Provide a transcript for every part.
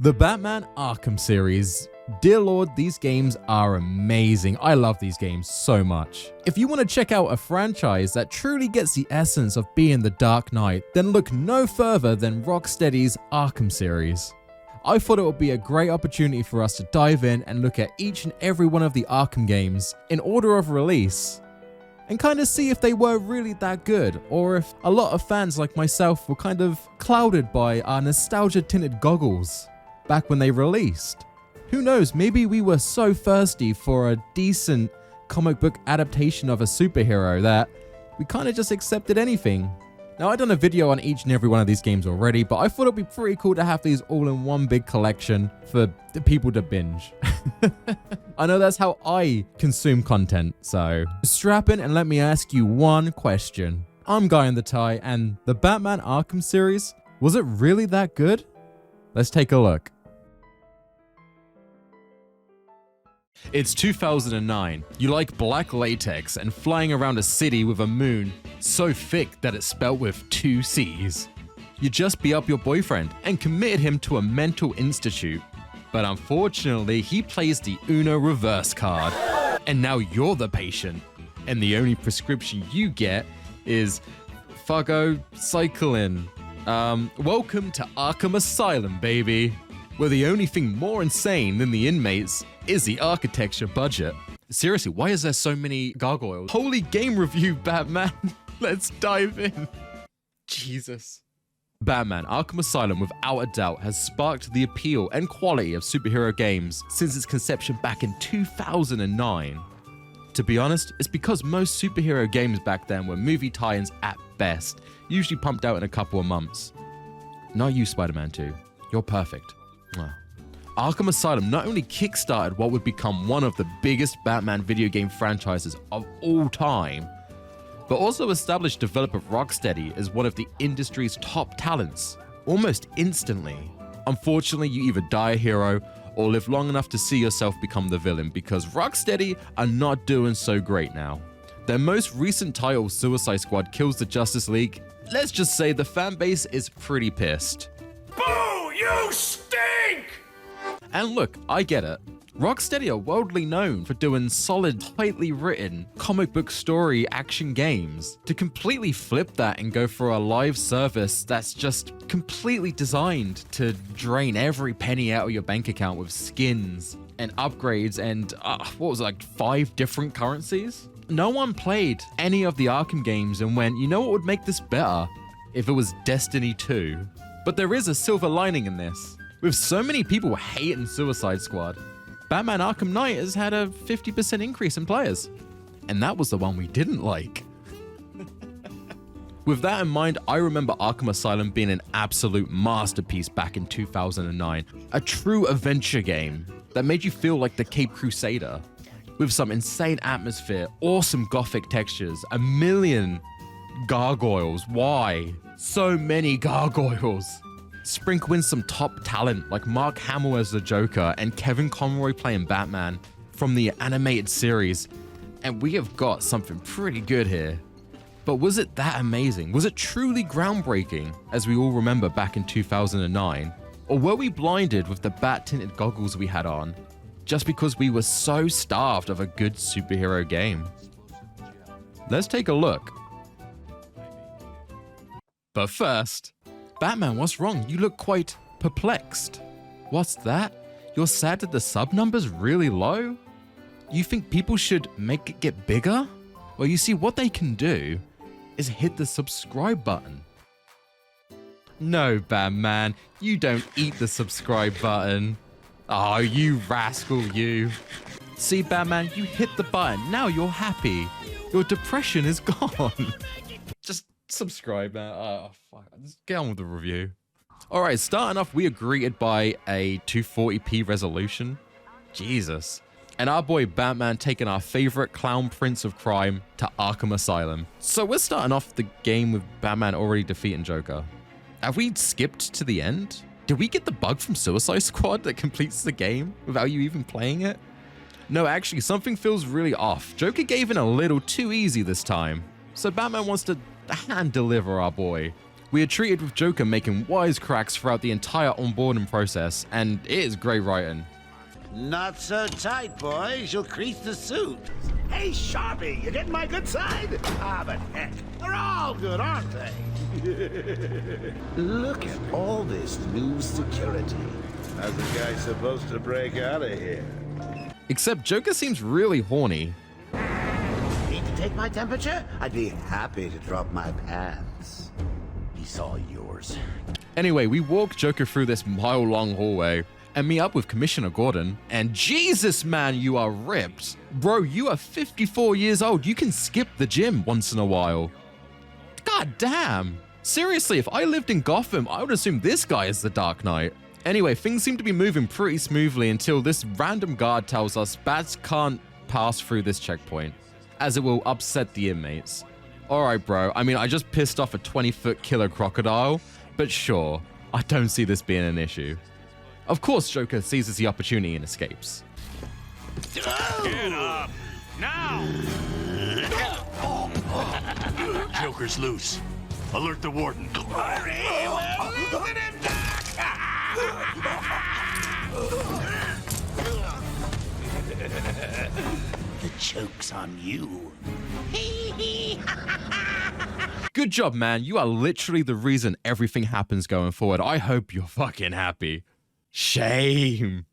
The Batman Arkham series. Dear Lord, these games are amazing. I love these games so much. If you want to check out a franchise that truly gets the essence of being the Dark Knight, then look no further than Rocksteady's Arkham series. I thought it would be a great opportunity for us to dive in and look at each and every one of the Arkham games in order of release, and kind of see if they were really that good, or if a lot of fans like myself were kind of clouded by our nostalgia-tinted goggles back when they released. Who knows, maybe we were so thirsty for a decent comic book adaptation of a superhero that we kind of just accepted anything. Now, I've done a video on each and every one of these games already, but I thought it'd be pretty cool to have these all in one big collection for the people to binge. I know that's how I consume content, so strap in and let me ask you one question. I'm Guyinthetie, and the Batman Arkham series, was it really that good? Let's take a look. It's 2009. You like black latex and flying around a city with a moon so thick that it's spelled with 2 C's. You just beat up your boyfriend and committed him to a mental institute. But unfortunately, he plays the Uno reverse card. And now you're the patient. And the only prescription you get is phagocyclin. Welcome to Arkham Asylum, baby. Where the only thing more insane than the inmates is the architecture budget. Seriously, why is there so many gargoyles? Holy game review, Batman. Let's dive in. Jesus. Batman Arkham Asylum, without a doubt, has sparked the appeal and quality of superhero games since its conception back in 2009. To be honest, it's because most superhero games back then were movie tie-ins at best, usually pumped out in a couple of months. Not you, Spider-Man 2. You're perfect. Arkham Asylum not only kickstarted what would become one of the biggest Batman video game franchises of all time, but also established developer Rocksteady as one of the industry's top talents, almost instantly. Unfortunately, you either die a hero or live long enough to see yourself become the villain, because Rocksteady are not doing so great now. Their most recent title, Suicide Squad, kills the Justice League. Let's just say the fan base is pretty pissed. Boo! You stink! And look, I get it. Rocksteady are worldly known for doing solid, tightly written, comic book story action games. To completely flip that and go for a live service that's just completely designed to drain every penny out of your bank account with skins and upgrades and, what was it, like 5 different currencies? No one played any of the Arkham games and went, you know what would make this better? If it was Destiny 2. But there is a silver lining in this. With so many people hating Suicide Squad, Batman Arkham Knight has had a 50% increase in players. And that was the one we didn't like. With that in mind, I remember Arkham Asylum being an absolute masterpiece back in 2009. A true adventure game that made you feel like the Cape Crusader. With some insane atmosphere, awesome gothic textures, a million gargoyles. Why? So many gargoyles. Sprinkle in some top talent like Mark Hamill as the Joker and Kevin Conroy playing Batman from the animated series, and we have got something pretty good here. But was it that amazing? Was it truly groundbreaking, as we all remember back in 2009? Or were we blinded with the bat-tinted goggles we had on, just because we were so starved of a good superhero game? Let's take a look. But first, Batman, what's wrong? You look quite perplexed. What's that? You're sad that the sub number's really low? You think people should make it get bigger? Well, you see, what they can do is hit the subscribe button. No, Batman, you don't eat the subscribe button. Oh, you rascal, you. See, Batman, you hit the button. Now you're happy. Your depression is gone. Just subscribe, man. Oh, fuck. Let's get on with the review. Alright, starting off, we are greeted by a 240p resolution. Jesus. And our boy Batman taking our favorite clown prince of crime to Arkham Asylum. So we're starting off the game with Batman already defeating Joker. Have we skipped to the end? Did we get the bug from Suicide Squad that completes the game without you even playing it? No, actually, something feels really off. Joker gave in a little too easy this time. So Batman wants to hand deliver our boy. We are treated with Joker making wisecracks throughout the entire onboarding process, and it is great writing. Not so tight, boys. You'll crease the suit. Hey, Sharpie, you getting my good side? Ah, but heck, they're all good, aren't they? Look at all this new security. How's the guy supposed to break out of here? Except Joker seems really horny. Need to take my temperature? I'd be happy to drop my pants. He's all yours. Anyway, we walk Joker through this mile-long hallway and meet up with Commissioner Gordon. And Jesus, man, you are ripped. Bro, you are 54 years old. You can skip the gym once in a while. God damn. Seriously, if I lived in Gotham, I would assume this guy is the Dark Knight. Anyway, things seem to be moving pretty smoothly until this random guard tells us bats can't pass through this checkpoint, as it will upset the inmates. Alright, bro, I mean, I just pissed off a 20-foot killer crocodile, but sure, I don't see this being an issue. Of course, Joker seizes the opportunity and escapes. Get up! Now! Joker's loose. Alert the warden. Hurry! We're losing him! The joke's on you. Good job, man. You are literally the reason everything happens going forward. I hope you're fucking happy. Shame.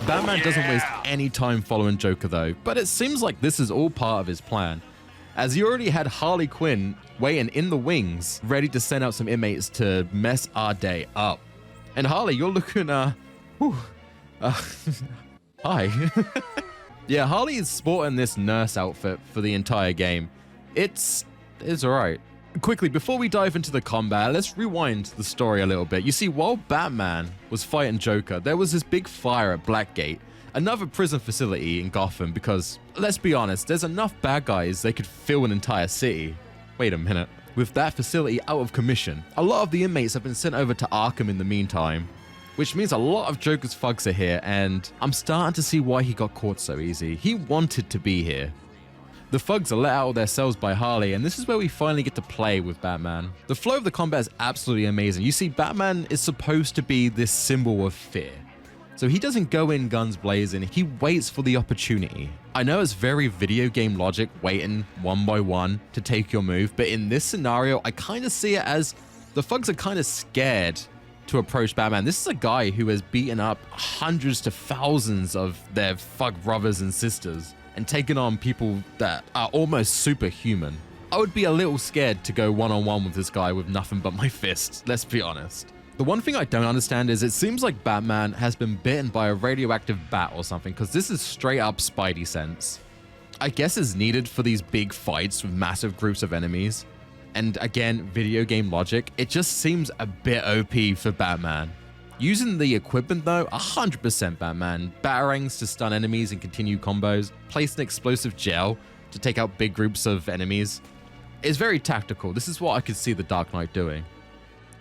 Batman doesn't waste any time following Joker though, but it seems like this is all part of his plan, as he already had Harley Quinn waiting in the wings, ready to send out some inmates to mess our day up. And Harley, you're looking, hi. Yeah, Harley is sporting this nurse outfit for the entire game. It's alright. Quickly, before we dive into the combat, let's rewind the story a little bit. You see, while Batman was fighting Joker, there was this big fire at Blackgate, another prison facility in Gotham, because, let's be honest, there's enough bad guys they could fill an entire city. Wait a minute. With that facility out of commission, a lot of the inmates have been sent over to Arkham in the meantime, which means a lot of Joker's thugs are here, and I'm starting to see why he got caught so easy. He wanted to be here. The thugs are let out of their cells by Harley, and this is where we finally get to play with Batman. The flow of the combat is absolutely amazing. You see, Batman is supposed to be this symbol of fear. So he doesn't go in guns blazing, he waits for the opportunity. I know it's very video game logic, waiting one by one to take your move, but in this scenario, I kind of see it as the thugs are kind of scared to approach Batman. This is a guy who has beaten up hundreds to thousands of their thug brothers and sisters and taken on people that are almost superhuman. I would be a little scared to go one-on-one with this guy with nothing but my fists, let's be honest. The one thing I don't understand is it seems like Batman has been bitten by a radioactive bat or something, because this is straight up Spidey sense. I guess it's needed for these big fights with massive groups of enemies. And again, video game logic, it just seems a bit OP for Batman. Using the equipment though, 100% Batman. Batarangs to stun enemies and continue combos, place an explosive gel to take out big groups of enemies. It's very tactical. This is what I could see the Dark Knight doing.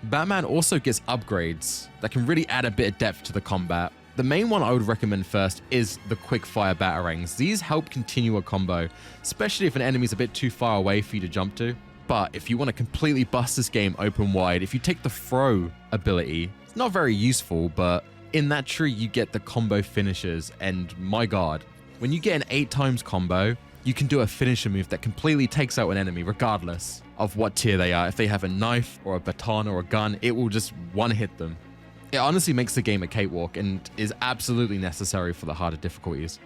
Batman also gets upgrades that can really add a bit of depth to the combat. The main one I would recommend first is the quick fire batarangs. These help continue a combo, especially if an enemy's a bit too far away for you to jump to. But if you want to completely bust this game open wide, if you take the throw ability, it's not very useful, but in that tree you get the combo finishers, and my god, when you get an 8 times combo, you can do a finisher move that completely takes out an enemy regardless of what tier they are. If they have a knife or a baton or a gun, it will just one-hit them. It honestly makes the game a cakewalk and is absolutely necessary for the harder difficulties.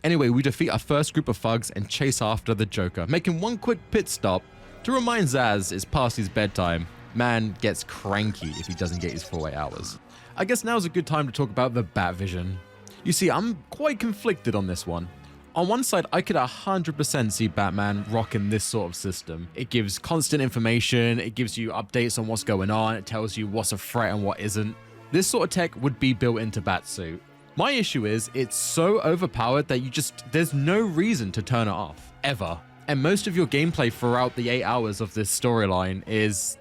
Anyway, we defeat our first group of thugs and chase after the Joker, making one quick pit stop to remind Zaz it's past his bedtime. Man gets cranky if he doesn't get his full 8 hours. I guess now's a good time to talk about the Batvision. You see, I'm quite conflicted on this one. On one side, I could 100% see Batman rocking this sort of system. It gives constant information, it gives you updates on what's going on, it tells you what's a threat and what isn't. This sort of tech would be built into Batsuit. My issue is, it's so overpowered that there's no reason to turn it off, ever. And most of your gameplay throughout the 8 hours of this storyline is,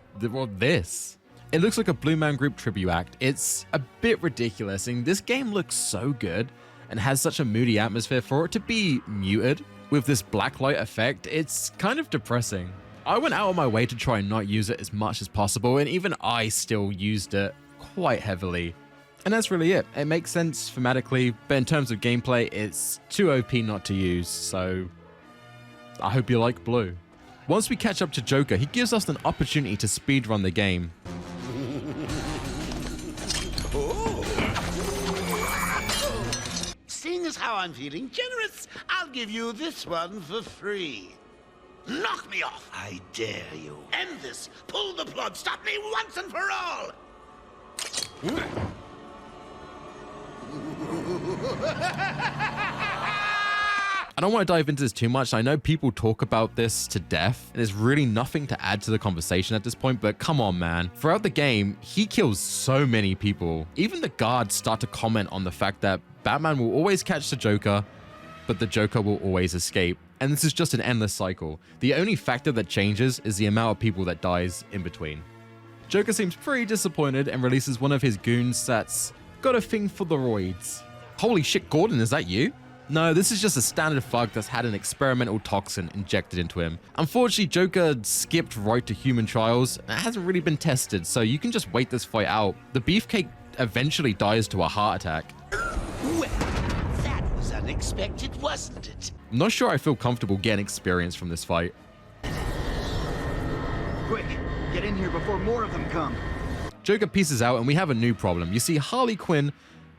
this. It looks like a Blue Man Group tribute act. It's a bit ridiculous, and this game looks so good and has such a moody atmosphere. For it to be muted with this blacklight effect, it's kind of depressing. I went out of my way to try and not use it as much as possible, and even I still used it quite heavily. And that's really it. It makes sense thematically, but in terms of gameplay, it's too OP not to use, so I hope you like blue. Once we catch up to Joker, he gives us an opportunity to speedrun the game. Seeing as how I'm feeling generous, I'll give you this one for free. Knock me off, I dare you. End this. Pull the plug. Stop me once and for all. I don't want to dive into this too much. I know people talk about this to death, and there's really nothing to add to the conversation at this point, but come on, man. Throughout the game, he kills so many people. Even the guards start to comment on the fact that Batman will always catch the Joker, but the Joker will always escape. And this is just an endless cycle. The only factor that changes is the amount of people that dies in between. Joker seems pretty disappointed and releases one of his goons that's got a thing for the roids. Holy shit, Gordon, is that you? No, this is just a standard thug that's had an experimental toxin injected into him. Unfortunately, Joker skipped right to human trials and it hasn't really been tested, so you can just wait this fight out. The beefcake eventually dies to a heart attack. Well, that was unexpected, wasn't it? I'm not sure I feel comfortable getting experience from this fight. Quick, get in here before more of them come. Joker pieces out and we have a new problem. You see, Harley Quinn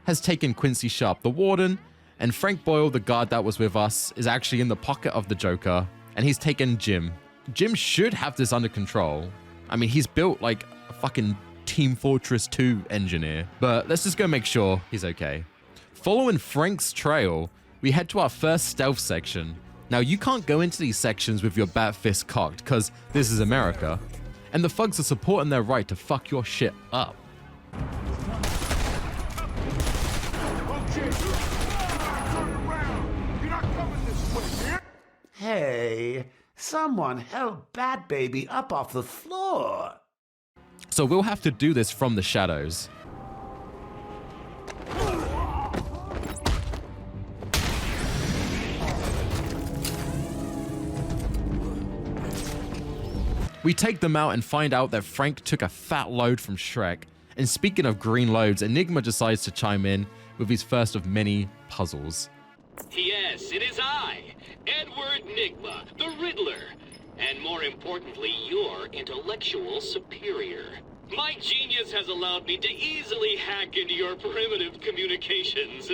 has taken Quincy Sharp, the warden, and Frank Boyle, the guard that was with us, is actually in the pocket of the Joker, and he's taken Jim. Jim should have this under control. I mean, he's built like a fucking Team Fortress 2 engineer, but let's just go make sure he's okay. Following Frank's trail, we head to our first stealth section. Now, you can't go into these sections with your bat fist cocked, because this is America, and the thugs are supporting their right to fuck your shit up. Hey, someone help Bat Baby up off the floor. So we'll have to do this from the shadows. We take them out and find out that Frank took a fat load from Shrek. And speaking of green loads, Enigma decides to chime in with his first of many puzzles. Yes, it is I, Edward Nigma, the Riddler, and more importantly, your intellectual superior. My genius has allowed me to easily hack into your primitive communications.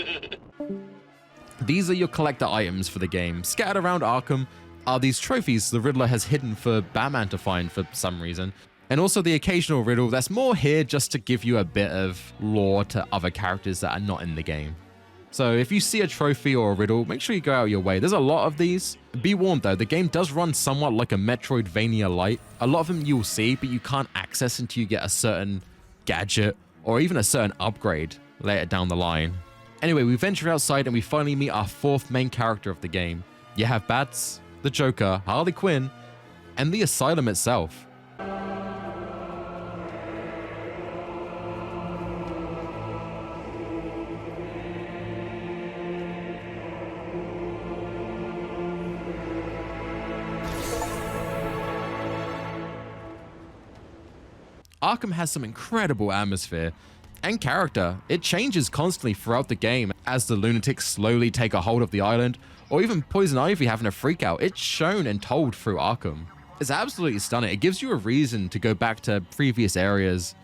These are your collector items for the game. Scattered around Arkham are these trophies the Riddler has hidden for Batman to find for some reason. And also the occasional riddle that's more here just to give you a bit of lore to other characters that are not in the game. So if you see a trophy or a riddle, make sure you go out your way. There's a lot of these. Be warned though, the game does run somewhat like a Metroidvania light. A lot of them you'll see, but you can't access until you get a certain gadget or even a certain upgrade later down the line. Anyway, we venture outside and we finally meet our fourth main character of the game. You have Bats, the Joker, Harley Quinn, and the Asylum itself. Arkham has some incredible atmosphere and character. It changes constantly throughout the game as the lunatics slowly take a hold of the island, or even Poison Ivy having a freak out. It's shown and told through Arkham. It's absolutely stunning. It gives you a reason to go back to previous areas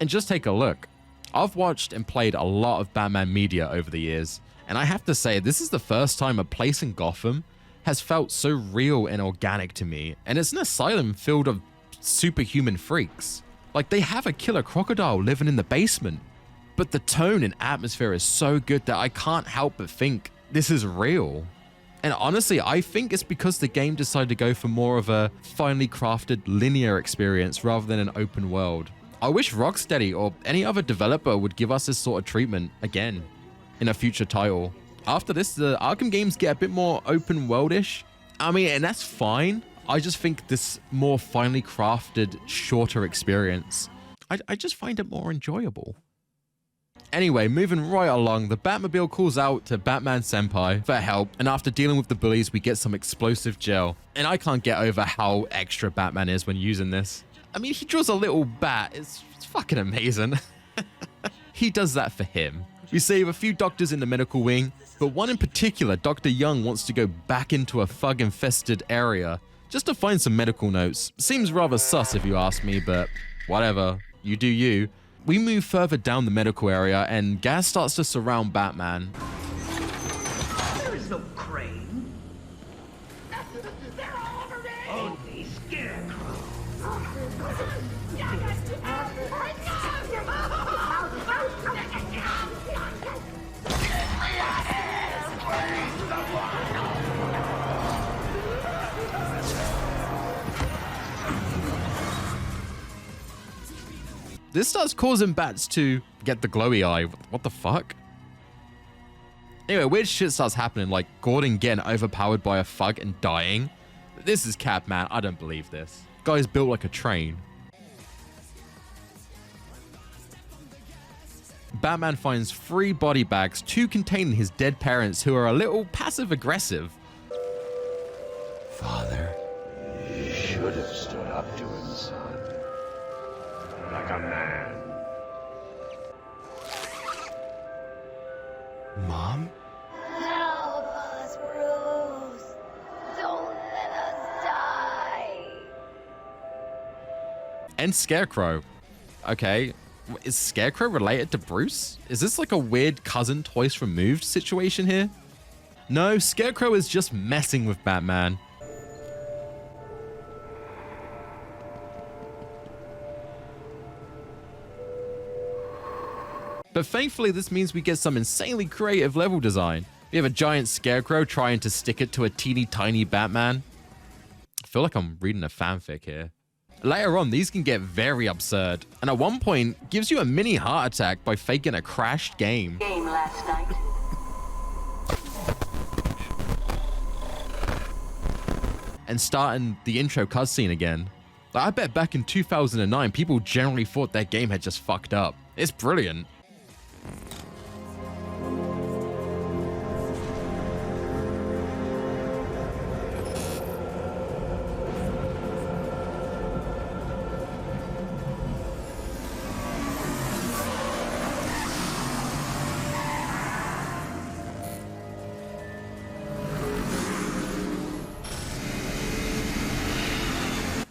and just take a look. I've watched and played a lot of Batman media over the years, and I have to say, this is the first time a place in Gotham has felt so real and organic to me, and it's an asylum filled of superhuman freaks. Like, they have a killer crocodile living in the basement, but the tone and atmosphere is so good that I can't help but think this is real. And honestly, I think it's because the game decided to go for more of a finely crafted linear experience rather than an open world. I wish Rocksteady or any other developer would give us this sort of treatment again in a future title. After this, the Arkham games get a bit more open world-ish. I mean, and that's fine. I just think this more finely crafted, shorter experience, I just find it more enjoyable. Anyway, moving right along, the Batmobile calls out to Batman Senpai for help, and after dealing with the bullies, we get some explosive gel. And I can't get over how extra Batman is when using this. I mean, he draws a little bat. It's fucking amazing. He does that for him. We save a few doctors in the medical wing, but one in particular, Dr. Young, wants to go back into a thug-infested area just to find some medical notes. Seems rather sus if you ask me, but whatever. You do you. We move further down the medical area and gas starts to surround Batman. There is no crane. They're all over me! Only Scarecrow. This starts causing bats to get the glowy eye. What the fuck? Anyway, weird shit starts happening, like Gordon getting overpowered by a thug and dying. This is cap, man. I don't believe this. Guy's built like a train. Batman finds 3 body bags, 2 containing his dead parents who are a little passive-aggressive. Father, you should have stood up to him, son. Like a man. Mom? Help us, Bruce. Don't let us die. And Scarecrow. Okay, is Scarecrow related to Bruce? Is this like a weird cousin twice removed situation here? No, Scarecrow is just messing with Batman. But thankfully, this means we get some insanely creative level design. We have a giant Scarecrow trying to stick it to a teeny tiny Batman. I feel like I'm reading a fanfic here. Later on, these can get very absurd, and at one point, gives you a mini heart attack by faking a crashed game. Game last night. And starting the intro cutscene again. I bet back in 2009, people generally thought their game had just fucked up. It's brilliant.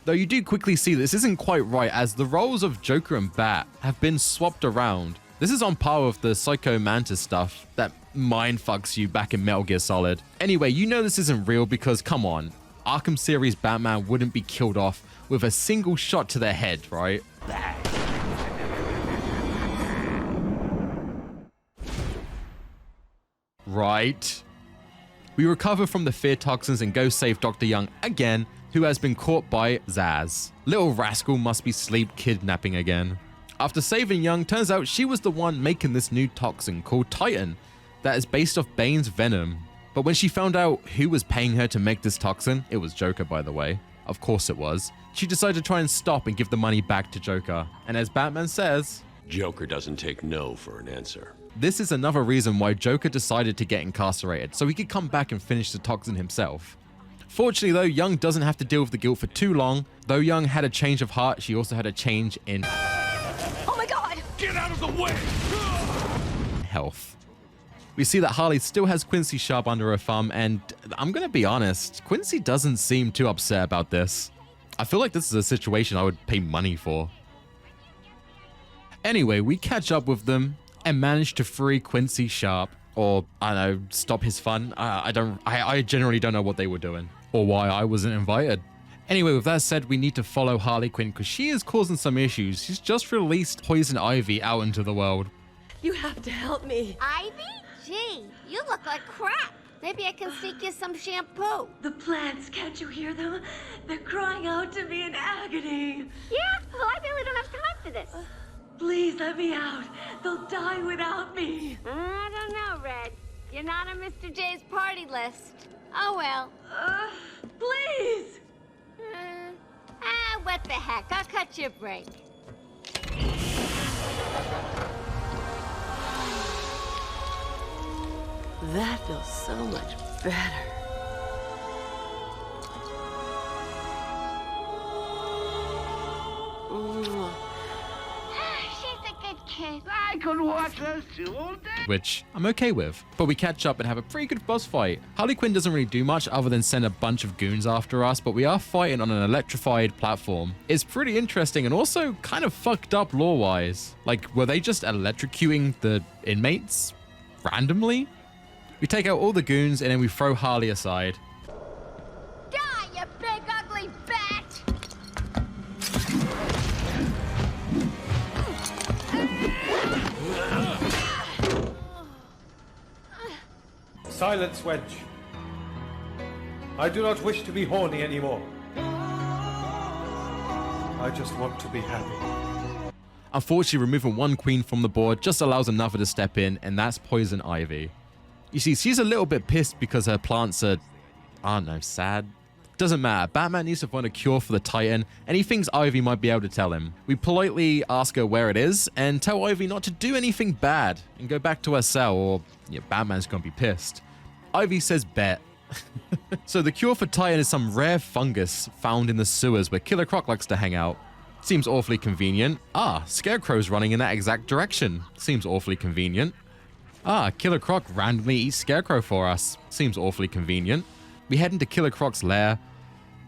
Though you do quickly see this isn't quite right, as the roles of Joker and Bat have been swapped around. This is on par with the Psycho Mantis stuff that mindfucks you back in Metal Gear Solid. Anyway, you know this isn't real because, come on, Arkham series Batman wouldn't be killed off with a single shot to their head, right? Right. We recover from the fear toxins and go save Dr. Young again, who has been caught by Zsasz. Little rascal must be sleep kidnapping again. After saving Young, turns out she was the one making this new toxin called Titan that is based off Bane's venom. But when she found out who was paying her to make this toxin, it was Joker, by the way. Of course it was. She decided to try and stop and give the money back to Joker. And as Batman says, Joker doesn't take no for an answer. this is another reason why Joker decided to get incarcerated, so he could come back and finish the toxin himself. Fortunately though, Young doesn't have to deal with the guilt for too long. Though Young had a change of heart, she also had a change in Oh my god! Get out of the way! health. We see that Harley still has Quincy Sharp under her thumb, and I'm gonna be honest, Quincy doesn't seem too upset about this. I feel like this is a situation I would pay money for. Anyway, we catch up with them and manage to free Quincy Sharp, or I don't know, stop his fun. I generally don't know what they were doing or why I wasn't invited. Anyway, with that said, we need to follow Harley Quinn because she is causing some issues. She's just released Poison Ivy out into the world. You have to help me. Ivy? Gee, you look like crap. Maybe I can sneak you some shampoo. The plants, can't you hear them? They're crying out to me in agony. Yeah? Well, I really don't have time for this. Please let me out. They'll die without me. I don't know, Red. You're not on Mr. J's party list. Oh, well. Please. What the heck? I'll cut you a break. That feels so much better. She's a good kid. I could watch those two all day. Which I'm okay with. But we catch up and have a pretty good boss fight. Harley Quinn doesn't really do much other than send a bunch of goons after us, but we are fighting on an electrified platform. It's pretty interesting and also kind of fucked up lore-wise. Like, were they just electrocuting the inmates randomly? We take out all the goons and then we throw Harley aside. Die, you big ugly bat! Silence, wench. I do not wish to be horny anymore. I just want to be happy. Unfortunately, removing one queen from the board just allows another to step in, and that's Poison Ivy. You see, she's a little bit pissed because her plants are, I don't know, sad. Doesn't matter. Batman needs to find a cure for the Titan, and he thinks Ivy might be able to tell him. We politely ask her where it is, and tell Ivy not to do anything bad, and go back to her cell, or Batman's gonna be pissed. Ivy says bet. So the cure for Titan is some rare fungus found in the sewers where Killer Croc likes to hang out. Seems awfully convenient. Ah, Scarecrow's running in that exact direction. Seems awfully convenient. Ah, Killer Croc randomly eats Scarecrow for us. Seems awfully convenient. We head into Killer Croc's lair,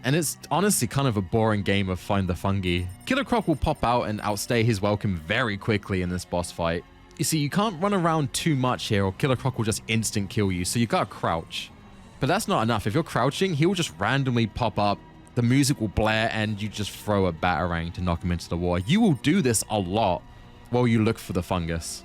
and it's honestly kind of a boring game of find the fungi. Killer Croc will pop out and outstay his welcome very quickly in this boss fight. You see, you can't run around too much here or Killer Croc will just instant kill you, so you gotta crouch. But that's not enough. If you're crouching, he will just randomly pop up, the music will blare, and you just throw a batarang to knock him into the wall. You will do this a lot while you look for the fungus.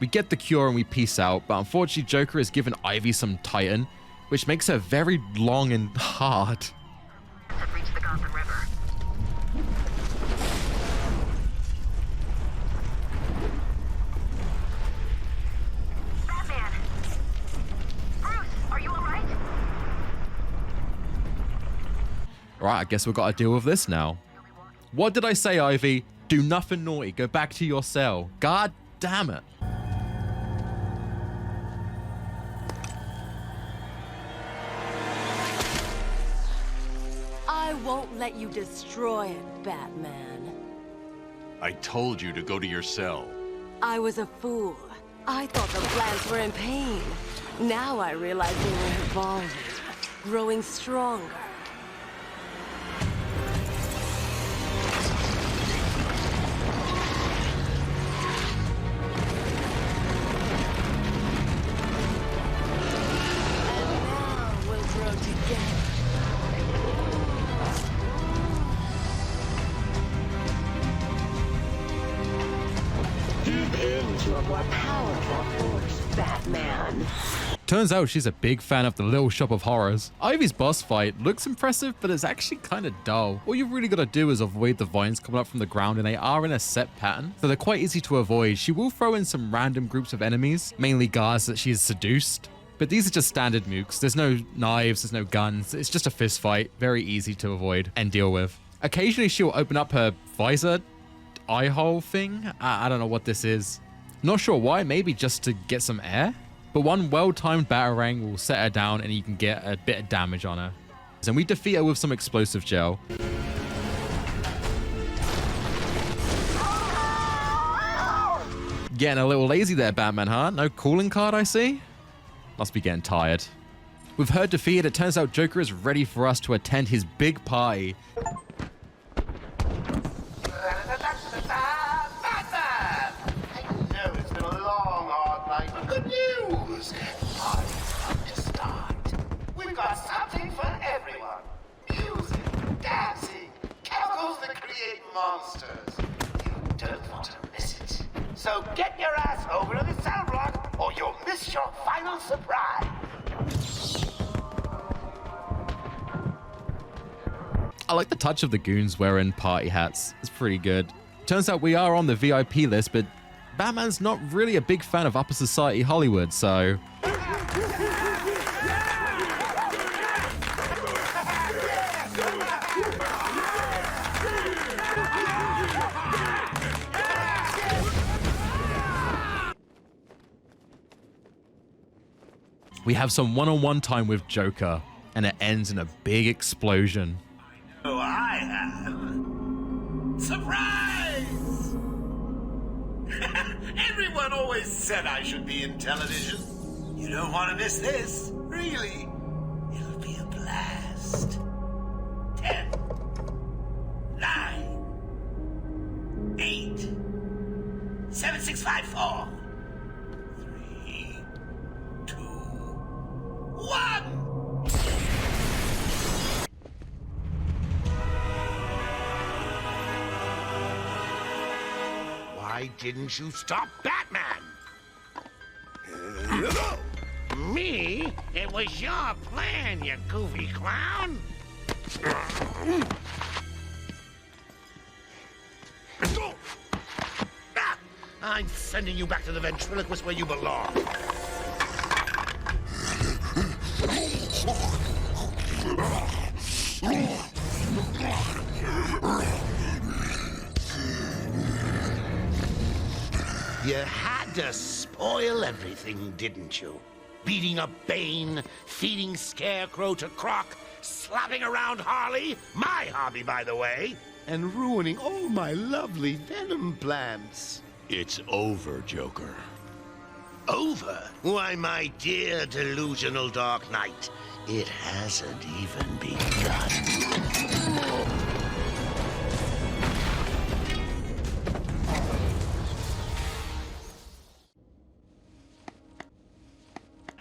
We get the cure and we peace out, but unfortunately Joker has given Ivy some Titan, which makes her very long and hard. Have reached the Gotham River. Batman! Bruce, are you alright? Right, I guess we've got to deal with this now. What did I say, Ivy? Do nothing naughty. Go back to your cell. God damn it. I won't let you destroy it, Batman. I told you to go to your cell. I was a fool. I thought the plants were in pain. Now I realize they were evolving, growing stronger. And now we'll grow together. Give in to a more powerful force, Batman. Turns out she's a big fan of the Little Shop of Horrors. Ivy's boss fight looks impressive, but it's actually kind of dull. All you've really got to do is avoid the vines coming up from the ground, and they are in a set pattern, so they're quite easy to avoid. She will throw in some random groups of enemies, mainly guards that she's seduced. But these are just standard mooks. There's no knives, there's no guns. It's just a fist fight, very easy to avoid and deal with. Occasionally she'll open up her visor eye hole thing. I don't know what this is. Not sure why, maybe just to get some air? But one well-timed batarang will set her down and you can get a bit of damage on her. And we defeat her with some explosive gel. Getting a little lazy there, Batman, huh? No calling card, I see? Must be getting tired. With her defeated, it turns out Joker is ready for us to attend his big party. Good news! Party's about to start. We've got something for everyone. Music, dancing, chemicals that create monsters. You don't want to miss it. So get your ass over to the cell block or you'll miss your final surprise. I like the touch of the goons wearing party hats. It's pretty good. Turns out we are on the VIP list, but Batman's not really a big fan of upper society Hollywood, so... We have some one-on-one time with Joker, and it ends in a big explosion. Oh, I have. Surprise! Everyone always said I should be in television. You don't want to miss this, really. It'll be a blast. 10, 9, 8, 7, 6, 5, 4, 3, 2, 1. Why didn't you stop Batman? Me? It was your plan, you goofy clown. I'm sending you back to the ventriloquist where you belong. You had to spoil everything, didn't you? Beating up Bane, feeding Scarecrow to Croc, slapping around Harley, my hobby, by the way, and ruining all my lovely venom plants. It's over, Joker. Over? Why, my dear delusional Dark Knight, it hasn't even begun.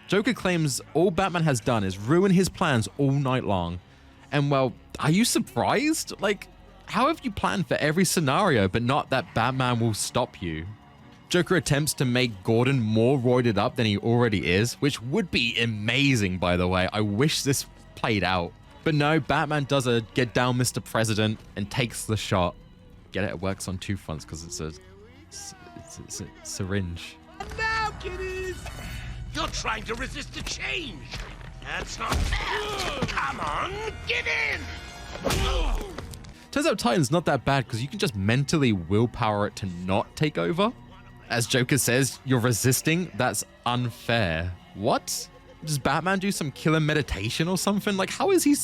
Joker claims all Batman has done is ruin his plans all night long. And well, are you surprised? Like, how have you planned for every scenario but not that Batman will stop you? Joker attempts to make Gordon more roided up than he already is, which would be amazing, by the way. I wish this played out. But no, Batman does a get down, Mr. President, and takes the shot. Get it? It works on two fronts because it's a syringe. Now, kiddies! You're trying to resist the change. That's not fair. Come on, get in! Turns out Titan's not that bad because you can just mentally willpower it to not take over. As Joker says, you're resisting. That's unfair. What? Does Batman do some killer meditation or something? Like, how is he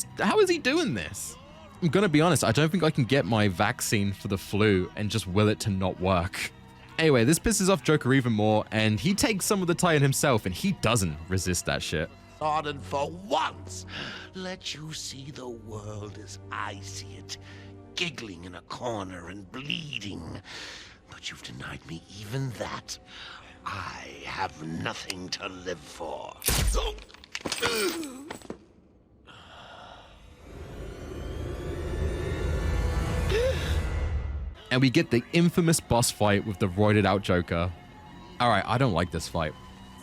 doing this? I'm gonna be honest, I don't think I can get my vaccine for the flu and just will it to not work. Anyway, this pisses off Joker even more, and he takes some of the Titan himself, and he doesn't resist that shit. And for once, let you see the world as I see it, giggling in a corner and bleeding. But you've denied me even that. I have nothing to live for. And we get the infamous boss fight with the roided out Joker. Alright, I don't like this fight.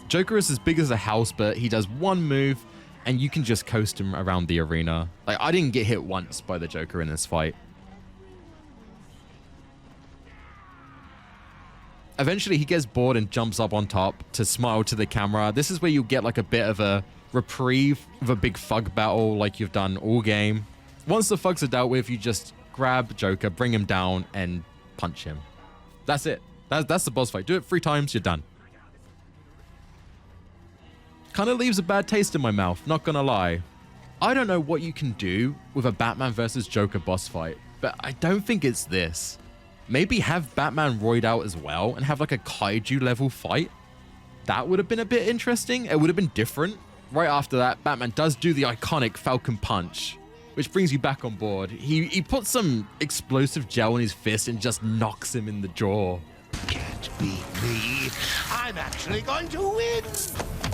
Joker is as big as a house, but he does one move and you can just coast him around the arena. Like, I didn't get hit once by the Joker in this fight. Eventually he gets bored and jumps up on top to smile to the camera. This is where you get like a bit of a reprieve of a big thug battle like you've done all game. Once the thugs are dealt with, you just grab Joker, bring him down, and punch him. That's it. That's the boss fight. Do it 3 times, you're done. Kind of leaves a bad taste in my mouth, not gonna lie. I don't know what you can do with a Batman versus Joker boss fight, but I don't think it's this. Maybe have Batman roid out as well and have like a kaiju level fight. That would have been a bit interesting. It would have been different. Right after that, Batman does do the iconic Falcon Punch, which brings you back on board. He puts some explosive gel in his fist and just knocks him in the jaw. Can't beat me. I'm actually going to win.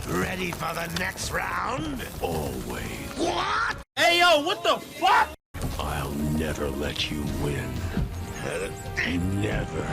Ready for the next round? Always. What? Hey, yo, what the fuck? I'll never let you win. Never.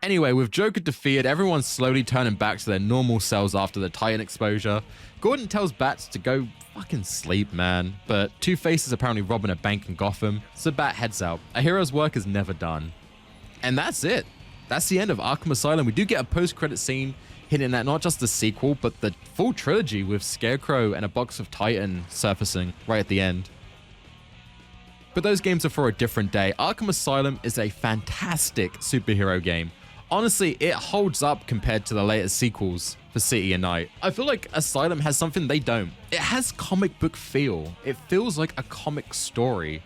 Anyway, with Joker defeated, everyone's slowly turning back to their normal selves after the Titan exposure. Gordon tells Bats to go fucking sleep, man. But Two-Face is apparently robbing a bank in Gotham, so Bat heads out. A hero's work is never done. And that's it. That's the end of Arkham Asylum. We do get a post-credit scene hinting at not just the sequel, but the full trilogy with Scarecrow and a box of Titan surfacing right at the end. But those games are for a different day. Arkham Asylum is a fantastic superhero game. Honestly, it holds up compared to the latest sequels for City and Knight. I feel like Asylum has something they don't. It has comic book feel. It feels like a comic story.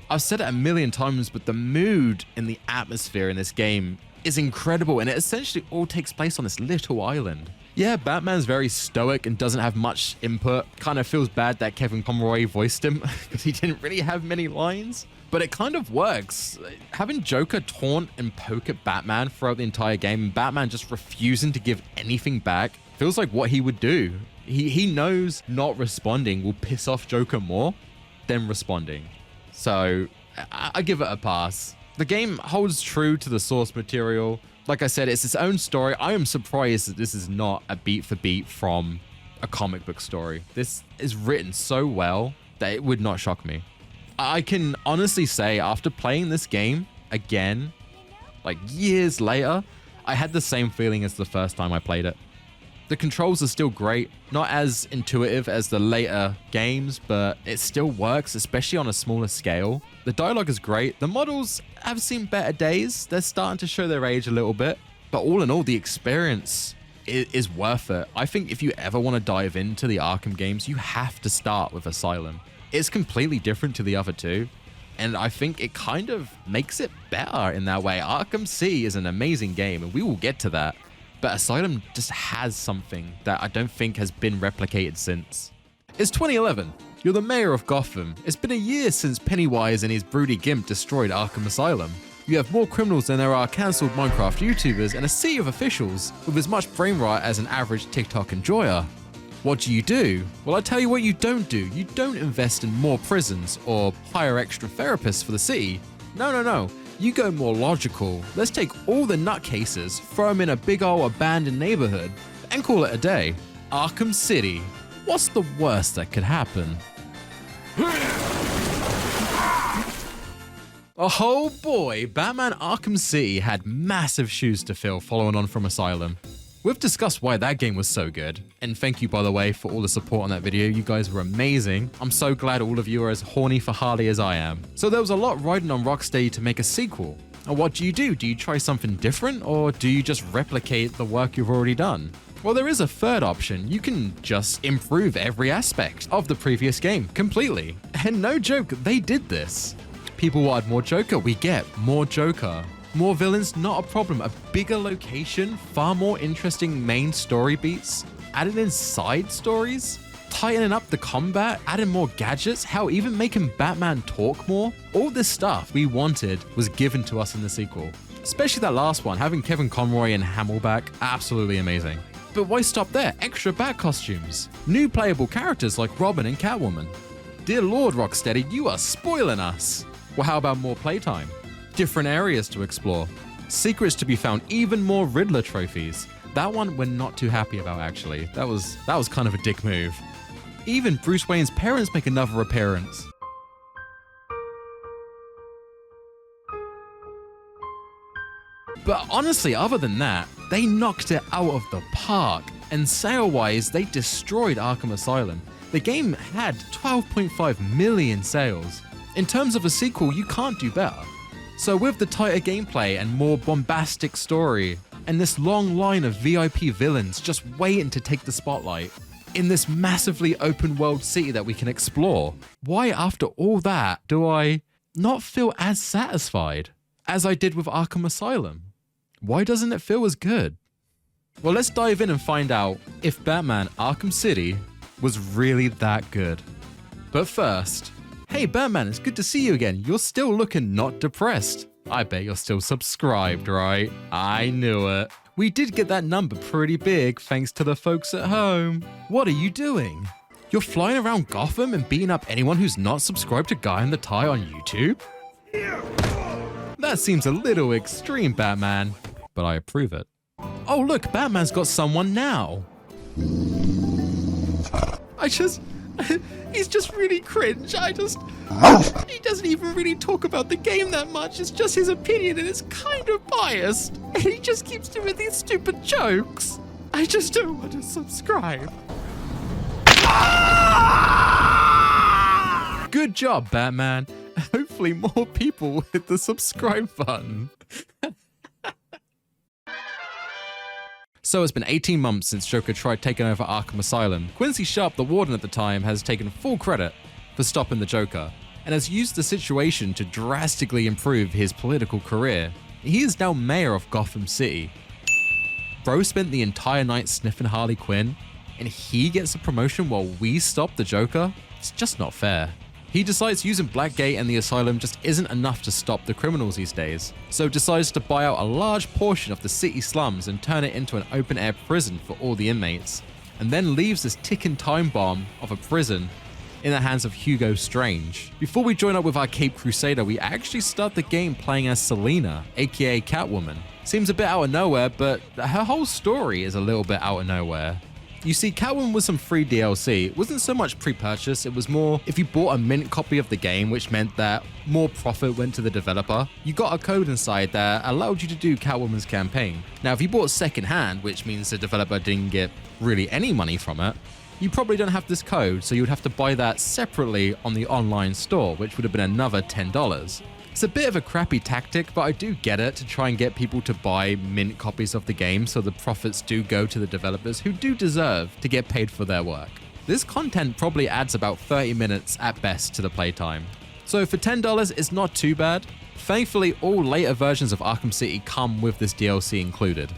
I've said it a million times, but the mood and the atmosphere in this game is incredible, and it essentially all takes place on this little island. Yeah, Batman's very stoic and doesn't have much input. Kind of feels bad that Kevin Conroy voiced him because he didn't really have many lines. But it kind of works. Having Joker taunt and poke at Batman throughout the entire game, and Batman just refusing to give anything back, feels like what he would do. He knows not responding will piss off Joker more than responding. So I give it a pass. The game holds true to the source material. Like I said, it's its own story. I am surprised that this is not a beat for beat from a comic book story. This is written so well that it would not shock me. I can honestly say after playing this game again, like years later, I had the same feeling as the first time I played it. The controls are still great, not as intuitive as the later games, but it still works, especially on a smaller scale. The dialogue is great. The models have seen better days. They're starting to show their age a little bit, but all in all, the experience is worth it. I think if you ever want to dive into the Arkham games, you have to start with Asylum. It's completely different to the other two, and I think it kind of makes it better in that way. Arkham City is an amazing game, and we will get to that. But Asylum just has something that I don't think has been replicated since. It's 2011. You're the mayor of Gotham. It's been a year since Pennywise and his broody gimp destroyed Arkham Asylum. You have more criminals than there are cancelled Minecraft YouTubers and a sea of officials with as much brain rot as an average TikTok enjoyer. What do? Well, I tell you what you don't do. You don't invest in more prisons or hire extra therapists for the city. No. You go more logical. Let's take all the nutcases, throw them in a big ol' abandoned neighborhood, and call it a day. Arkham City. What's the worst that could happen? Oh boy, Batman Arkham City had massive shoes to fill following on from Asylum. We've discussed why that game was so good, and thank you by the way for all the support on that video. You guys were amazing. I'm so glad all of you are as horny for Harley as I am. So there was a lot riding on Rocksteady to make a sequel. And what do? Do you try something different, or do you just replicate the work you've already done? Well, there is a third option. You can just improve every aspect of the previous game completely. And no joke, they did this. People wanted more Joker, we get more Joker. More villains, not a problem. A bigger location, far more interesting main story beats, added in side stories, tightening up the combat, adding more gadgets, hell, even making Batman talk more. All this stuff we wanted was given to us in the sequel. Especially that last one, having Kevin Conroy and Hamill back, absolutely amazing. But why stop there? Extra Bat costumes, new playable characters like Robin and Catwoman. Dear Lord Rocksteady, you are spoiling us. Well, how about more playtime? Different areas to explore, secrets to be found, even more Riddler trophies. That one we're not too happy about actually. That was kind of a dick move. Even Bruce Wayne's parents make another appearance. But honestly, other than that, they knocked it out of the park. And sale-wise, they destroyed Arkham Asylum. The game had 12.5 million sales. In terms of a sequel, you can't do better. So with the tighter gameplay and more bombastic story, and this long line of VIP villains just waiting to take the spotlight, in this massively open world city that we can explore, why after all that do I not feel as satisfied as I did with Arkham Asylum? Why doesn't it feel as good? Well, let's dive in and find out if Batman Arkham City was really that good. But first, hey Batman, it's good to see you again. You're still looking not depressed. I bet you're still subscribed, right? I knew it. We did get that number pretty big thanks to the folks at home. What are you doing? You're flying around Gotham and beating up anyone who's not subscribed to Guyinthetie on YouTube? That seems a little extreme, Batman. but I approve it. Oh look, Batman's got someone now. He's just really cringe. He doesn't even really talk about the game that much. It's just his opinion and it's kind of biased. And he just keeps doing these stupid jokes. I just don't want to subscribe. Good job, Batman. Hopefully more people hit the subscribe button. So it's been 18 months since Joker tried taking over Arkham Asylum. Quincy Sharp, the warden at the time, has taken full credit for stopping the Joker, and has used the situation to drastically improve his political career. He is now mayor of Gotham City. Bro spent the entire night sniffing Harley Quinn, and he gets a promotion while we stop the Joker? It's just not fair. He decides using Blackgate and the Asylum just isn't enough to stop the criminals these days, so decides to buy out a large portion of the city slums and turn it into an open-air prison for all the inmates, and then leaves this ticking time bomb of a prison in the hands of Hugo Strange. Before we join up with our Cape Crusader, we actually start the game playing as Selina, aka Catwoman. Seems a bit out of nowhere, but her whole story is a little bit out of nowhere. You see, Catwoman was some free DLC. It wasn't so much pre-purchase, it was more if you bought a mint copy of the game, which meant that more profit went to the developer. You got a code inside that allowed you to do Catwoman's campaign. Now, if you bought second-hand, which means the developer didn't get really any money from it, you probably don't have this code, so you would have to buy that separately on the online store, which would have been another $10. It's a bit of a crappy tactic, but I do get it, to try and get people to buy mint copies of the game so the profits do go to the developers who do deserve to get paid for their work. This content probably adds about 30 minutes at best to the playtime. So for $10, it's not too bad. Thankfully, all later versions of Arkham City come with this DLC included.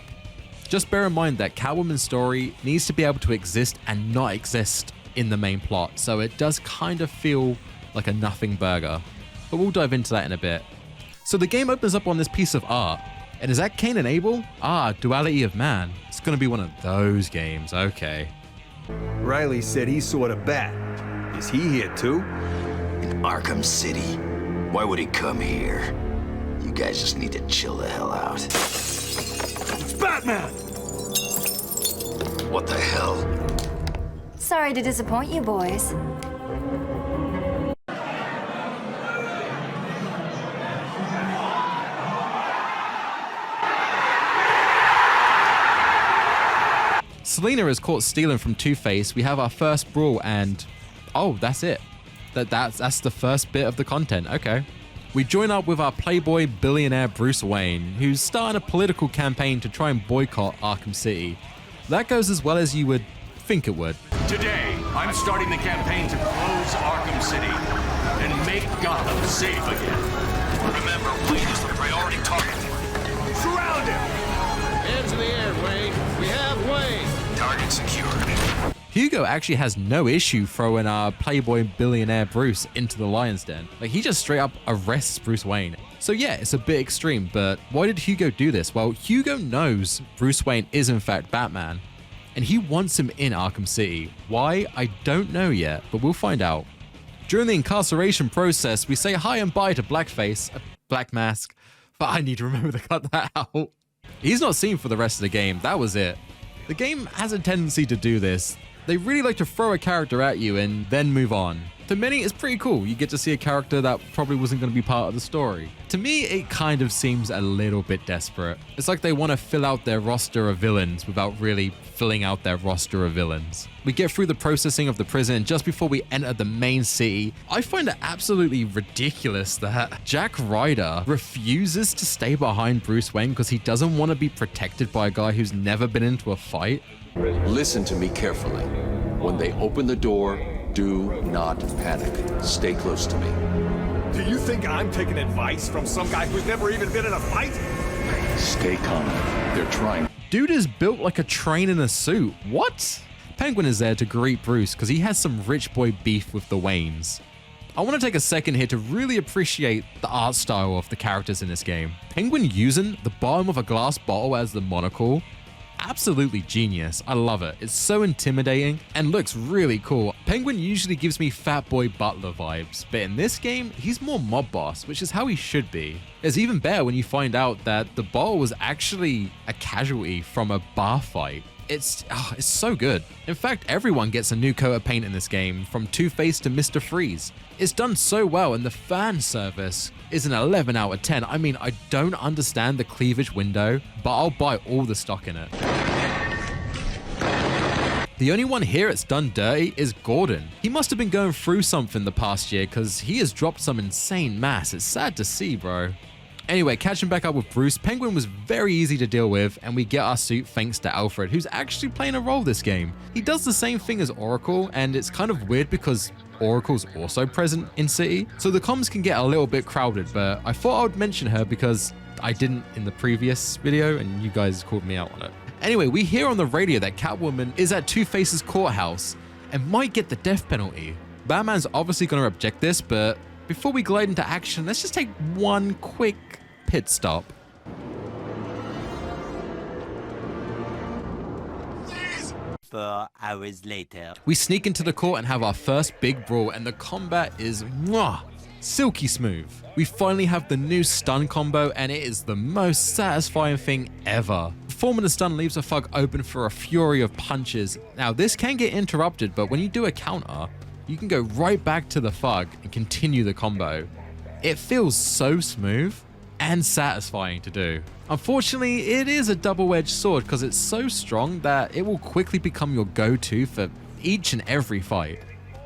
Just bear in mind that Catwoman's story needs to be able to exist and not exist in the main plot, so it does kind of feel like a nothing burger. But we'll dive into that in a bit. So the game opens up on this piece of art. And is that Cain and Abel? Ah, Duality of Man. It's gonna be one of those games, okay. Riley said he saw the bat. Is he here too? In Arkham City? Why would he come here? You guys just need to chill the hell out. It's Batman! What the hell? Sorry to disappoint you boys. Selina is caught stealing from Two-Face. We have our first brawl and... oh, that's it. That's the first bit of the content, okay. We join up with our playboy billionaire Bruce Wayne, who's starting a political campaign to try and boycott Arkham City. That goes as well as you would think it would. Today, I'm starting the campaign to close Arkham City and make Gotham safe again. Remember, Wayne is the priority target. Surround him! Hands in the air, Wayne. We have Wayne. Target secured. Hugo actually has no issue throwing our playboy billionaire Bruce into the lion's den. Like, he just straight up arrests Bruce Wayne. So yeah, it's a bit extreme, but why did Hugo do this? Well, Hugo knows Bruce Wayne is in fact Batman, and he wants him in Arkham City. Why? I don't know yet, but we'll find out. During the incarceration process, we say hi and bye to Blackface, Black Mask, but I need to remember to cut that out. He's not seen for the rest of the game, that was it. The game has a tendency to do this. They really like to throw a character at you and then move on. To many, it's pretty cool. You get to see a character that probably wasn't going to be part of the story. To me, it kind of seems a little bit desperate. It's like they want to fill out their roster of villains without really filling out their roster of villains. We get through the processing of the prison, and just before we enter the main city, I find it absolutely ridiculous that Jack Ryder refuses to stay behind Bruce Wayne because he doesn't want to be protected by a guy who's never been into a fight. Listen to me carefully. When they open the door, do not panic. Stay close to me. Do you think I'm taking advice from some guy who's never even been in a fight? Stay calm. They're trying. Dude is built like a train in a suit. What? Penguin is there to greet Bruce because he has some rich boy beef with the Waynes. I want to take a second here to really appreciate the art style of the characters in this game. Penguin using the bottom of a glass bottle as the monocle absolutely genius. I love it. It's so intimidating and looks really cool. Penguin usually gives me fat boy butler vibes, but in this game, he's more mob boss, which is how he should be. It's even better when you find out that the bottle was actually a casualty from a bar fight. It's so good. In fact, everyone gets a new coat of paint in this game, from Two-Face to Mr. Freeze. It's done so well, and the fan service is an 11 out of 10. I mean, I don't understand the cleavage window, but I'll buy all the stock in it. The only one here it's done dirty is Gordon. He must have been going through something the past year, because he has dropped some insane mass. It's sad to see, bro. Anyway, catching back up with Bruce, Penguin was very easy to deal with, and we get our suit thanks to Alfred, who's actually playing a role this game. He does the same thing as Oracle, and it's kind of weird because Oracle's also present in City, so the comms can get a little bit crowded, but I thought I would mention her because I didn't in the previous video, and you guys called me out on it. Anyway, we hear on the radio that Catwoman is at Two-Face's courthouse and might get the death penalty. Batman's obviously going to object this, but before we glide into action, let's just take one quick pit stop. 4 hours later. We sneak into the court and have our first big brawl, and the combat is silky smooth. We finally have the new stun combo, and it is the most satisfying thing ever. Performing the stun leaves a thug open for a fury of punches. Now, this can get interrupted, but when you do a counter, you can go right back to the thug and continue the combo. It feels so smooth and satisfying to do. Unfortunately, it is a double-edged sword because it's so strong that it will quickly become your go-to for each and every fight.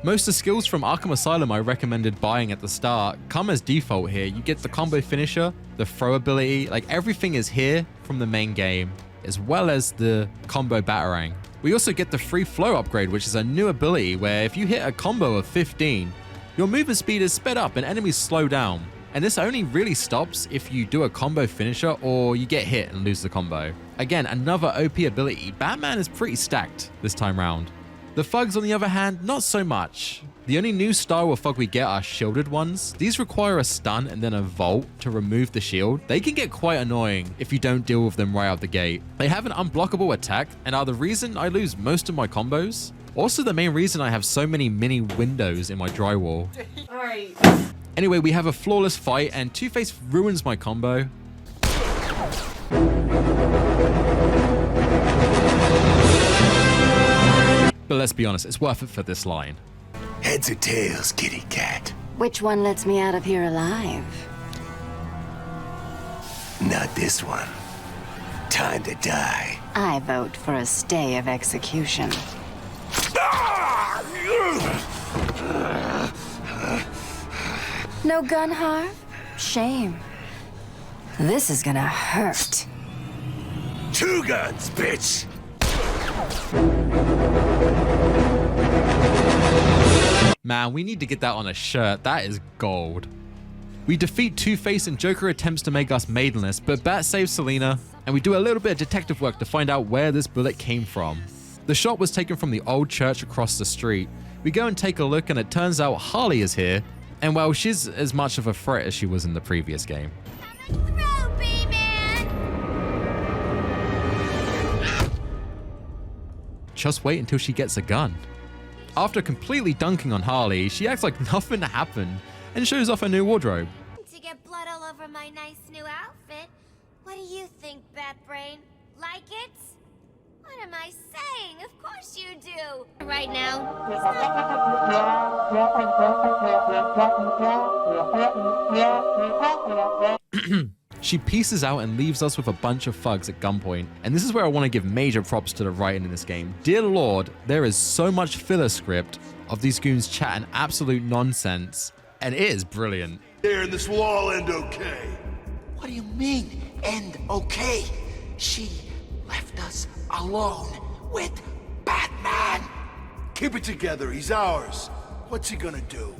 Most of the skills from Arkham Asylum I recommended buying at the start come as default here. You get the combo finisher, the throw ability, like everything is here from the main game, as well as the combo batarang. We also get the free flow upgrade, which is a new ability where if you hit a combo of 15, your movement speed is sped up and enemies slow down. And this only really stops if you do a combo finisher or you get hit and lose the combo. Again, another OP ability. Batman is pretty stacked this time round. The thugs, on the other hand, not so much. The only new style of thug we get are shielded ones. These require a stun and then a vault to remove the shield. They can get quite annoying if you don't deal with them right out the gate. They have an unblockable attack and are the reason I lose most of my combos. Also the main reason I have so many mini windows in my drywall. Alright. Anyway, we have a flawless fight and Two-Face ruins my combo. But let's be honest, it's worth it for this line. Heads or tails, kitty cat? Which one lets me out of here alive? Not this one. Time to die. I vote for a stay of execution. No gun harm? Shame. This is gonna hurt. 2 guns, bitch! Man, we need to get that on a shirt. That is gold. We defeat Two-Face and Joker attempts to make us maidenless, but Bat saves Selina, and we do a little bit of detective work to find out where this bullet came from. The shot was taken from the old church across the street. We go and take a look, and it turns out Harley is here, and well, she's as much of a threat as she was in the previous game. Just wait until she gets a gun. After completely dunking on Harley, she acts like nothing happened and shows off her new wardrobe. To get blood all over my nice new outfit. What do you think, Batbrain? Like it? What am I saying? Of course you do. Right now. She pieces out and leaves us with a bunch of thugs at gunpoint. And this is where I want to give major props to the writing in this game. Dear Lord, there is so much filler script of these goons chatting absolute nonsense, and it is brilliant. There, this will all end okay. What do you mean, end okay? She left us alone with Batman. Keep it together, he's ours. What's he gonna do?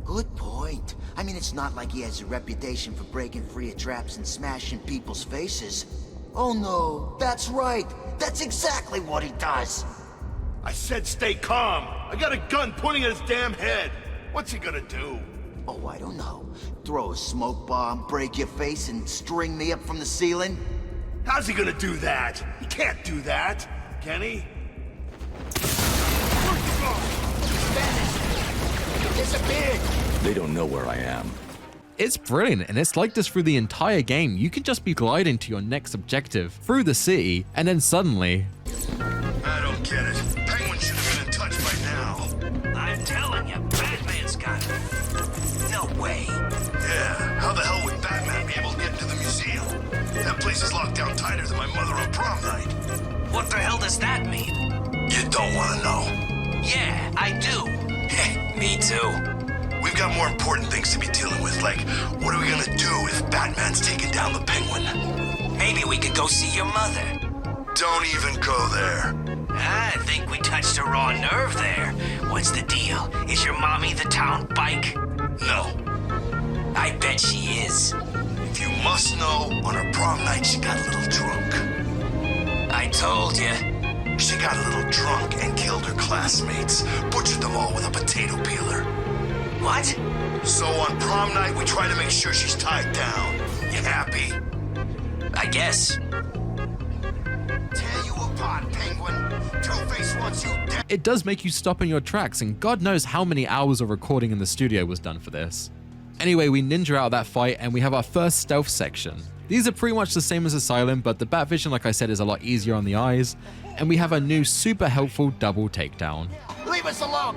Good point. I mean, it's not like he has a reputation for breaking free of traps and smashing people's faces. Oh no, that's right. That's exactly what he does. I said stay calm. I got a gun pointing at his damn head. What's he gonna do? Oh, I don't know. Throw a smoke bomb, break your face, and string me up from the ceiling? How's he gonna do that? He can't do that, can he? Disappeared. They don't know where I am. It's brilliant, and it's like this through the entire game. You can just be gliding to your next objective through the city, and then suddenly... I don't get it. Penguin should have been in touch by now. I'm telling you, Batman's got it. No way. Yeah, how the hell would Batman be able to get into the museum? That place is locked down tighter than my mother on prom night. What the hell does that mean? You don't want to know. Yeah, I do. Me too. We've got more important things to be dealing with, like, what are we gonna do if Batman's taking down the Penguin? Maybe we could go see your mother. Don't even go there. I think we touched a raw nerve there. What's the deal? Is your mommy the town bike? No. I bet she is. If you must know, on her prom night she got a little drunk. I told you. She got a little drunk and killed her classmates, butchered them all with a potato peeler. What? So on prom night, we try to make sure she's tied down. You happy? I guess. Tear you apart, Penguin. Two-Face wants you dead. It does make you stop in your tracks, and God knows how many hours of recording in the studio was done for this. Anyway, we ninja out of that fight, and we have our first stealth section. These are pretty much the same as Asylum, but the bat vision, like I said, is a lot easier on the eyes, and we have a new super helpful double takedown. Leave us alone!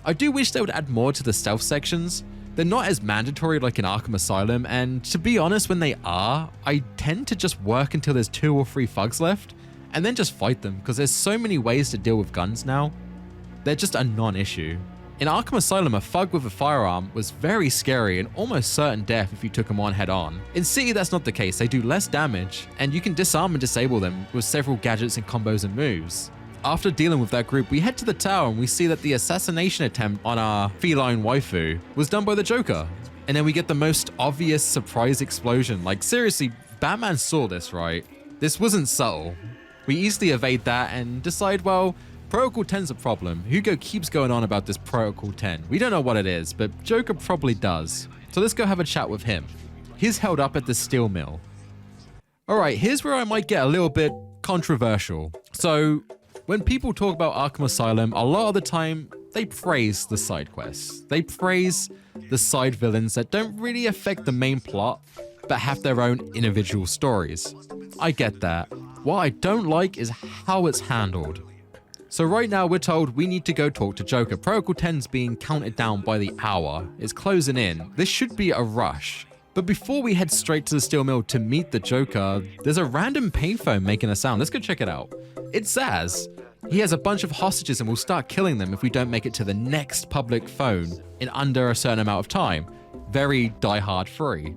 I do wish they would add more to the stealth sections. They're not as mandatory like in Arkham Asylum, and to be honest, when they are, I tend to just work until there's 2 or 3 thugs left, and then just fight them, because there's so many ways to deal with guns now. They're just a non-issue. In Arkham Asylum, a thug with a firearm was very scary and almost certain death if you took him on head on. In City, that's not the case. They do less damage, and you can disarm and disable them with several gadgets and combos and moves. After dealing with that group, we head to the tower and we see that the assassination attempt on our feline waifu was done by the Joker. And then we get the most obvious surprise explosion. Like, seriously, Batman saw this, right? This wasn't subtle. We easily evade that and decide, well, Protocol 10's a problem. Hugo keeps going on about this Protocol 10. We don't know what it is, but Joker probably does. So let's go have a chat with him. He's held up at the steel mill. All right, here's where I might get a little bit controversial. So, when people talk about Arkham Asylum, a lot of the time, they praise the side quests. They praise the side villains that don't really affect the main plot, but have their own individual stories. I get that. What I don't like is how it's handled. So right now we're told we need to go talk to Joker. Protocol 10's being counted down by the hour. It's closing in. This should be a rush. But before we head straight to the steel mill to meet the Joker, there's a random payphone making a sound. Let's go check it out. It's Zaz. He has a bunch of hostages and will start killing them if we don't make it to the next public phone in under a certain amount of time. Very Die Hard 3.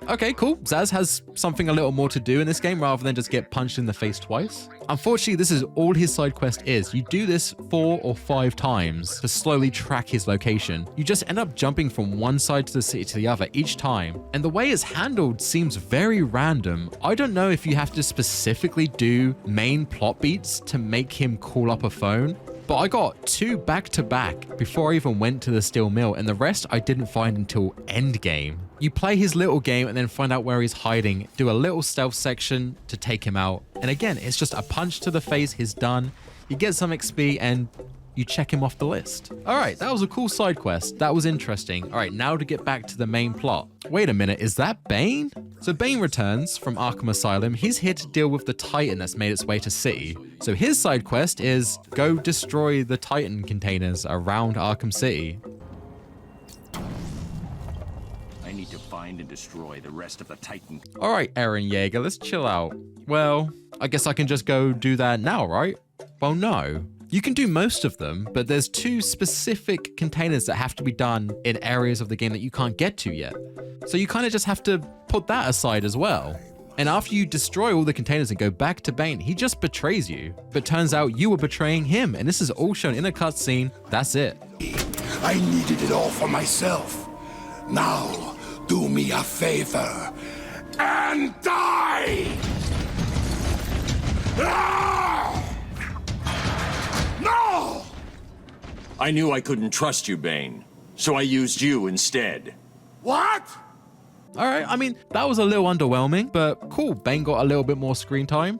Okay, cool. Zaz has something a little more to do in this game rather than just get punched in the face twice. Unfortunately, this is all his side quest is. You do this 4 or 5 times to slowly track his location. You just end up jumping from one side to the city to the other each time. And the way it's handled seems very random. I don't know if you have to specifically do main plot beats to make him call up a phone, but I got 2 back-to-back before I even went to the steel mill, and the rest I didn't find until endgame. You play his little game and then find out where he's hiding, do a little stealth section to take him out. And again, it's just a punch to the face, he's done. You get some XP and you check him off the list. All right, that was a cool side quest. That was interesting. All right, now to get back to the main plot. Wait a minute, is that Bane? So Bane returns from Arkham Asylum. He's here to deal with the Titan that's made its way to City. So his side quest is go destroy the Titan containers around Arkham City. I need to find and destroy the rest of the Titan. All right, Eren Yeager, let's chill out. Well, I guess I can just go do that now, right? Well, no. You can do most of them, but there's 2 specific containers that have to be done in areas of the game that you can't get to yet. So you kind of just have to put that aside as well. And after you destroy all the containers and go back to Bane, he just betrays you. But turns out you were betraying him, and this is all shown in a cutscene. That's it. I needed it all for myself. Now, do me a favor and die! Ah! No! I knew I couldn't trust you, Bane, so I used you instead. What? All right, I mean, that was a little underwhelming, but cool. Bane got a little bit more screen time.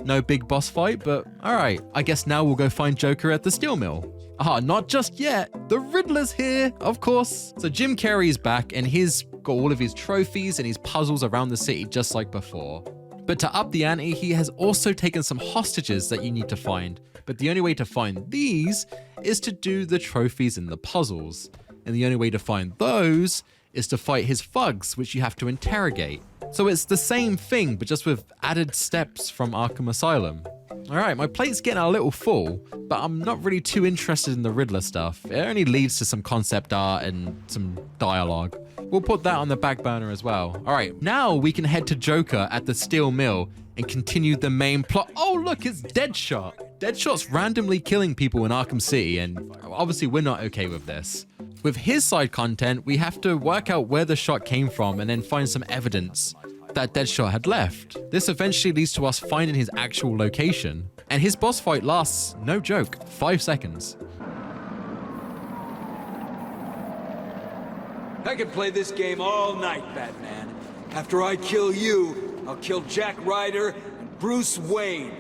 No big boss fight, but all right. I guess now we'll go find Joker at the steel mill. Not just yet. The Riddler's here, of course. So Jim Carrey is back and he's got all of his trophies and his puzzles around the city just like before. But to up the ante, he has also taken some hostages that you need to find. But the only way to find these is to do the trophies and the puzzles. And the only way to find those is to fight his thugs, which you have to interrogate. So it's the same thing, but just with added steps from Arkham Asylum. All right, my plate's getting a little full, but I'm not really too interested in the Riddler stuff. It only leads to some concept art and some dialogue. We'll put that on the back burner as well. All right, now we can head to Joker at the steel mill and continue the main plot. Oh, look, it's Deadshot. Deadshot's randomly killing people in Arkham City, and obviously we're not okay with this. With his side content, we have to work out where the shot came from and then find some evidence that Deadshot had left. This eventually leads to us finding his actual location. And his boss fight lasts, no joke, 5 seconds. I could play this game all night, Batman. After I kill you, I'll kill Jack Ryder and Bruce Wayne.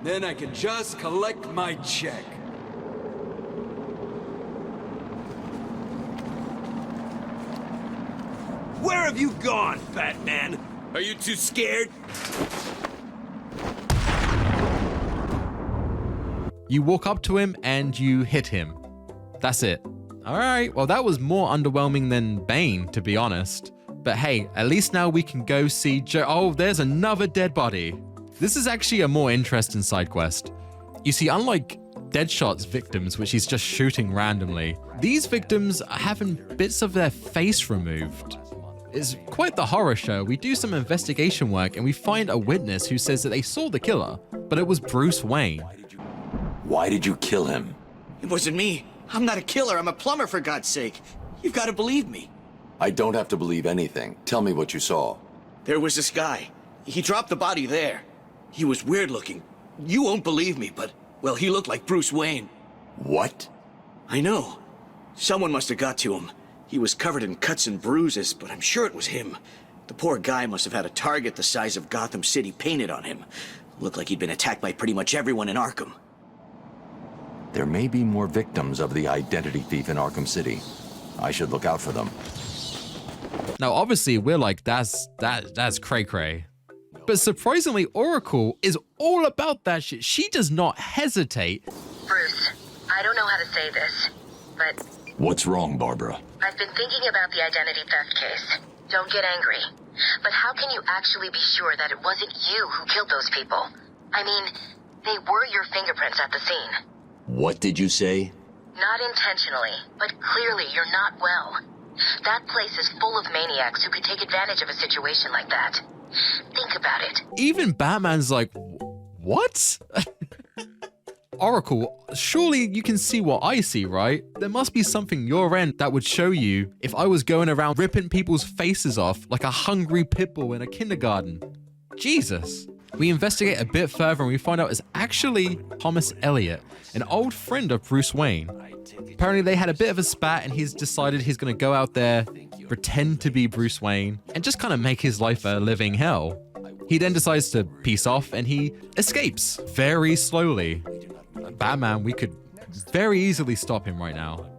Then I can just collect my check. Where have you gone, Batman? Are you too scared? You walk up to him and you hit him. That's it. All right, well, that was more underwhelming than Bane, to be honest. But hey, at least now we can go see Oh, there's another dead body. This is actually a more interesting side quest. You see, unlike Deadshot's victims, which he's just shooting randomly, these victims are having bits of their face removed. It's quite the horror show. We do some investigation work and we find a witness who says that they saw the killer, but it was Bruce Wayne. Why did you kill him? It wasn't me. I'm not a killer. I'm a plumber, for God's sake. You've got to believe me. I don't have to believe anything. Tell me what you saw. There was this guy. He dropped the body there. He was weird looking. You won't believe me, but, well, he looked like Bruce Wayne. What? I know. Someone must have got to him. He was covered in cuts and bruises, but I'm sure it was him. The poor guy must have had a target the size of Gotham City painted on him. Looked like he'd been attacked by pretty much everyone in Arkham. There may be more victims of the identity thief in Arkham City. I should look out for them. Now, obviously, we're like, that's cray-cray. But surprisingly, Oracle is all about that shit. She does not hesitate. Bruce, I don't know how to say this, but... What's wrong, Barbara? I've been thinking about the identity theft case. Don't get angry. But how can you actually be sure that it wasn't you who killed those people? I mean, they were your fingerprints at the scene. What did you say? Not intentionally, but clearly you're not well. That place is full of maniacs who could take advantage of a situation like that. Think about it. Even Batman's like, what? Oracle, surely you can see what I see, right? There must be something your end that would show you if I was going around ripping people's faces off like a hungry pit bull in a kindergarten. Jesus. We investigate a bit further and we find out it's actually Thomas Elliot, an old friend of Bruce Wayne. Apparently they had a bit of a spat and he's decided he's going to go out there, pretend to be Bruce Wayne, and just kind of make his life a living hell. He then decides to peace off and he escapes very slowly. Batman, we could very easily stop him right now.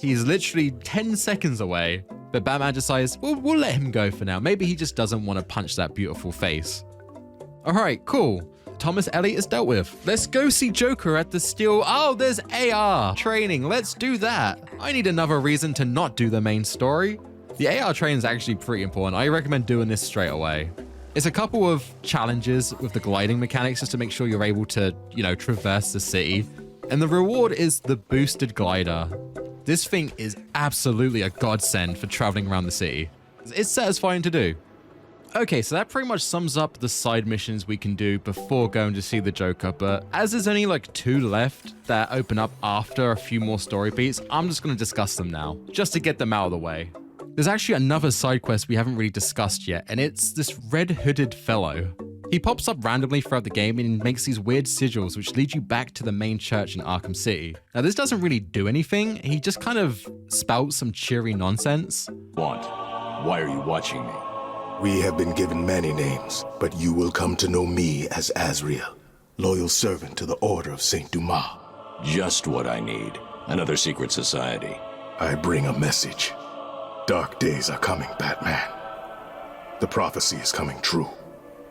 He's literally 10 seconds away, but Batman decides, well, we'll let him go for now. Maybe he just doesn't want to punch that beautiful face. All right, cool. Thomas Elliot is dealt with. Let's go see Joker at the steel. Oh, there's AR training. Let's do that. I need another reason to not do the main story. The AR training is actually pretty important. I recommend doing this straight away. It's a couple of challenges with the gliding mechanics just to make sure you're able to, traverse the city. And the reward is the boosted glider. This thing is absolutely a godsend for traveling around the city. It's satisfying to do. Okay, so that pretty much sums up the side missions we can do before going to see the Joker, but as there's only like 2 left that open up after a few more story beats, I'm just going to discuss them now, just to get them out of the way. There's actually another side quest we haven't really discussed yet, and it's this red-hooded fellow. He pops up randomly throughout the game and makes these weird sigils which lead you back to the main church in Arkham City. Now this doesn't really do anything, he just kind of spouts some cheery nonsense. Why are you watching me? We have been given many names, but you will come to know me as Azrael, loyal servant to the Order of Saint Dumas. Just what I need. Another secret society. I bring a message. Dark days are coming, Batman. The prophecy is coming true.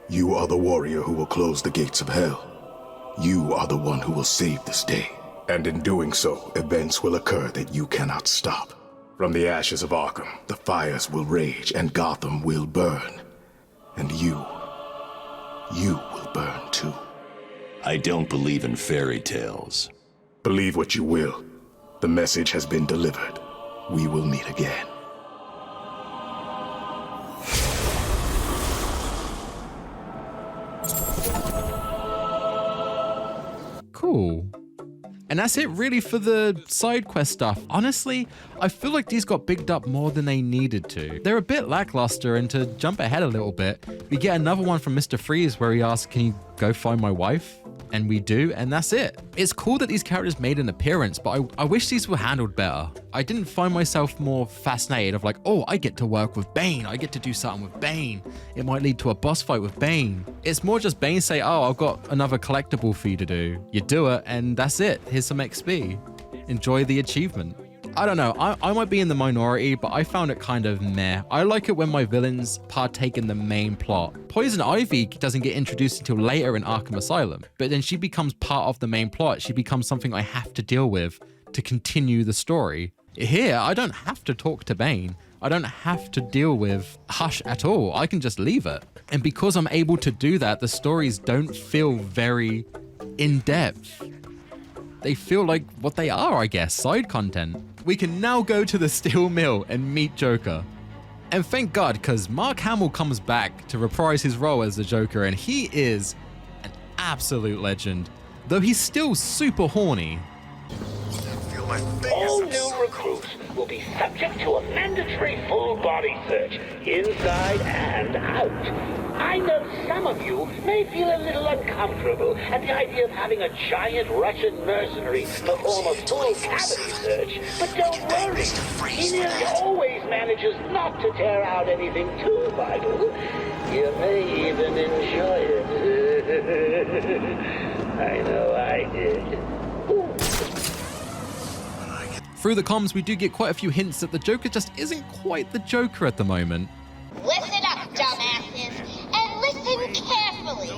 You are the warrior who will close the gates of hell. You are the one who will save this day. And in doing so, events will occur that you cannot stop. From the ashes of Arkham, the fires will rage and Gotham will burn. And you will burn too. I don't believe in fairy tales. Believe what you will. The message has been delivered. We will meet again. Cool. And that's it really for the side quest stuff. Honestly, I feel like these got bigged up more than they needed to. They're a bit lackluster, and to jump ahead a little bit, we get another one from Mr. Freeze where he asks, can you go find my wife? And we do, and that's it. It's cool that these characters made an appearance, but I wish these were handled better. I didn't find myself more fascinated of like, oh, I get to work with Bane. I get to do something with Bane. It might lead to a boss fight with Bane. It's more just Bane say, oh, I've got another collectible for you to do. You do it, and that's it. Here's some XP. Enjoy the achievement. I don't know, I might be in the minority, but I found it kind of meh. I like it when my villains partake in the main plot. Poison Ivy doesn't get introduced until later in Arkham Asylum, but then she becomes part of the main plot. She becomes something I have to deal with to continue the story. Here, I don't have to talk to Bane. I don't have to deal with Hush at all. I can just leave it. And because I'm able to do that, the stories don't feel very in-depth. They feel like what they are, I guess, side content. We can now go to the Steel Mill and meet Joker. And thank God, because Mark Hamill comes back to reprise his role as the Joker, and he is an absolute legend, though he's still super horny. All new recruits will be subject to a mandatory full body search, inside and out. I know some of you may feel a little uncomfortable at the idea of having a giant Russian mercenary perform a full cavity search, but don't worry. He nearly always manages not to tear out anything too vital. You may even enjoy it. I know I did. Through the comms, we do get quite a few hints that the Joker just isn't quite the Joker at the moment. Listen up, dumbasses, and listen carefully.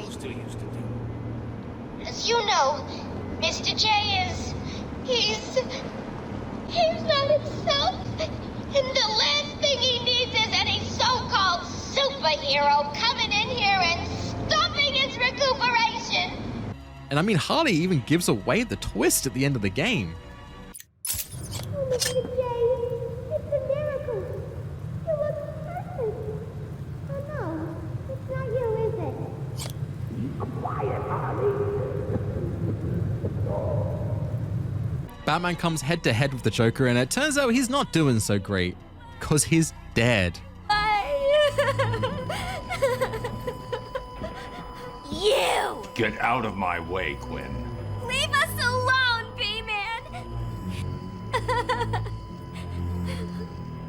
As you know, Mr. J he's not himself, and the last thing he needs is any so-called superhero coming in here and stopping his recuperation. And I mean, Harley even gives away the twist at the end of the game. Mr. J, it's a miracle. You look perfect. Oh no, it's not you, is it? Be quiet, Harley. Batman comes head to head with the Joker, and it turns out he's not doing so great, because he's dead. You! Get out of my way, Quinn. Leave us alone, B-Man!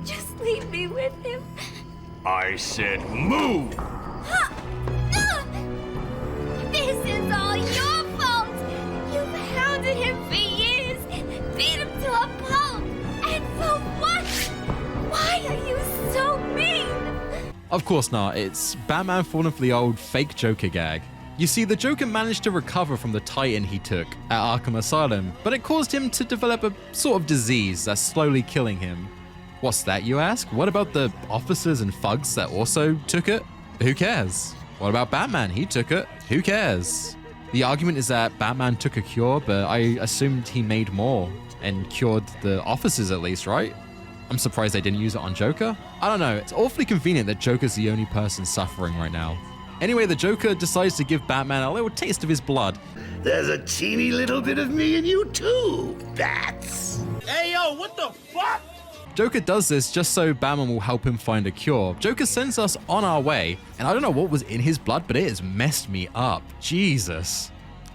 Just leave me with him. I said move! This is all your fault! You've hounded him for years, beat him to a pulp, and for what? Why are you so mean? Of course not, it's Batman falling for the old fake Joker gag. You see, the Joker managed to recover from the Titan he took at Arkham Asylum, but it caused him to develop a sort of disease that's slowly killing him. What's that, you ask? What about the officers and thugs that also took it? Who cares? What about Batman? He took it. Who cares? The argument is that Batman took a cure, but I assumed he made more and cured the officers at least, right? I'm surprised they didn't use it on Joker. I don't know, it's awfully convenient that Joker's the only person suffering right now. Anyway, the Joker decides to give Batman a little taste of his blood. There's a teeny little bit of me in you too, Bats. Hey, yo, what the fuck? Joker does this just so Batman will help him find a cure. Joker sends us on our way, and I don't know what was in his blood, but it has messed me up. Jesus.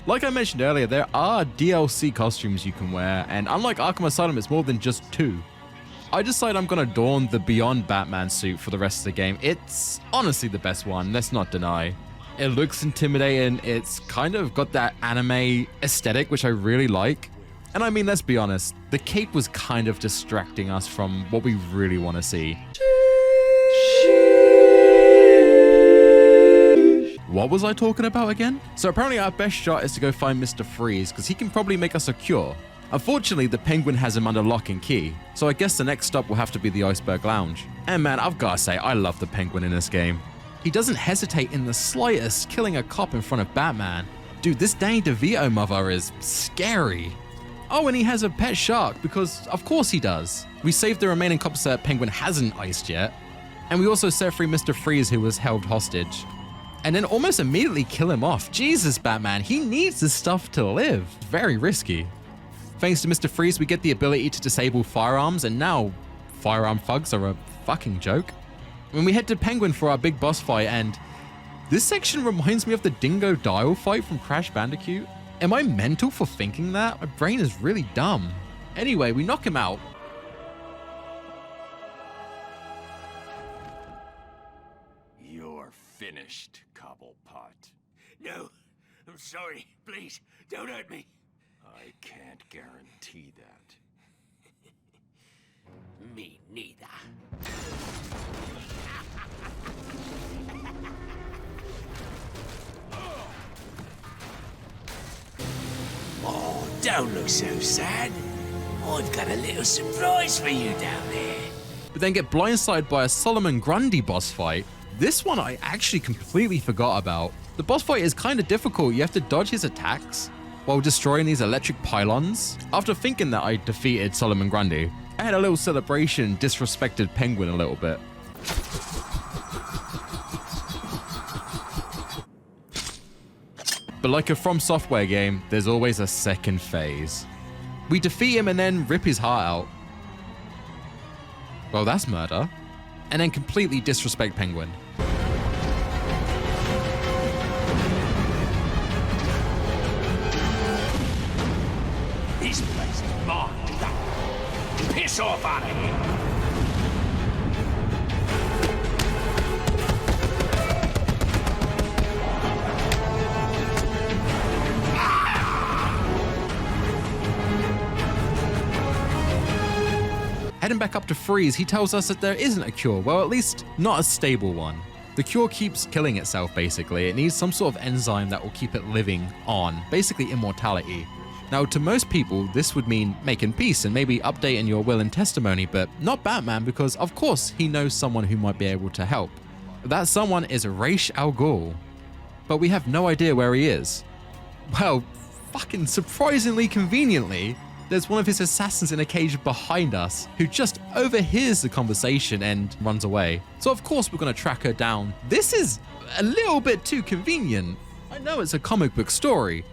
Like I mentioned earlier, there are DLC costumes you can wear, and unlike Arkham Asylum, it's more than just 2. I decide I'm gonna don the Beyond Batman suit for the rest of the game. It's honestly the best one, let's not deny. It looks intimidating, it's kind of got that anime aesthetic, which I really like. And I mean, let's be honest, the cape was kind of distracting us from what we really want to see. What was I talking about again? So apparently our best shot is to go find Mr. Freeze, because he can probably make us a cure. Unfortunately, the Penguin has him under lock and key, so I guess the next stop will have to be the Iceberg Lounge. And man, I've gotta say, I love the Penguin in this game. He doesn't hesitate in the slightest, killing a cop in front of Batman. Dude, this Danny DeVito mother is scary. Oh, and he has a pet shark, because of course he does. We saved the remaining cops that Penguin hasn't iced yet. And we also set free Mr. Freeze, who was held hostage. And then almost immediately kill him off. Jesus, Batman, he needs this stuff to live. Very risky. Thanks to Mr. Freeze, we get the ability to disable firearms, and now firearm thugs are a fucking joke. When we head to Penguin for our big boss fight, and this section reminds me of the Dingo Dial fight from Crash Bandicoot. Am I mental for thinking that? My brain is really dumb. Anyway, we knock him out. You're finished, Cobblepot. No, I'm sorry. Please, don't hurt me. I can't guarantee that. Me neither. Oh, don't look so sad. I've got a little surprise for you down there. But then get blindsided by a Solomon Grundy boss fight. This one I actually completely forgot about. The boss fight is kind of difficult. You have to dodge his attacks while destroying these electric pylons. After thinking that I defeated Solomon Grundy, I had a little celebration, disrespected Penguin a little bit. But like a From Software game, there's always a second phase. We defeat him and then rip his heart out. Well, that's murder. And then completely disrespect Penguin. This place is mine. Piss off out of here. Heading back up to Freeze, he tells us that there isn't a cure, well, at least not a stable one. The cure keeps killing itself, basically. It needs some sort of enzyme that will keep it living on, basically immortality. Now, to most people, this would mean making peace and maybe updating your will and testimony, but not Batman, because of course he knows someone who might be able to help. That someone is Ra's al Ghul, but we have no idea where he is. Well, fucking surprisingly conveniently, there's one of his assassins in a cage behind us who just overhears the conversation and runs away. So of course we're gonna track her down. This is a little bit too convenient. I know it's a comic book story,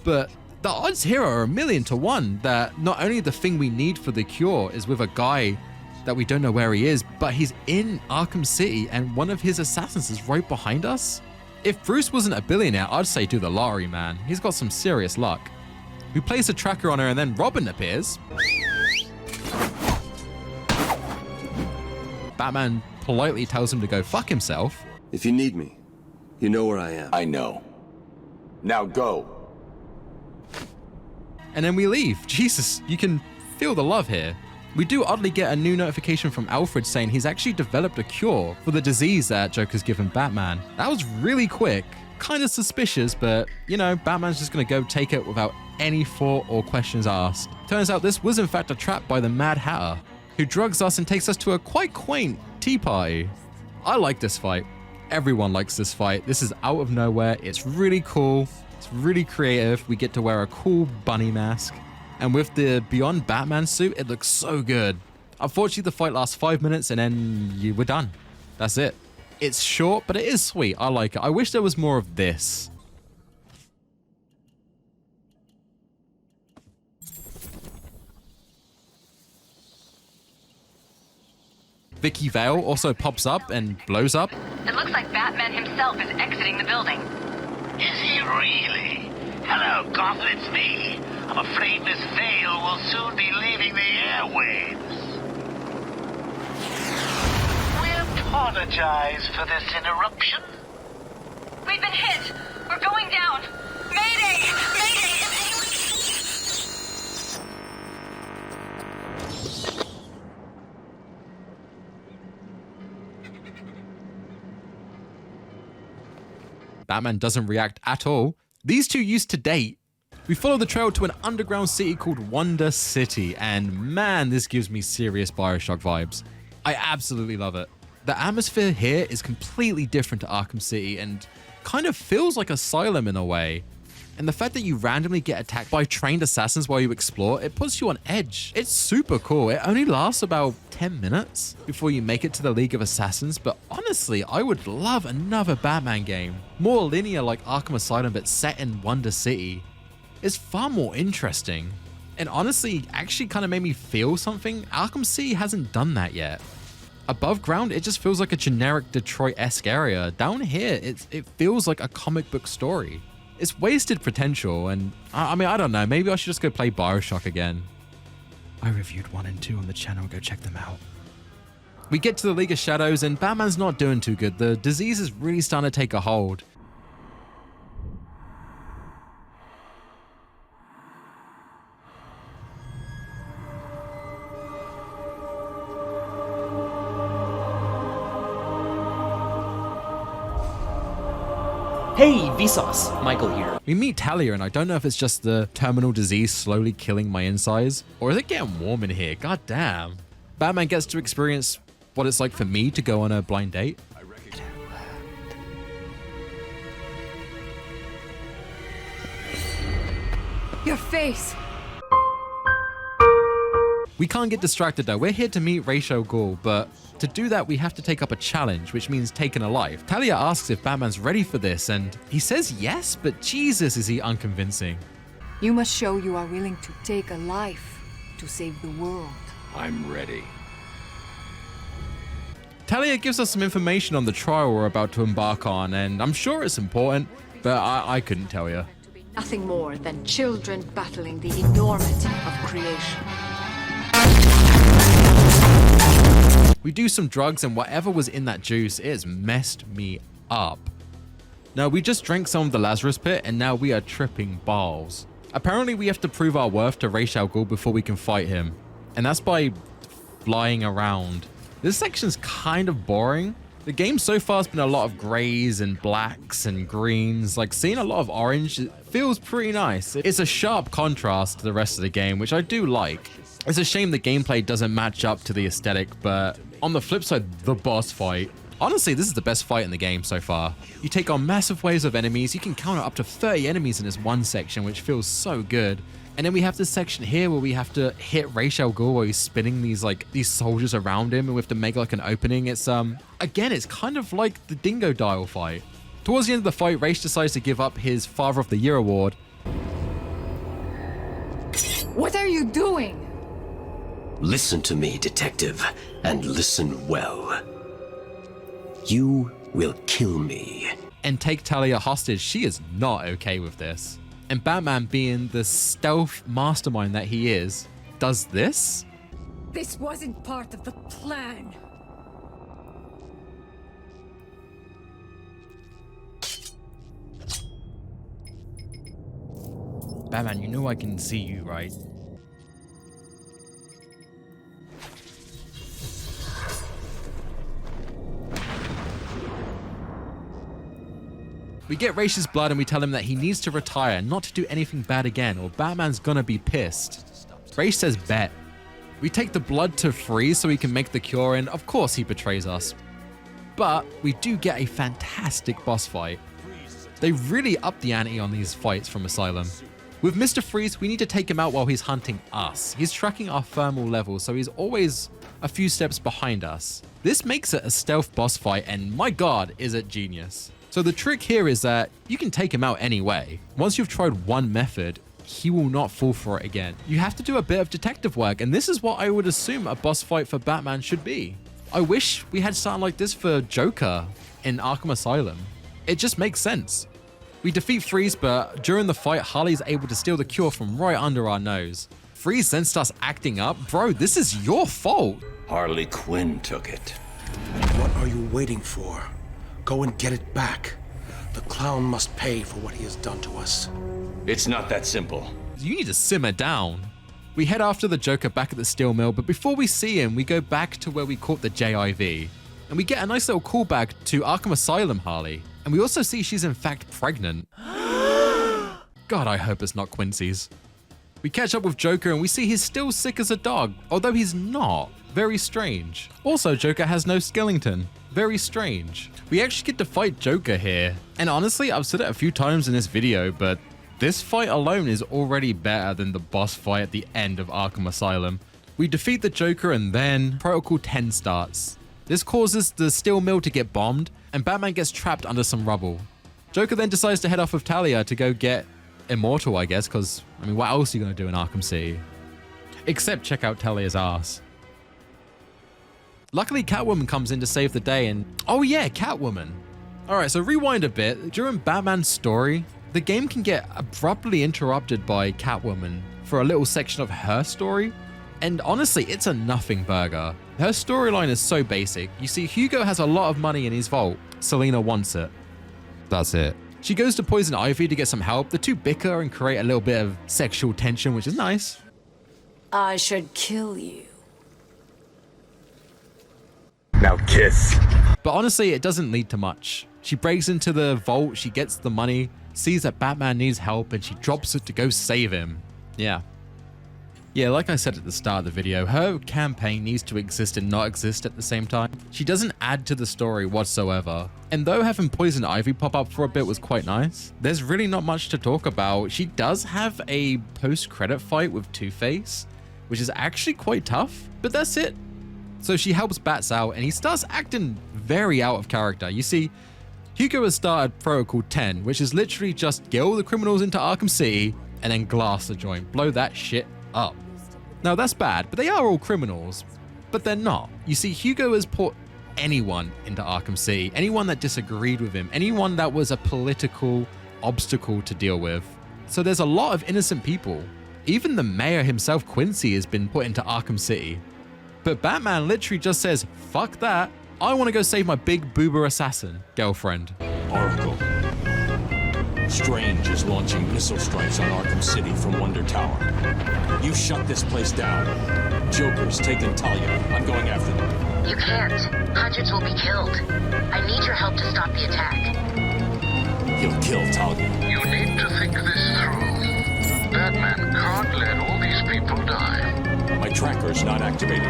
but the odds here are 1,000,000 to 1 that not only the thing we need for the cure is with a guy that we don't know where he is, but he's in Arkham City and one of his assassins is right behind us. If Bruce wasn't a billionaire, I'd say do the lottery, man. He's got some serious luck. We place a tracker on her and then Robin appears. Batman politely tells him to go fuck himself. If you need me, you know where I am. I know. Now go. And then we leave. Jesus, you can feel the love here. We do oddly get a new notification from Alfred saying he's actually developed a cure for the disease that Joker's given Batman. That was really quick. Kind of suspicious, but you know, Batman's just gonna go take it without any thought or questions asked. Turns out this was in fact a trap by the Mad Hatter, who drugs us and takes us to a quite quaint tea party. I like this fight. Everyone likes this fight. This is out of nowhere. It's really cool. It's really creative. We get to wear a cool bunny mask. And with the Beyond Batman suit, it looks so good. Unfortunately, the fight lasts 5 minutes and then we're done. That's it. It's short, but it is sweet. I like it. I wish there was more of this. Vicky Vale also pops up and blows up. It looks like Batman himself is exiting the building. Is he really? Hello, Gotham, it's me. I'm afraid Miss Vale will soon be leaving the airwaves. apologize for this interruption. We've been hit. We're going down. Mayday! Mayday! Batman doesn't react at all. These two used to date. We follow the trail to an underground city called Wonder City, and man, this gives me serious Bioshock vibes. I absolutely love it. The atmosphere here is completely different to Arkham City and kind of feels like Asylum in a way. And the fact that you randomly get attacked by trained assassins while you explore, it puts you on edge. It's super cool. It only lasts about 10 minutes before you make it to the League of Assassins, but honestly, I would love another Batman game. More linear like Arkham Asylum, but set in Wonder City. It's far more interesting. And honestly, actually kind of made me feel something. Arkham City hasn't done that yet. Above ground, it just feels like a generic Detroit-esque area. Down here, it feels like a comic book story. It's wasted potential, and I mean, I don't know, maybe I should just go play Bioshock again. I reviewed 1 and 2 on the channel, go check them out. We get to the League of Shadows, and Batman's not doing too good. The disease is really starting to take a hold. Hey, Vsauce, Michael here. We meet Talia, and I don't know if it's just the terminal disease slowly killing my insides, or is it getting warm in here? God damn. Batman gets to experience what it's like for me to go on a blind date. Your face. We can't get distracted though. We're here to meet Ra's al Ghul, but to do that, we have to take up a challenge, which means taking a life. Talia asks if Batman's ready for this, and he says yes, but Jesus, is he unconvincing. You must show you are willing to take a life to save the world. I'm ready. Talia gives us some information on the trial we're about to embark on, and I'm sure it's important, but I couldn't tell you. Nothing more than children battling the enormity of creation. We do some drugs, and whatever was in that juice, it has messed me up. Now, we just drank some of the Lazarus Pit, and now we are tripping balls. Apparently, we have to prove our worth to Ra's al Ghul before we can fight him, and that's by flying around. This section's kind of boring. The game so far has been a lot of grays and blacks and greens. Like, seeing a lot of orange, it feels pretty nice. It's a sharp contrast to the rest of the game, which I do like. It's a shame the gameplay doesn't match up to the aesthetic, but on the flip side, the boss fight. Honestly, this is the best fight in the game so far. You take on massive waves of enemies. You can counter up to 30 enemies in this one section, which feels so good. And then we have this section here where we have to hit Ra's al Ghul while he's spinning these soldiers around him, and we have to make like an opening. It's again, it's kind of like the Dingo Dial fight. Towards the end of the fight, Ra's decides to give up his Father of the Year award. What are you doing? Listen to me, detective, and listen well. You will kill me. And take Talia hostage. She is not okay with this. And Batman, being the stealth mastermind that he is, does this? This wasn't part of the plan. Batman, you know I can see you, right? We get Ra's blood and we tell him that he needs to retire, not to do anything bad again, or Batman's gonna be pissed. Ra's says bet. We take the blood to Freeze so he can make the cure, and of course he betrays us. But we do get a fantastic boss fight. They really up the ante on these fights from Asylum. With Mr. Freeze, we need to take him out while he's hunting us. He's tracking our thermal levels, so he's always a few steps behind us. This makes it a stealth boss fight, and my god, is it genius. So the trick here is that you can take him out anyway. Once you've tried one method, he will not fall for it again. You have to do a bit of detective work, and this is what I would assume a boss fight for Batman should be. I wish we had something like this for Joker in Arkham Asylum. It just makes sense. We defeat Freeze, but during the fight, Harley's able to steal the cure from right under our nose. Freeze sensed us acting up. Bro, this is your fault. Harley Quinn took it. What What are you waiting for? Go and get it back. The clown must pay for what he has done to us. It's not that simple. You need to simmer down. We head after the Joker back at the steel mill, but before we see him, we go back to where we caught the JIV. And we get a nice little callback to Arkham Asylum Harley. And we also see she's in fact pregnant. God, I hope it's not Quincy's. We catch up with Joker and we see he's still sick as a dog, although he's not. Very strange. Also, Joker has no skeleton. Very strange. We actually get to fight Joker here. And honestly, I've said it a few times in this video, but this fight alone is already better than the boss fight at the end of Arkham Asylum. We defeat the Joker and then Protocol 10 starts. This causes the steel mill to get bombed and Batman gets trapped under some rubble. Joker then decides to head off with Talia to go get Immortal, I guess, because, I mean, what else are you going to do in Arkham City? Except check out Talia's ass. Luckily, Catwoman comes in to save the day and... Oh yeah, Catwoman. Alright, so rewind a bit. During Batman's story, the game can get abruptly interrupted by Catwoman for a little section of her story. And honestly, it's a nothing burger. Her storyline is so basic. You see, Hugo has a lot of money in his vault. Selina wants it. That's it. She goes to Poison Ivy to get some help. The two bicker and create a little bit of sexual tension, which is nice. I should kill you. Now kiss. But honestly, it doesn't lead to much. She breaks into the vault, she gets the money, sees that Batman needs help, and she drops it to go save him. Yeah, like I said at the start of the video, her campaign needs to exist and not exist at the same time. She doesn't add to the story whatsoever. And though having Poison Ivy pop up for a bit was quite nice, there's really not much to talk about. She does have a post-credit fight with Two-Face, which is actually quite tough, but that's it. So she helps Bats out and he starts acting very out of character. You see, Hugo has started Protocol 10, which is literally just get all the criminals into Arkham City and then glass the joint, blow that shit up. Now that's bad, but they are all criminals, but they're not. You see, Hugo has put anyone into Arkham City, anyone that disagreed with him, anyone that was a political obstacle to deal with. So there's a lot of innocent people. Even the mayor himself, Quincy, has been put into Arkham City. But Batman literally just says, fuck that, I want to go save my big boober assassin girlfriend. Oracle. Strange is launching missile strikes on Arkham City from Wonder Tower. You shut this place down. Joker's taken Talia. I'm going after them. You can't. Hundreds will be killed. I need your help to stop the attack. He'll kill Talia. You need to think this through. Batman can't let all these people die. My tracker's not activated.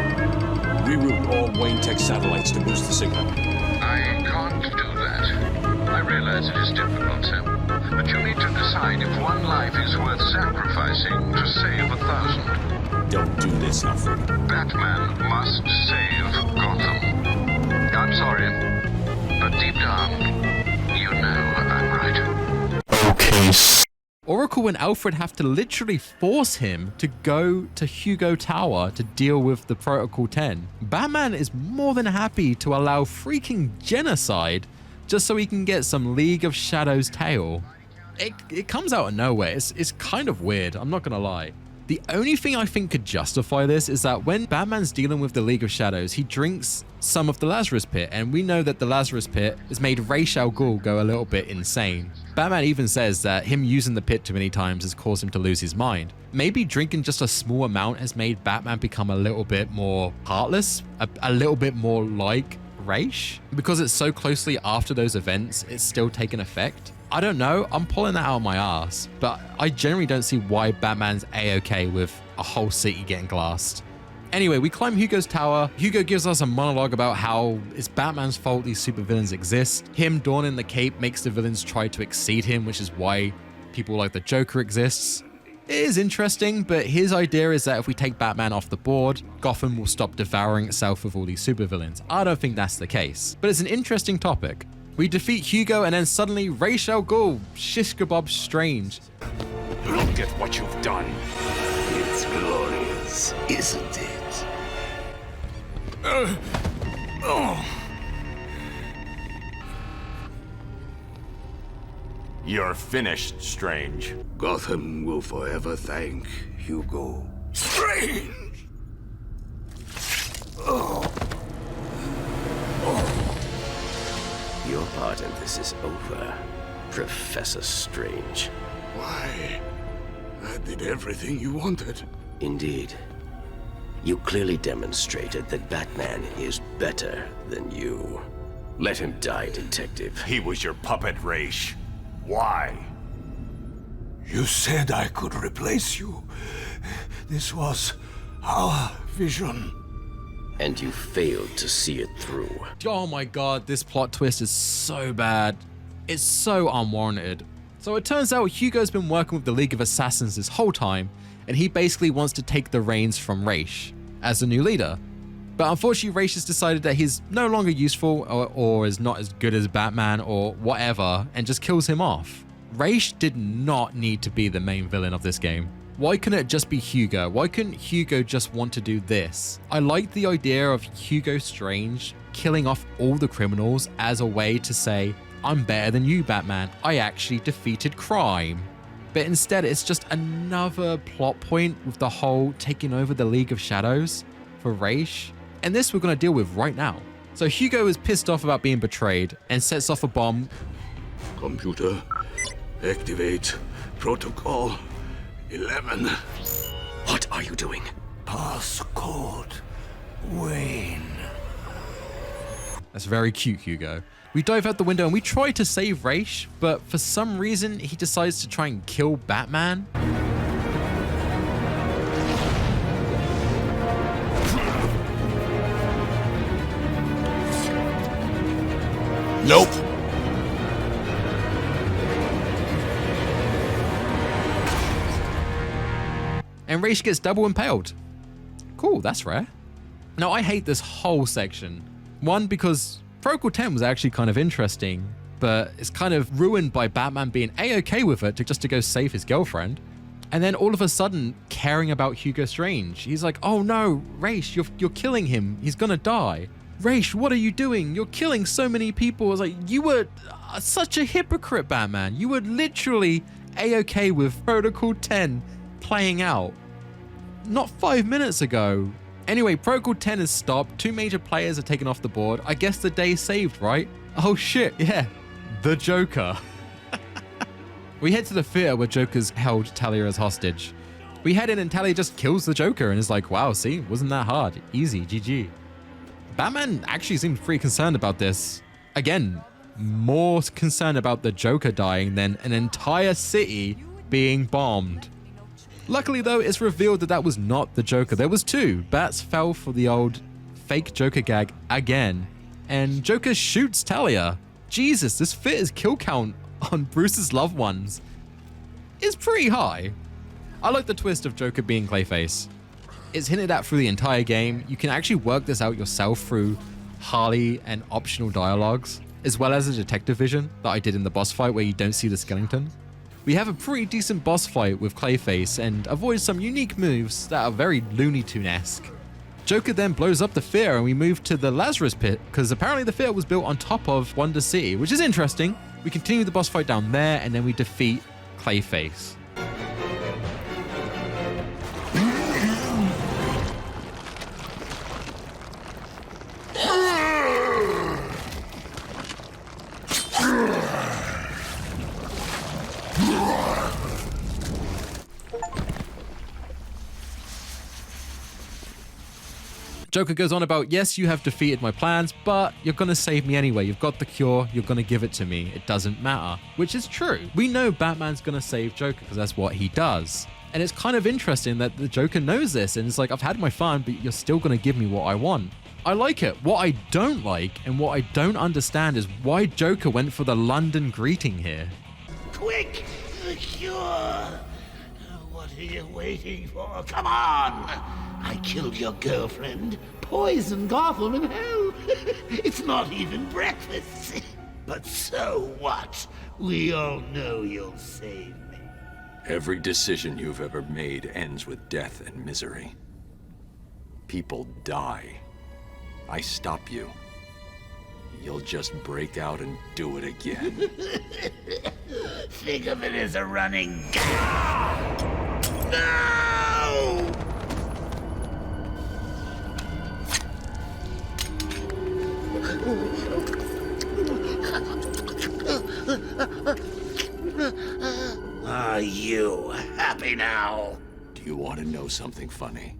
Reroute all Wayne Tech satellites to boost the signal. I can't do that. I realize it is difficult, Sam. But you need to decide if one life is worth sacrificing to save 1,000. Don't do this, Alfred. Batman must save Gotham. I'm sorry, but deep down, you know I'm right. Okay. Oracle and Alfred have to literally force him to go to Hugo Tower to deal with the Protocol 10. Batman is more than happy to allow freaking genocide just so he can get some League of Shadows tail. It comes out of nowhere. It's kind of weird, I'm not gonna lie. The only thing I think could justify this is that when Batman's dealing with the League of Shadows, he drinks some of the Lazarus Pit, and we know that the Lazarus Pit has made Ra's al Ghul go a little bit insane. Batman even says that him using the pit too many times has caused him to lose his mind. Maybe drinking just a small amount has made Batman become a little bit more heartless, a little bit more like Ra's. Because it's so closely after those events, it's still taken effect. I don't know, I'm pulling that out of my ass, but I generally don't see why Batman's a-okay with a whole city getting glassed. Anyway, we climb Hugo's tower. Hugo gives us a monologue about how it's Batman's fault these supervillains exist. Him donning the cape makes the villains try to exceed him, which is why people like the Joker exists. It is interesting, but his idea is that if we take Batman off the board, Gotham will stop devouring itself with all these supervillains. I don't think that's the case, but it's an interesting topic. We defeat Hugo and then suddenly Ra's al Ghul, shish kebab strange. Look at what you've done. It's glorious, isn't it? You're finished, Strange. Gotham will forever thank Hugo. Strange! Oh. part and this is over, Professor Strange. Why? I did everything you wanted. Indeed. You clearly demonstrated that Batman is better than you. Let him die, Detective. He was your puppet, Raish. Why? You said I could replace you. This was our vision. And you failed to see it through. Oh my god, this plot twist is so bad. It's so unwarranted. So it turns out Hugo's been working with the League of Assassins this whole time, and he basically wants to take the reins from Raish as the new leader. But unfortunately, Raish has decided that he's no longer useful or is not as good as Batman or whatever, and just kills him off. Raish did not need to be the main villain of this game. Why couldn't it just be Hugo? Why couldn't Hugo just want to do this? I like the idea of Hugo Strange killing off all the criminals as a way to say, I'm better than you, Batman. I actually defeated crime. But instead, it's just another plot point with the whole taking over the League of Shadows for Raish. And this we're going to deal with right now. So Hugo is pissed off about being betrayed and sets off a bomb. Computer, activate protocol 11. What are you doing? Passcode Wayne. That's very cute, Hugo. We dive out the window and we try to save Raish, but for some reason he decides to try and kill Batman. Nope. And Raish gets double impaled. Cool, that's rare. Now I hate this whole section. One, because Protocol 10 was actually kind of interesting, but it's kind of ruined by Batman being A-okay with it just to go save his girlfriend. And then all of a sudden caring about Hugo Strange. He's like, oh no, Raish, you're killing him. He's gonna die. Raish, what are you doing? You're killing so many people. I was like, you were such a hypocrite, Batman. You were literally A-okay with Protocol 10 playing out not 5 minutes ago. Anyway, Protocol 10 has stopped. 2 major players are taken off the board. I guess the day's saved, right? Oh shit, yeah. The Joker. We head to the theater where Joker's held Talia as hostage. We head in and Talia just kills the Joker and is like, wow, see, wasn't that hard. Easy, GG. Batman actually seems pretty concerned about this. Again, more concerned about the Joker dying than an entire city being bombed. Luckily though, it's revealed that that was not the Joker. There was 2. Bats fell for the old fake Joker gag again. And Joker shoots Talia. Jesus, this fitter's kill count on Bruce's loved ones is pretty high. I like the twist of Joker being Clayface. It's hinted at through the entire game. You can actually work this out yourself through Harley and optional dialogues, as well as a detective vision that I did in the boss fight where you don't see the skeleton. We have a pretty decent boss fight with Clayface and avoid some unique moves that are very Looney Tune-esque. Joker then blows up the theater and we move to the Lazarus Pit because apparently the theater was built on top of Wonder City, which is interesting. We continue the boss fight down there and then we defeat Clayface. Joker goes on about, yes, you have defeated my plans, but you're gonna save me anyway. You've got the cure, you're gonna give it to me. It doesn't matter, which is true. We know Batman's gonna save Joker because that's what he does. And it's kind of interesting that the Joker knows this and it's like, I've had my fun, but you're still gonna give me what I want. I like it. What I don't like and what I don't understand is why Joker went for the London greeting here. Quick! The cure! What are you waiting for? Come on! I killed your girlfriend, poisoned Gotham in hell. It's not even breakfast. But so what? We all know you'll save me. Every decision you've ever made ends with death and misery. People die. I stop you. You'll just break out and do it again. Think of it as a running gag. No! Are you happy now? Do you want to know something funny?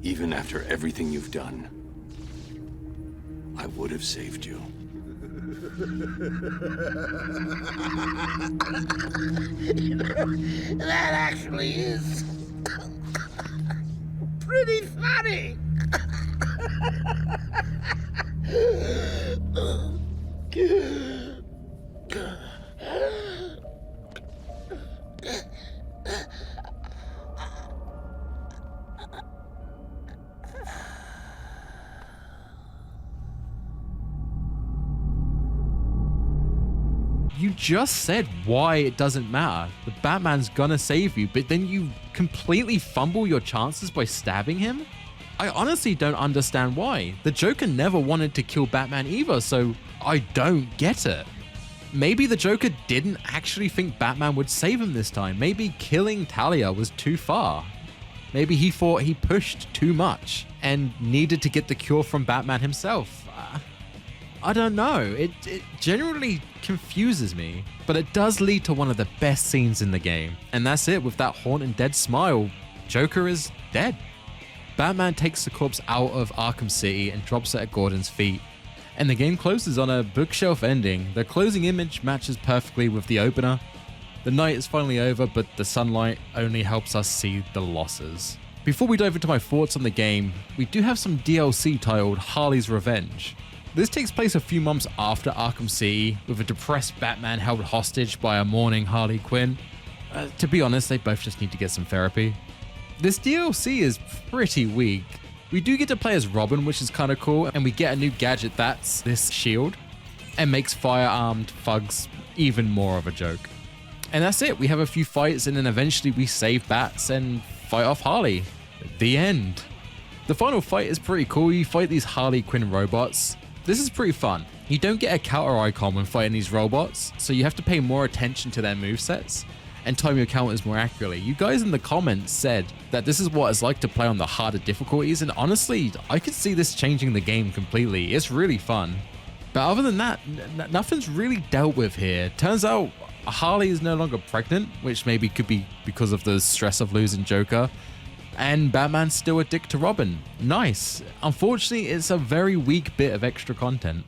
Even after everything you've done, I would have saved you. That actually is pretty funny. You just said why it doesn't matter. The Batman's gonna save you, but then you completely fumble your chances by stabbing him? I honestly don't understand why. The Joker never wanted to kill Batman either, so I don't get it. Maybe the Joker didn't actually think Batman would save him this time. Maybe killing Talia was too far. Maybe he thought he pushed too much and needed to get the cure from Batman himself. I don't know. It generally confuses me, but it does lead to one of the best scenes in the game. And that's it. With that haunting dead smile, Joker is dead. Batman takes the corpse out of Arkham City and drops it at Gordon's feet. And the game closes on a bookshelf ending. The closing image matches perfectly with the opener. The night is finally over, but the sunlight only helps us see the losses. Before we dive into my thoughts on the game, we do have some DLC titled Harley's Revenge. This takes place a few months after Arkham City, with a depressed Batman held hostage by a mourning Harley Quinn. To be honest, they both just need to get some therapy. This DLC is pretty weak. We do get to play as Robin, which is kind of cool, and we get a new gadget that's this shield, and makes fire-armed thugs even more of a joke. And that's it. We have a few fights, and then eventually we save Bats and fight off Harley. The end. The final fight is pretty cool. You fight these Harley Quinn robots. This is pretty fun. You don't get a counter icon when fighting these robots, so you have to pay more attention to their movesets and time your counters more accurately. You guys in the comments said that this is what it's like to play on the harder difficulties, and honestly, I could see this changing the game completely. It's really fun. But other than that, nothing's really dealt with here. Turns out Harley is no longer pregnant, which maybe could be because of the stress of losing Joker. And Batman's still a dick to Robin. Nice. Unfortunately, it's a very weak bit of extra content.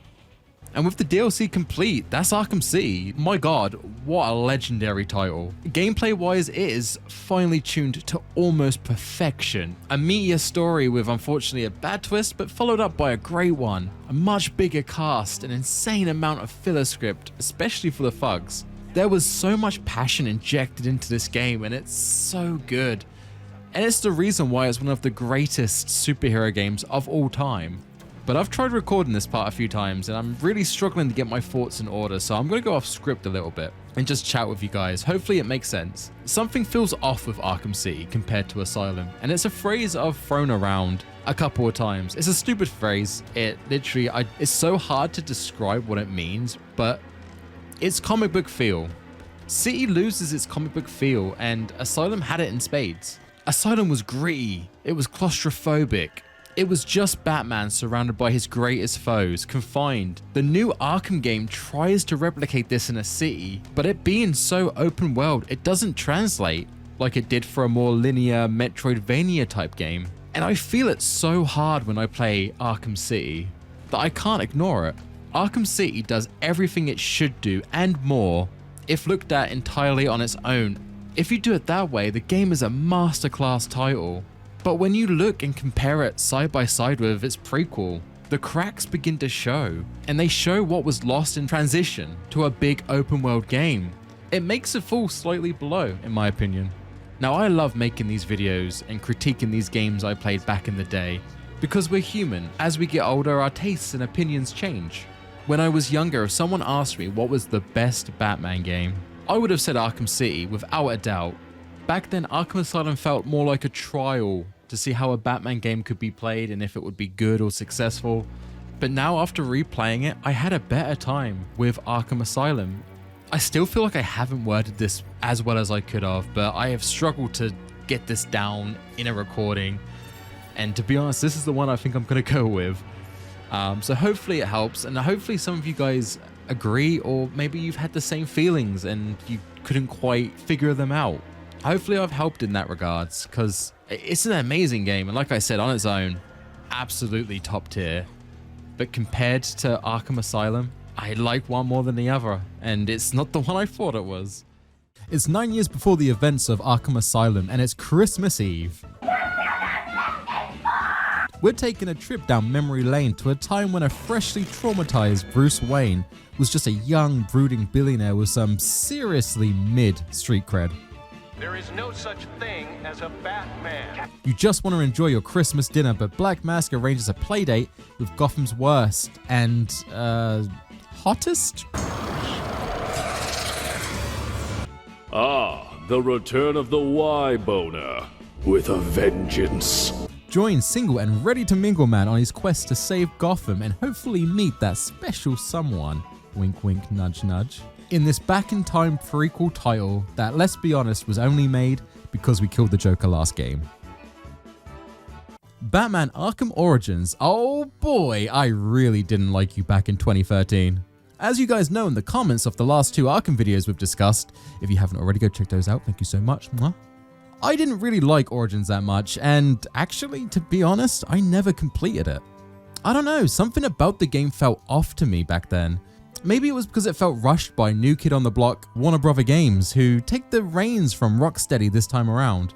And with the DLC complete, that's Arkham City. My god, what a legendary title. Gameplay wise, it is finely tuned to almost perfection. A meatier story with unfortunately a bad twist, but followed up by a great one. A much bigger cast, an insane amount of filler script, especially for the thugs. There was so much passion injected into this game, and it's so good. And it's the reason why it's one of the greatest superhero games of all time. But I've tried recording this part a few times and I'm really struggling to get my thoughts in order, so I'm going to go off script a little bit and just chat with you guys. Hopefully it makes sense. Something feels off with Arkham City compared to Asylum, and it's a phrase I've thrown around a couple of times. It's a stupid phrase. It's so hard to describe what it means, but it's comic book feel. City loses its comic book feel and Asylum had it in spades. Asylum was gritty, it was claustrophobic, it was just Batman surrounded by his greatest foes, confined. The new Arkham game tries to replicate this in a city, but it being so open world, it doesn't translate like it did for a more linear Metroidvania type game. And I feel it so hard when I play Arkham City that I can't ignore it. Arkham City does everything it should do and more if looked at entirely on its own. If you do it that way, the game is a masterclass title. But when you look and compare it side by side with its prequel, the cracks begin to show, and they show what was lost in transition to a big open world game. It makes it fall slightly below, in my opinion. Now, I love making these videos and critiquing these games I played back in the day, because we're human. As we get older, our tastes and opinions change. When I was younger, if someone asked me what was the best Batman game, I would have said Arkham City without a doubt. Back then, Arkham Asylum felt more like a trial to see how a Batman game could be played and if it would be good or successful. But now, after replaying it, I had a better time with Arkham Asylum. I still feel like I haven't worded this as well as I could have, but I have struggled to get this down in a recording. And to be honest, this is the one I think I'm going to go with. So hopefully it helps, and hopefully some of you guys agree, or maybe you've had the same feelings and you couldn't quite figure them out. Hopefully I've helped in that regards, because it's an amazing game, and like I said, on its own, absolutely top tier. But compared to Arkham Asylum, I like one more than the other, and it's not the one I thought it was. It's 9 years before the events of Arkham Asylum, and it's Christmas Eve. We're taking a trip down memory lane to a time when a freshly traumatized Bruce Wayne was just a young, brooding billionaire with some seriously mid street cred. There is no such thing as a Batman. You just want to enjoy your Christmas dinner, but Black Mask arranges a playdate with Gotham's worst and, hottest? Ah, the return of the Y-boner. With a vengeance. Join single and ready to mingle man on his quest to save Gotham and hopefully meet that special someone. Wink wink nudge nudge. In this back-in-time prequel title that, let's be honest, was only made because we killed the Joker last game. Batman Arkham Origins. Oh boy, I really didn't like you back in 2013. As you guys know in the comments of the last 2 Arkham videos we've discussed, if you haven't already, go check those out, thank you so much. Mwah. I didn't really like Origins that much, and actually, to be honest, I never completed it. I don't know, something about the game felt off to me back then. Maybe it was because it felt rushed by New Kid on the Block, Warner Brother Games, who take the reins from Rocksteady this time around.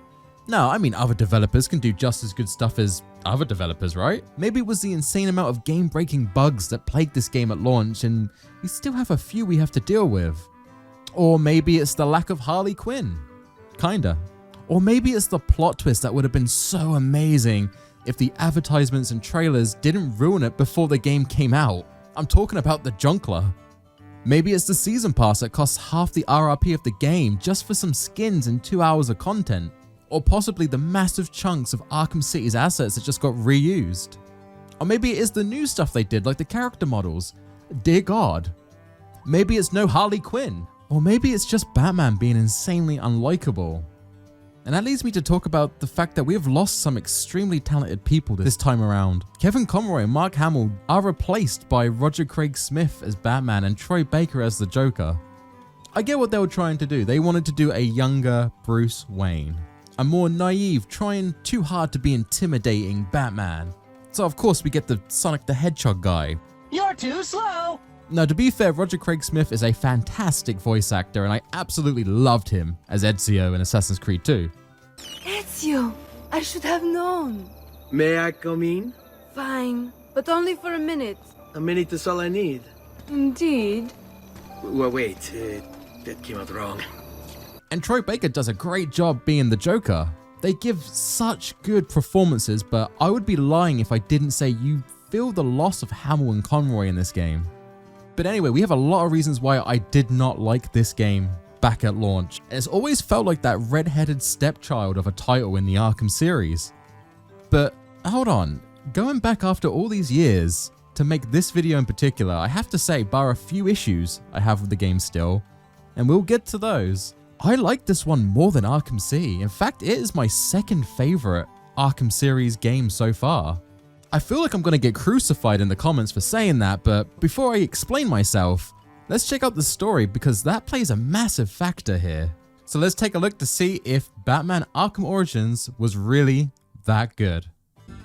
No, I mean other developers can do just as good stuff as other developers, right? Maybe it was the insane amount of game-breaking bugs that plagued this game at launch, and we still have a few we have to deal with. Or maybe it's the lack of Harley Quinn. Kinda. Or maybe it's the plot twist that would have been so amazing if the advertisements and trailers didn't ruin it before the game came out. I'm talking about the Junkler. Maybe it's the season pass that costs half the RRP of the game just for some skins and 2 hours of content. Or possibly the massive chunks of Arkham City's assets that just got reused. Or maybe it is the new stuff they did, like the character models. Dear God. Maybe it's no Harley Quinn. Or maybe it's just Batman being insanely unlikable. And that leads me to talk about the fact that we have lost some extremely talented people this time around. Kevin Conroy and Mark Hamill are replaced by Roger Craig Smith as Batman and Troy Baker as the Joker. I get what they were trying to do. They wanted to do a younger Bruce Wayne. A more naive, trying too hard to be intimidating Batman. So of course we get the Sonic the Hedgehog guy. You're too slow! Now, to be fair, Roger Craig Smith is a fantastic voice actor, and I absolutely loved him as Ezio in Assassin's Creed 2. Ezio, I should have known. May I come in? Fine, but only for a minute. A minute is all I need. Indeed. Well, wait, that came out wrong. And Troy Baker does a great job being the Joker. They give such good performances, but I would be lying if I didn't say you feel the loss of Hamill and Conroy in this game. But anyway, we have a lot of reasons why I did not like this game back at launch. It's always felt like that red-headed stepchild of a title in the Arkham series. But hold on, going back after all these years to make this video in particular, I have to say, bar a few issues I have with the game still, and we'll get to those, I like this one more than Arkham City. In fact, it is my second favorite Arkham series game so far. I feel like I'm gonna get crucified in the comments for saying that, but before I explain myself, let's check out the story because that plays a massive factor here. So let's take a look to see if Batman Arkham Origins was really that good.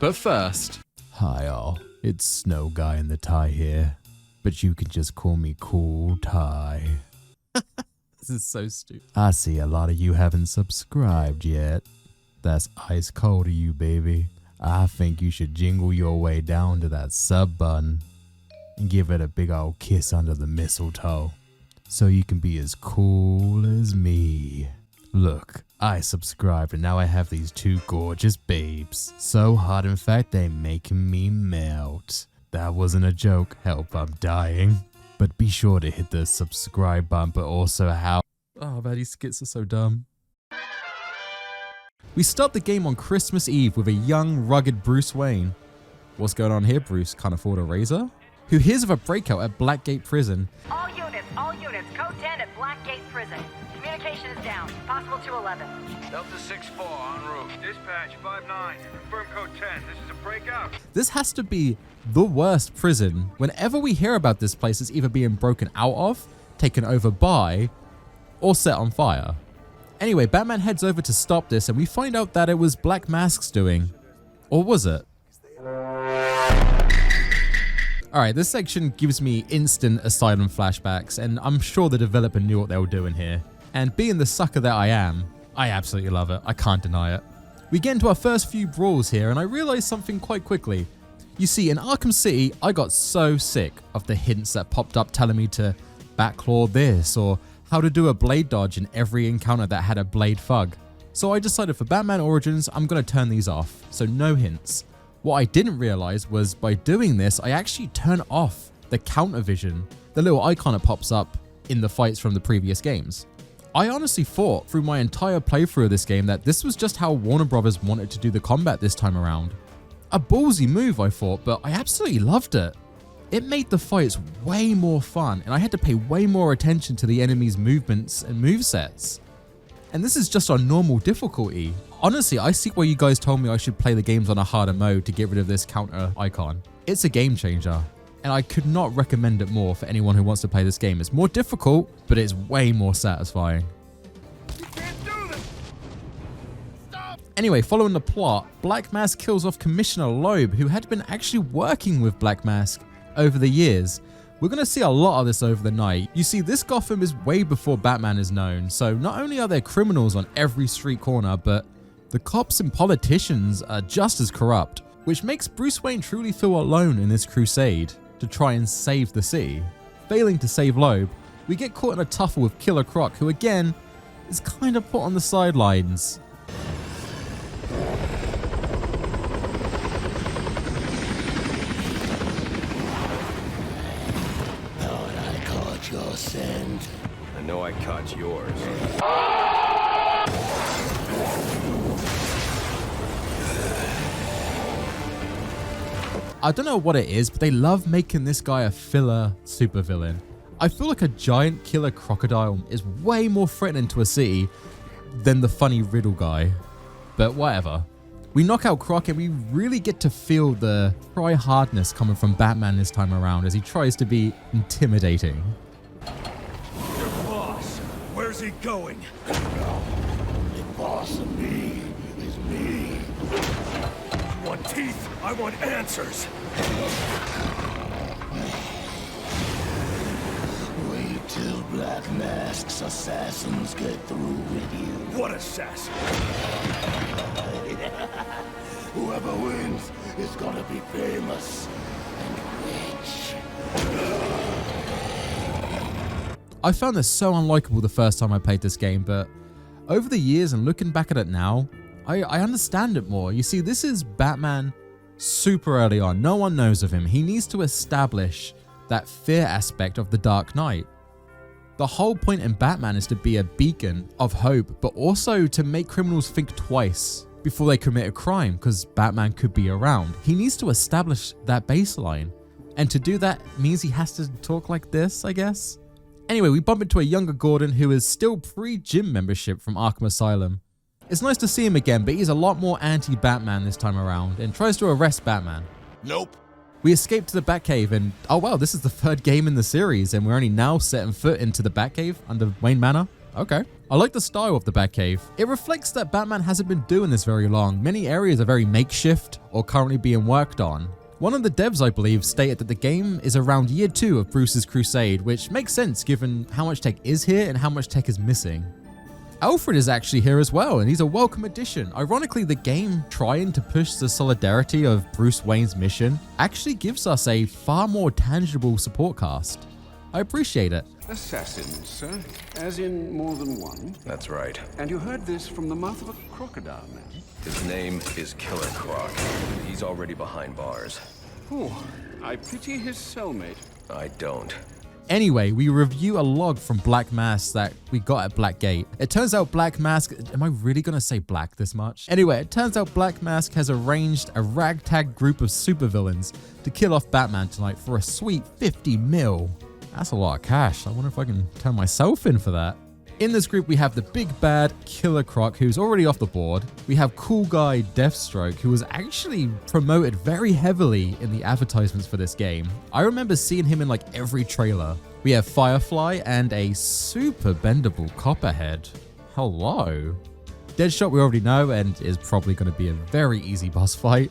But first, hi all, it's Snow Guyinthetie here, but you can just call me Cool Tie. This is so stupid. I see a lot of you haven't subscribed yet. That's ice cold of you, baby. I think you should jingle your way down to that sub button and give it a big old kiss under the mistletoe so you can be as cool as me. Look, I subscribed and now I have these 2 gorgeous babes. So hot, in fact, they making me melt. That wasn't a joke. Help, I'm dying. But be sure to hit the subscribe button, but also how... Oh man, these skits are so dumb. We start the game on Christmas Eve with a young, rugged Bruce Wayne. What's going on here, Bruce? Can't afford a razor? Who hears of a breakout at Blackgate Prison. All units, All units, code 10 at Blackgate Prison. Communication is down. Possible 211. Delta 6-4 en route. Dispatch 5-9. Confirm code 10. This is a breakout. This has to be the worst prison. Whenever we hear about this place, it's either being broken out of, taken over by, or set on fire. Anyway, Batman heads over to stop this, and we find out that it was Black Mask's doing. Or was it? Alright, this section gives me instant Asylum flashbacks, and I'm sure the developer knew what they were doing here. And being the sucker that I am, I absolutely love it. I can't deny it. We get into our first few brawls here, and I realized something quite quickly. You see, in Arkham City, I got so sick of the hints that popped up telling me to backclaw this, or how to do a blade dodge in every encounter that had a blade thug. So I decided for Batman Origins, I'm going to turn these off, so no hints. What I didn't realize was by doing this, I actually turn off the counter vision, the little icon that pops up in the fights from the previous games. I honestly thought through my entire playthrough of this game that this was just how Warner Brothers wanted to do the combat this time around. A ballsy move, I thought, but I absolutely loved it. It made the fights way more fun, and I had to pay way more attention to the enemy's movements and movesets. And this is just on normal difficulty. Honestly, I see why you guys told me I should play the games on a harder mode to get rid of this counter icon. It's a game changer, and I could not recommend it more for anyone who wants to play this game. It's more difficult, but it's way more satisfying. Anyway, following the plot, Black Mask kills off Commissioner Loeb, who had been actually working with Black Mask over the years. We're going to see a lot of this over the night. You see, this Gotham is way before Batman is known, so not only are there criminals on every street corner, but the cops and politicians are just as corrupt, which makes Bruce Wayne truly feel alone in this crusade to try and save the city. Failing to save Loeb, we get caught in a tuffle with Killer Croc, who again is kind of put on the sidelines. Your scent. I know I caught yours. I don't know what it is, but they love making this guy a filler supervillain. I feel like a giant killer crocodile is way more threatening to a city than the funny riddle guy. But whatever. We knock out Croc and we really get to feel the try-hardness coming from Batman this time around as he tries to be intimidating. Your boss, where's he going? The boss of me is me. You want teeth? I want answers. Wait till Black Mask's assassins get through with you. What assassin? Whoever wins is gonna be famous and rich. I found this so unlikable the first time I played this game, but over the years and looking back at it now, I understand it more. You see, this is Batman super early on. No one knows of him. He needs to establish that fear aspect of the Dark Knight. The whole point in Batman is to be a beacon of hope, but also to make criminals think twice before they commit a crime, because Batman could be around. He needs to establish that baseline. And to do that means he has to talk like this, I guess. Anyway, we bump into a younger Gordon who is still pre-gym membership from Arkham Asylum. It's nice to see him again, but he's a lot more anti-Batman this time around and tries to arrest Batman. Nope. We escape to the Batcave and, oh wow, this is the third game in the series and we're only now setting foot into the Batcave under Wayne Manor. Okay. I like the style of the Batcave. It reflects that Batman hasn't been doing this very long. Many areas are very makeshift or currently being worked on. One of the devs, I believe, stated that the game is around year 2 of Bruce's crusade, which makes sense given how much tech is here and how much tech is missing. Alfred is actually here as well, and he's a welcome addition. Ironically, the game trying to push the solidarity of Bruce Wayne's mission actually gives us a far more tangible support cast. I appreciate it. Assassin, sir? As in more than one? That's right. And you heard this from the mouth of a crocodile, man? His name is Killer Croc. He's already behind bars. Oh, I pity his cellmate. I don't. Anyway, we review a log from Black Mask that we got at Blackgate. It turns out Black Mask, am I really gonna say black this much? Anyway, it turns out Black Mask has arranged a ragtag group of supervillains to kill off Batman tonight for a sweet 50 mil. That's a lot of cash. I wonder if I can turn myself in for that. In this group, we have the big bad Killer Croc, who's already off the board. We have cool guy Deathstroke, who was actually promoted very heavily in the advertisements for this game. I remember seeing him in like every trailer. We have Firefly and a super bendable Copperhead. Hello. Deadshot we already know and is probably going to be a very easy boss fight.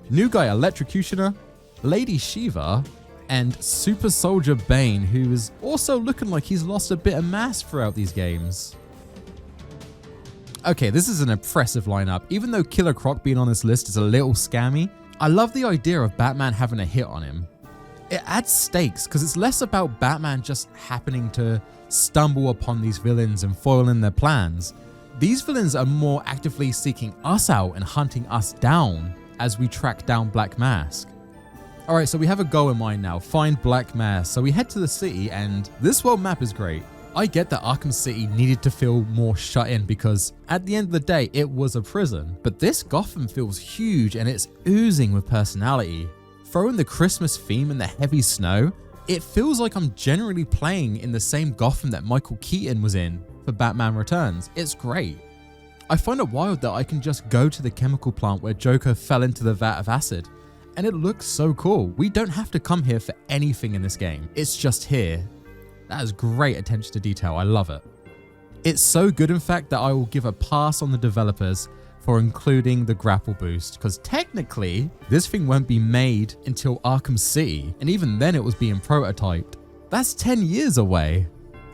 New guy Electrocutioner, Lady Shiva, and Super Soldier Bane, who is also looking like he's lost a bit of mass throughout these games. Okay, this is an impressive lineup. Even though Killer Croc being on this list is a little scammy, I love the idea of Batman having a hit on him. It adds stakes because it's less about Batman just happening to stumble upon these villains and foiling their plans. These villains are more actively seeking us out and hunting us down as we track down Black Mask. Alright, so we have a goal in mind now, find Black Mask. So we head to the city and this world map is great. I get that Arkham City needed to feel more shut in because at the end of the day, it was a prison. But this Gotham feels huge and it's oozing with personality. Throw in the Christmas theme and the heavy snow, it feels like I'm generally playing in the same Gotham that Michael Keaton was in for Batman Returns. It's great. I find it wild that I can just go to the chemical plant where Joker fell into the vat of acid. And it looks so cool. We don't have to come here for anything in this game. It's just here. That is great attention to detail. I love it. It's so good, in fact, that I will give a pass on the developers for including the grapple boost, because technically this thing won't be made until Arkham City, and even then it was being prototyped. That's 10 years away.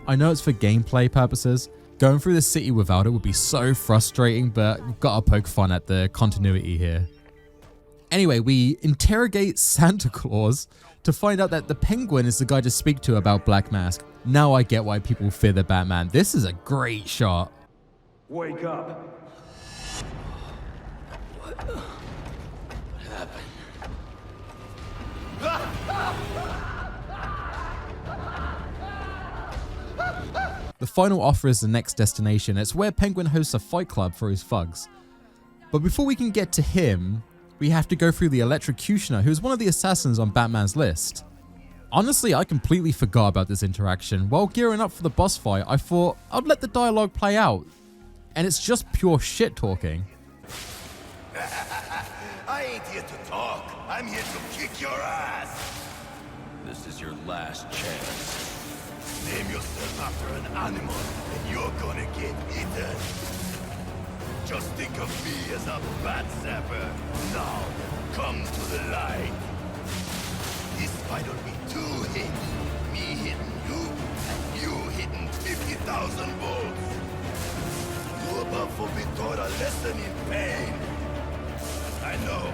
I know it's for gameplay purposes. Going through the city without it would be so frustrating, but we've got to poke fun at the continuity here. Anyway, we interrogate Santa Claus to find out that the Penguin is the guy to speak to about Black Mask. Now I get why people fear the Batman. This is a great shot. Wake up. What happened? The final offer is the next destination. It's where Penguin hosts a fight club for his thugs. But before we can get to him, we have to go through the Electrocutioner, who's one of the assassins on Batman's list. Honestly, I completely forgot about this interaction. While gearing up for the boss fight, I thought I'd let the dialogue play out. And it's just pure shit talking. I ain't here to talk. I'm here to kick your ass. This is your last chance. Name yourself after an animal, and you're gonna get eaten. Just think of me as a bat zapper. Now, come to the light. This fight will be 2 hits. Me hitting you, and you hitting 50,000 volts. You're about to be taught a lesson in pain. I know.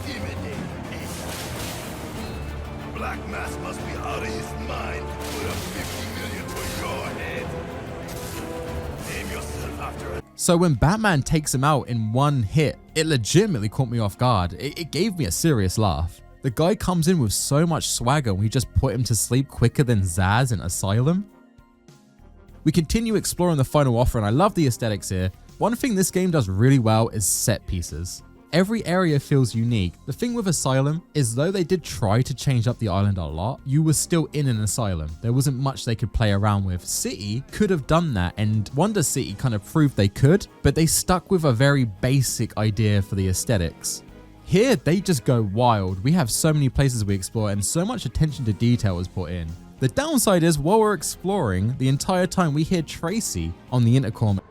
Intimidate me. Black Mask must be out of his mind to put up 50 million for your head. Name yourself after a... So when Batman takes him out in one hit, it legitimately caught me off guard. It gave me a serious laugh. The guy comes in with so much swagger and we just put him to sleep quicker than Zaz in Asylum. We continue exploring the final offer and I love the aesthetics here. One thing this game does really well is set pieces. Every area feels unique. The thing with Asylum is though they did try to change up the island a lot, you were still in an asylum. There wasn't much they could play around with. City could have done that and Wonder City kind of proved they could, but they stuck with a very basic idea for the aesthetics. Here, they just go wild. We have so many places we explore and so much attention to detail is put in. The downside is while we're exploring, the entire time we hear Tracy on the intercom.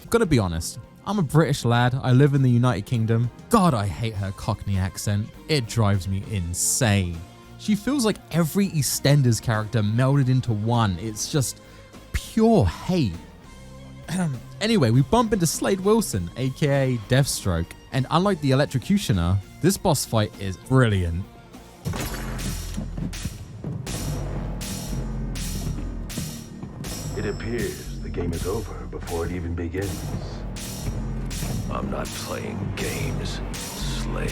Gotta be honest, I'm a British lad, I live in the United Kingdom. God, I hate her Cockney accent. It drives me insane. She feels like every EastEnders character melded into one. It's just pure hate. Anyway, we bump into Slade Wilson, aka Deathstroke, and unlike the Electrocutioner, this boss fight is brilliant. It appears the game is over before it even begins. I'm not playing games, Slade.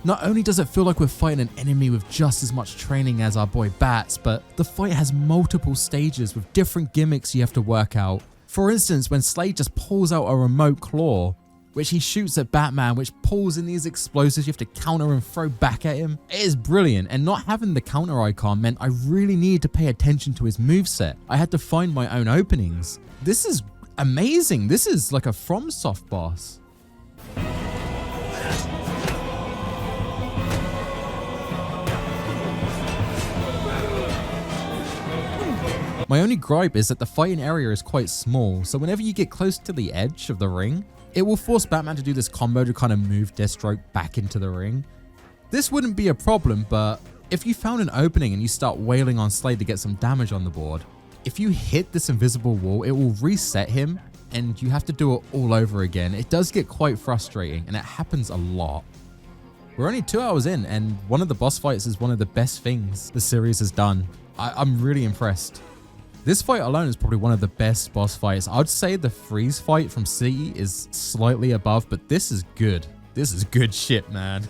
Not only does it feel like we're fighting an enemy with just as much training as our boy Bats, but the fight has multiple stages with different gimmicks you have to work out. For instance, when Slade just pulls out a remote claw, which he shoots at Batman, which pulls in these explosives you have to counter and throw back at him. It is brilliant, and not having the counter icon meant I really needed to pay attention to his moveset. I had to find my own openings. This is amazing. This is like a FromSoft boss. My only gripe is that the fighting area is quite small, so whenever you get close to the edge of the ring, it will force Batman to do this combo to kind of move Deathstroke back into the ring. This wouldn't be a problem, but if you found an opening and you start wailing on Slade to get some damage on the board, if you hit this invisible wall, it will reset him and you have to do it all over again. It does get quite frustrating and it happens a lot. We're only 2 hours in and one of the boss fights is one of the best things the series has done. I'm really impressed. This fight alone is probably one of the best boss fights. I'd say the freeze fight from City is slightly above, but this is good. This is good shit, man.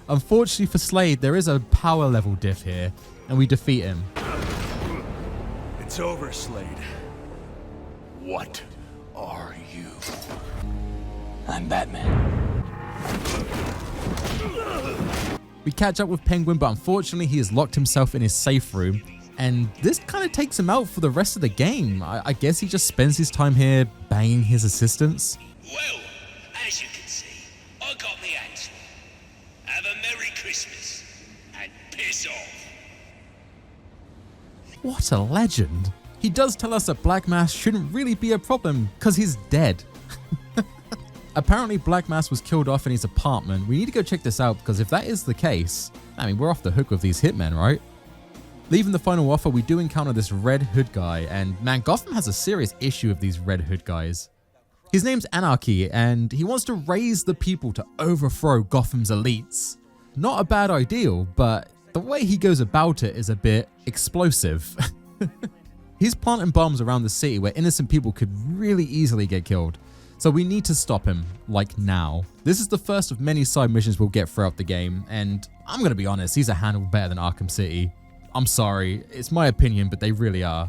Unfortunately for Slade, there is a power level diff here, and we defeat him. It's over, Slade. What are you? I'm Batman. We catch up with Penguin, but unfortunately he has locked himself in his safe room, and this kind of takes him out for the rest of the game. I guess he just spends his time here banging his assistants. Well, as you can see, I got me answer. Have a Merry Christmas and piss off. What a legend. He does tell us that Black Mask shouldn't really be a problem because he's dead. Apparently Black Mask was killed off in his apartment. We need to go check this out because if that is the case, I mean, we're off the hook with these hitmen, right? Leaving the final offer, we do encounter this Red Hood guy, and man, Gotham has a serious issue of these Red Hood guys. His name's Anarchy, and he wants to raise the people to overthrow Gotham's elites. Not a bad ideal, but the way he goes about it is a bit explosive. He's planting bombs around the city where innocent people could really easily get killed. So we need to stop him, like now. This is the first of many side missions we'll get throughout the game, and I'm gonna be honest, these are handled better than Arkham City. I'm sorry, it's my opinion, but they really are.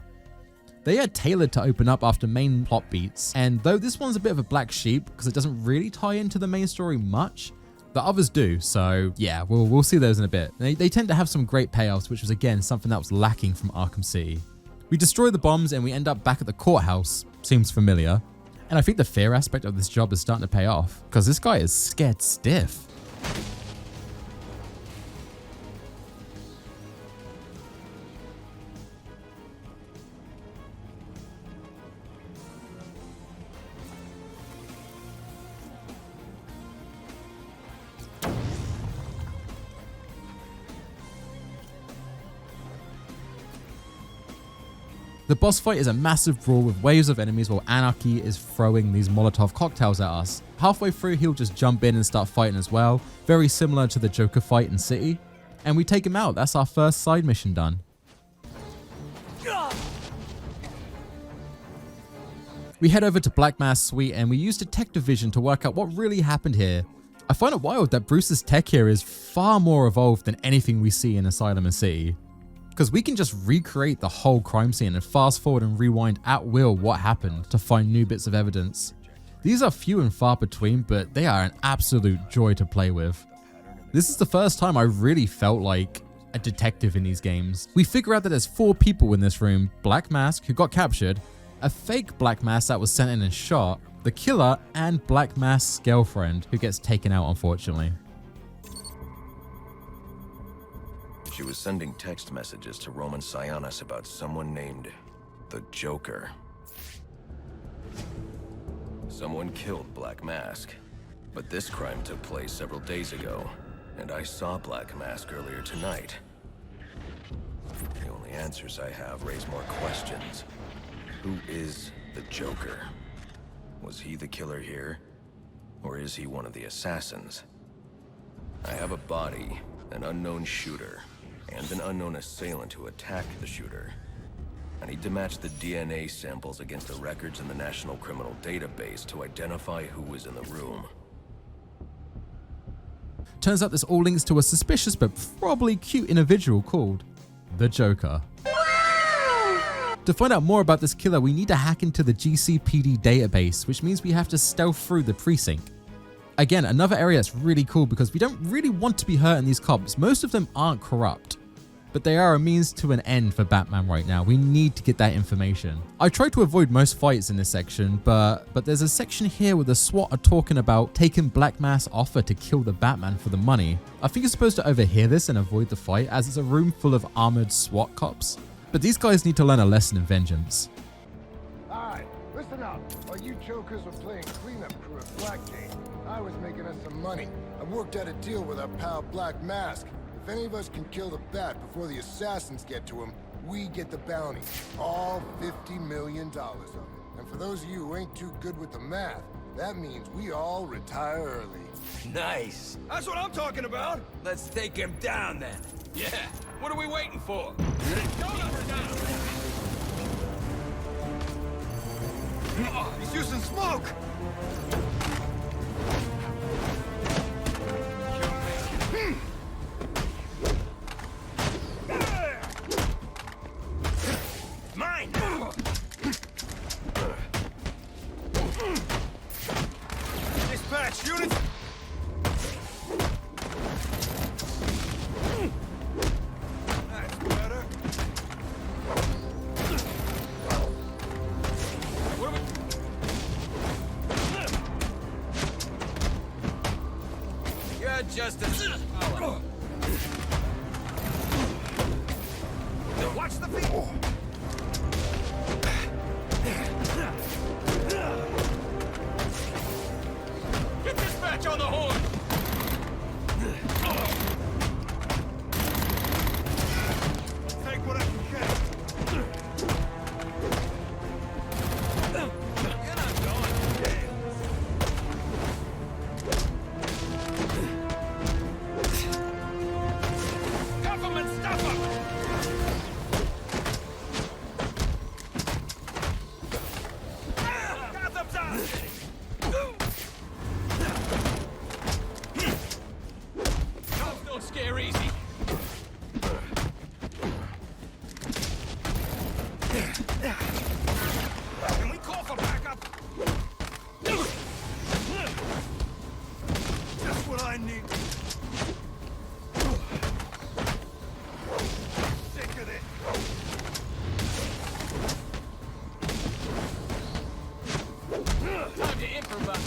They are tailored to open up after main plot beats, and though this one's a bit of a black sheep because it doesn't really tie into the main story much, the others do, so yeah, we'll see those in a bit. They tend to have some great payoffs, which was again something that was lacking from Arkham City. We destroy the bombs and we end up back at the courthouse. Seems familiar. And I think the fear aspect of this job is starting to pay off, because this guy is scared stiff. The boss fight is a massive brawl with waves of enemies while Anarchy is throwing these Molotov cocktails at us. Halfway through, he'll just jump in and start fighting as well, very similar to the Joker fight in City. And we take him out. That's our first side mission done. We head over to Black Mask's suite and we use detective vision to work out what really happened here. I find it wild that Bruce's tech here is far more evolved than anything we see in Asylum and City. Because we can just recreate the whole crime scene and fast forward and rewind at will what happened to find new bits of evidence. These are few and far between, but they are an absolute joy to play with. This is the first time I really felt like a detective in these games. We figure out that there's 4 people in this room: Black Mask, who got captured, a fake Black Mask that was sent in and shot, the killer, and Black Mask's girlfriend, who gets taken out unfortunately. She was sending text messages to Roman Sionis about someone named the Joker. Someone killed Black Mask, but this crime took place several days ago, and I saw Black Mask earlier tonight. The only answers I have raise more questions. Who is the Joker? Was he the killer here, or is he one of the assassins? I have a body, an unknown shooter, and an unknown assailant who attacked the shooter. I need to match the DNA samples against the records in the National Criminal Database to identify who was in the room. Turns out this all links to a suspicious but probably cute individual called the Joker. To find out more about this killer, we need to hack into the GCPD database, which means we have to stealth through the precinct. Again, another area that's really cool because we don't really want to be hurting these cops. Most of them aren't corrupt, but they are a means to an end for Batman right now. We need to get that information. I tried to avoid most fights in this section, but there's a section here where the SWAT are talking about taking Black Mask's offer to kill the Batman for the money. I think you're supposed to overhear this and avoid the fight as it's a room full of armored SWAT cops. But these guys need to learn a lesson in vengeance. Alright, listen up. While you jokers were playing cleanup crew at Blackgate, I was making us some money. I worked out a deal with our pal Black Mask. If any of us can kill the Bat before the assassins get to him, we get the bounty. All $50 million of it. And for those of you who ain't too good with the math, that means we all retire early. Nice. That's what I'm talking about. Let's take him down then. Yeah. What are we waiting for? Oh, he's using smoke! Mine! Dispatch units! That's better. What are we... You're just a... Watch the feet! Get dispatch on the horn! Take what I can get. You're not going. Cuff him and stuff him! Gotham's out! Cops don't scare easy. Can we call for backup? Just what I need. Sick of it. Time to improvise.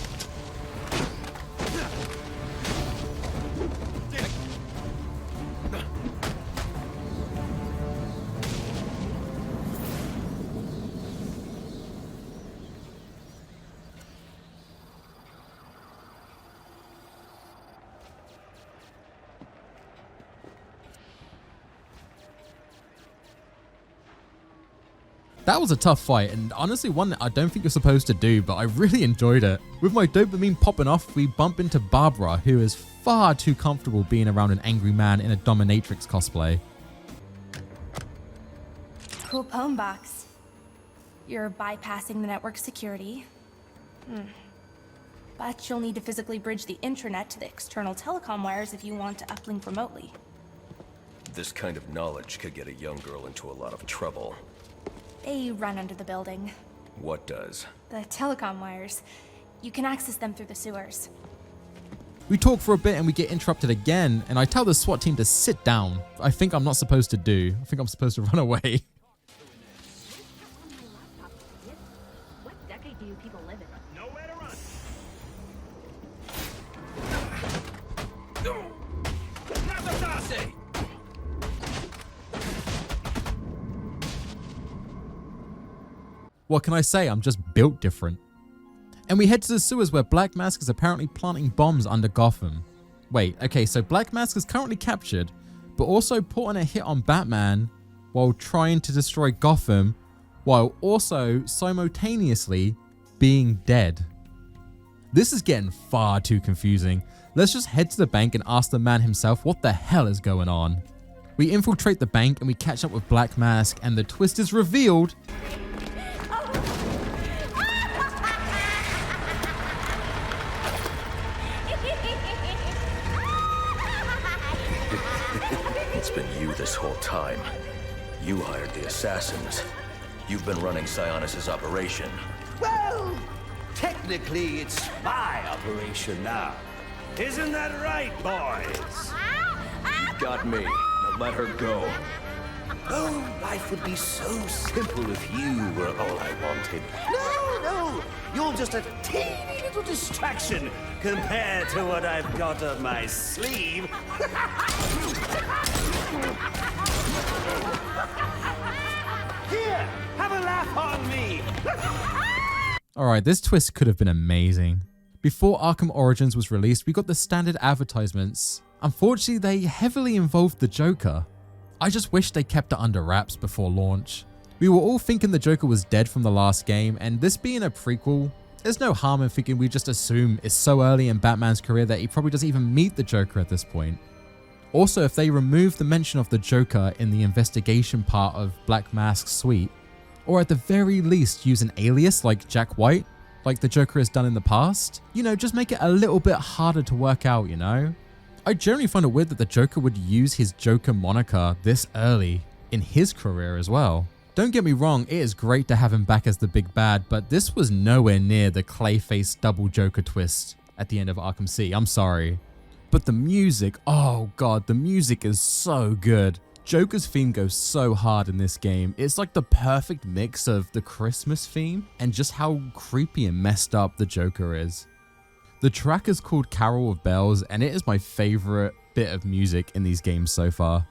That was a tough fight, and honestly one that I don't think you're supposed to do, but I really enjoyed it. With my dopamine popping off, we bump into Barbara, who is far too comfortable being around an angry man in a dominatrix cosplay. Cool poem box. You're bypassing the network security. But you'll need to physically bridge the intranet to the external telecom wires if you want to uplink remotely. This kind of knowledge could get a young girl into a lot of trouble. They run under the building. What does? The telecom wires. You can access them through the sewers. We talk for a bit and we get interrupted again, and I tell the SWAT team to sit down. I think I'm not supposed to do. I think I'm supposed to run away. What decade do you people live in? Nowhere to run. Guyinthetie! What can I say? I'm just built different. And we head to the sewers where Black Mask is apparently planting bombs under Gotham. Wait, okay, so Black Mask is currently captured, but also putting a hit on Batman while trying to destroy Gotham, while also simultaneously being dead. This is getting far too confusing. Let's just head to the bank and ask the man himself what the hell is going on. We infiltrate the bank and we catch up with Black Mask, and the twist is revealed. It's been you this whole time. You hired the assassins. You've been running Sionis' operation. Well, technically it's my operation now. Isn't that right, boys? You got me. Now let her go. Oh, life would be so simple if you were all I wanted. No, you're just a teeny little distraction compared to what I've got up my sleeve. Here, have a laugh on me. Alright, this twist could have been amazing. Before Arkham Origins was released, we got the standard advertisements. Unfortunately, they heavily involved the Joker. I just wish they kept it under wraps before launch. We were all thinking the Joker was dead from the last game, and this being a prequel, there's no harm in thinking we just assume it's so early in Batman's career that he probably doesn't even meet the Joker at this point. Also, if they remove the mention of the Joker in the investigation part of Black Mask's suite, or at the very least use an alias like Jack White, like the Joker has done in the past, you know, just make it a little bit harder to work out, you know? I generally find it weird that the Joker would use his Joker moniker this early in his career as well. Don't get me wrong, it is great to have him back as the big bad, but this was nowhere near the Clayface double Joker twist at the end of Arkham City, I'm sorry. But the music, oh god, the music is so good. Joker's theme goes so hard in this game. It's like the perfect mix of the Christmas theme and just how creepy and messed up the Joker is. The track is called Carol of Bells, and it is my favorite bit of music in these games so far.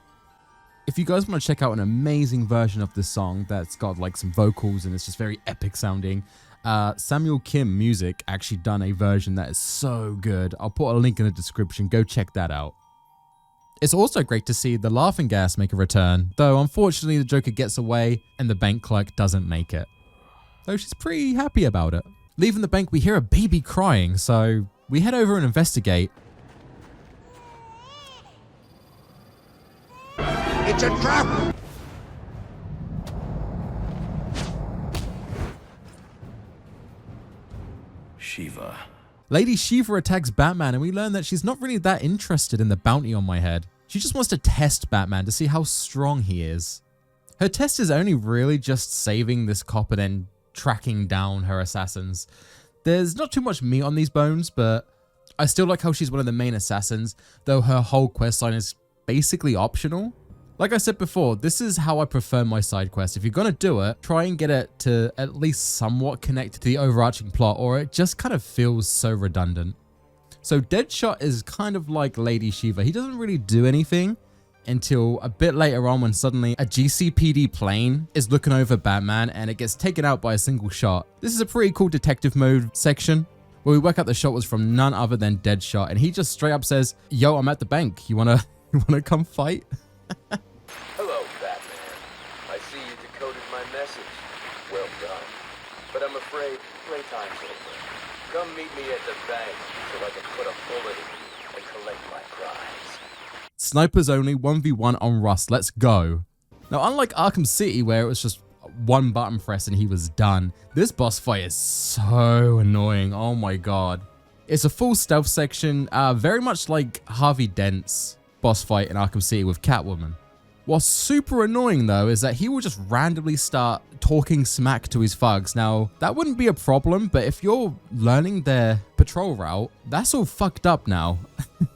If you guys want to check out an amazing version of this song that's got like some vocals and it's just very epic sounding, Samuel Kim Music actually done a version that is so good. I'll put a link in the description, go check that out. It's also great to see the laughing gas make a return, though unfortunately the Joker gets away and the bank clerk doesn't make it. Though she's pretty happy about it. Leaving the bank, we hear a baby crying, so we head over and investigate. It's a trap! Shiva. Lady Shiva attacks Batman, and we learn that she's not really that interested in the bounty on my head. She just wants to test Batman to see how strong he is. Her test is only really just saving this cop and then tracking down her assassins. There's not too much meat on these bones, but I still like how she's one of the main assassins, though her whole questline is basically optional. Like I said before, this is how I prefer my side quests. If you're gonna do it, try and get it to at least somewhat connect to the overarching plot, or it just kind of feels so redundant. So Deadshot is kind of like Lady Shiva. He doesn't really do anything until a bit later on when suddenly a GCPD plane is looking over Batman and it gets taken out by a single shot. This is a pretty cool detective mode section where we work out the shot was from none other than Deadshot, and he just straight up says, "Yo, I'm at the bank. You wanna come fight?" Hello, Batman. I see you decoded my message. Well done. But I'm afraid playtime's over. Come meet me at the bank so I can put a bullet in you and collect my prize. Snipers only, 1v1 on Rust, let's go. Now, unlike Arkham City, where it was just one button press and he was done, this boss fight is so annoying, oh my god. It's a full stealth section, very much like Harvey Dent's boss fight in Arkham City with Catwoman. What's super annoying though is that he will just randomly start talking smack to his thugs. Now, that wouldn't be a problem, but if you're learning their patrol route, that's all fucked up now.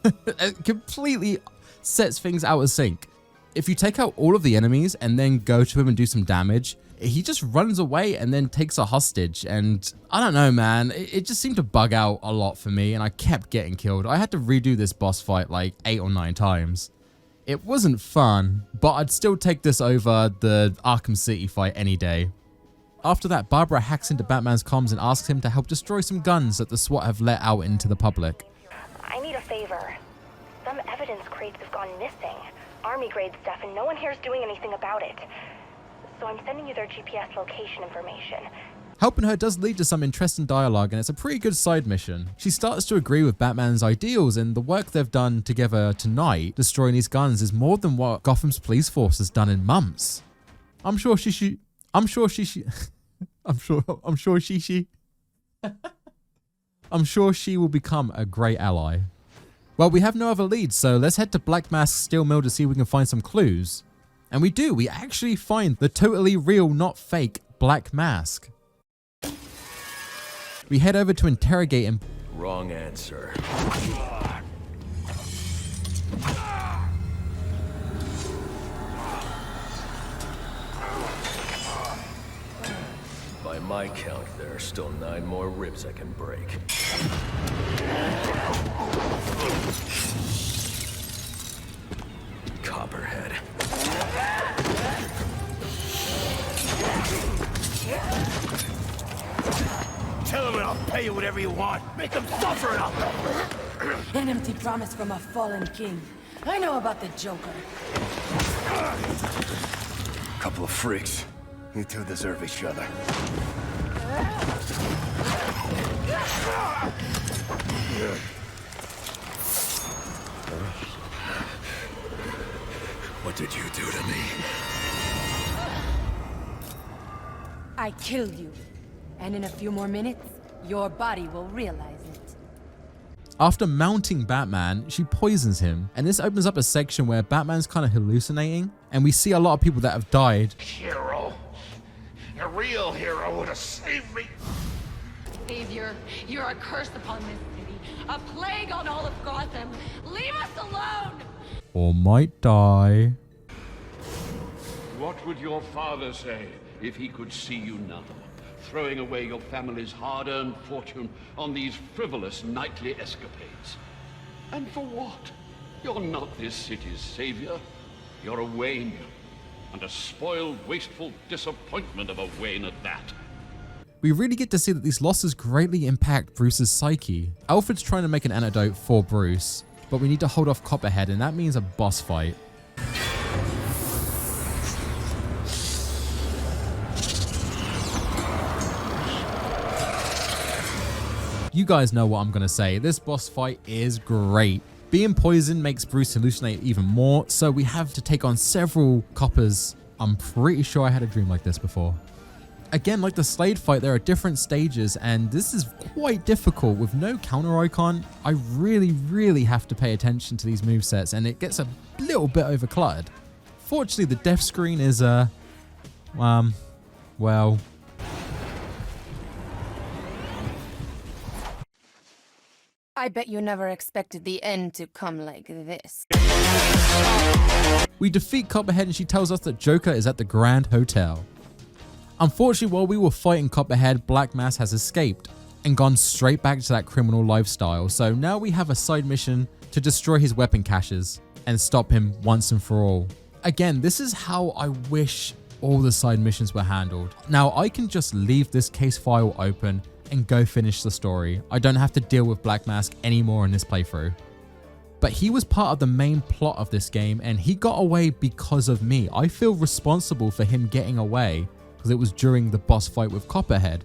It completely sets things out of sync. If you take out all of the enemies and then go to him and do some damage, he just runs away and then takes a hostage. And I don't know, man, it just seemed to bug out a lot for me and I kept getting killed. I had to redo this boss fight like 8 or 9 times. It wasn't fun, but I'd still take this over the Arkham City fight any day. After that, Barbara hacks into Batman's comms and asks him to help destroy some guns that the SWAT have let out into the public. I need a favor. Some evidence crates have gone missing. Army-grade stuff, and no one here is doing anything about it. So I'm sending you their GPS location information. Helping her does lead to some interesting dialogue, and it's a pretty good side mission. She starts to agree with Batman's ideals, and the work they've done together tonight, destroying these guns, is more than what Gotham's police force has done in months. I'm sure she will become a great ally. Well, we have no other leads, so let's head to Black Mask's steel mill to see if we can find some clues. And we do. We actually find the totally real, not fake, Black Mask. We head over to interrogate him. Wrong answer. By my count, there are still 9 more ribs I can break. Copperhead. Tell him and I'll pay you whatever you want. Make him suffer enough. An empty promise from a fallen king. I know about the Joker. Couple of freaks. You two deserve each other. What did you do to me? I killed you. And in a few more minutes, your body will realize it. After mounting Batman, she poisons him, and this opens up a section where Batman's kind of hallucinating, and we see a lot of people that have died. Hero. A real hero would have saved me. Savior, you're a curse upon this city, a plague on all of Gotham. Leave us alone! Or might die. What would your father say if he could see you now, throwing away your family's hard-earned fortune on these frivolous nightly escapades? And for what? You're not this city's savior. You're a Wayne. And a spoiled, wasteful disappointment of a Wayne at that. We really get to see that these losses greatly impact Bruce's psyche. Alfred's trying to make an antidote for Bruce, but we need to hold off Copperhead, and that means a boss fight. You guys know what I'm gonna say. This boss fight is great. Being poisoned makes Bruce hallucinate even more, so we have to take on several coppers. I'm pretty sure I had a dream like this before. Again, like the Slade fight, there are different stages, and this is quite difficult. With no counter icon, I really have to pay attention to these movesets, and it gets a little bit overcluttered. Fortunately, the death screen is, well... I bet you never expected the end to come like this. We defeat Copperhead, and she tells us that Joker is at the Grand Hotel. Unfortunately, while we were fighting Copperhead, Black Mask has escaped and gone straight back to that criminal lifestyle. So now we have a side mission to destroy his weapon caches and stop him once and for all. Again, this is how I wish all the side missions were handled. Now I can just leave this case file open and go finish the story. I don't have to deal with Black Mask anymore in this playthrough. But he was part of the main plot of this game, and he got away because of me. I feel responsible for him getting away because it was during the boss fight with Copperhead.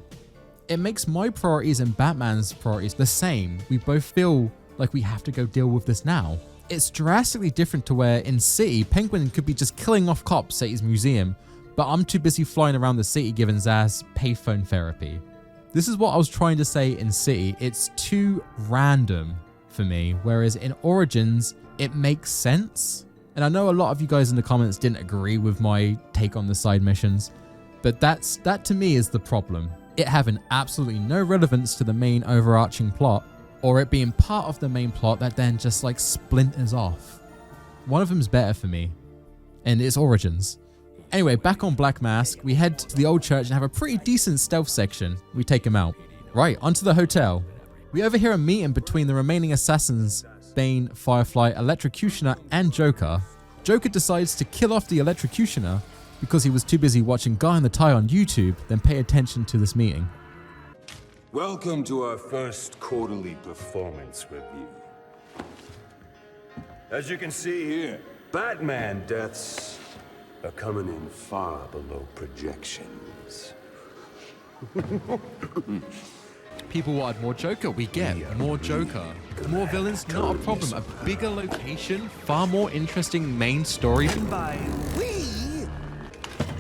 It makes my priorities and Batman's priorities the same. We both feel like we have to go deal with this now. It's drastically different to where in City, Penguin could be just killing off cops at his museum, but I'm too busy flying around the city giving Zaz payphone therapy. This is what I was trying to say in City. It's too random for me, whereas in Origins, it makes sense. And I know a lot of you guys in the comments didn't agree with my take on the side missions, but that to me is the problem. It having absolutely no relevance to the main overarching plot, or it being part of the main plot that then just like splinters off. One of them's better for me, and it's Origins. Anyway, back on Black Mask, we head to the old church and have a pretty decent stealth section. We take him out. Right, onto the hotel. We overhear a meeting between the remaining assassins, Bane, Firefly, Electrocutioner, and Joker. Joker decides to kill off the Electrocutioner because he was too busy watching Guyinthetie on YouTube than pay attention to this meeting. Welcome to our first quarterly performance review. As you can see here, Batman deaths are coming in far below projections. People wanted more Joker, we get more Joker. More villains, not a problem. A bigger location, far more interesting main story. And by we,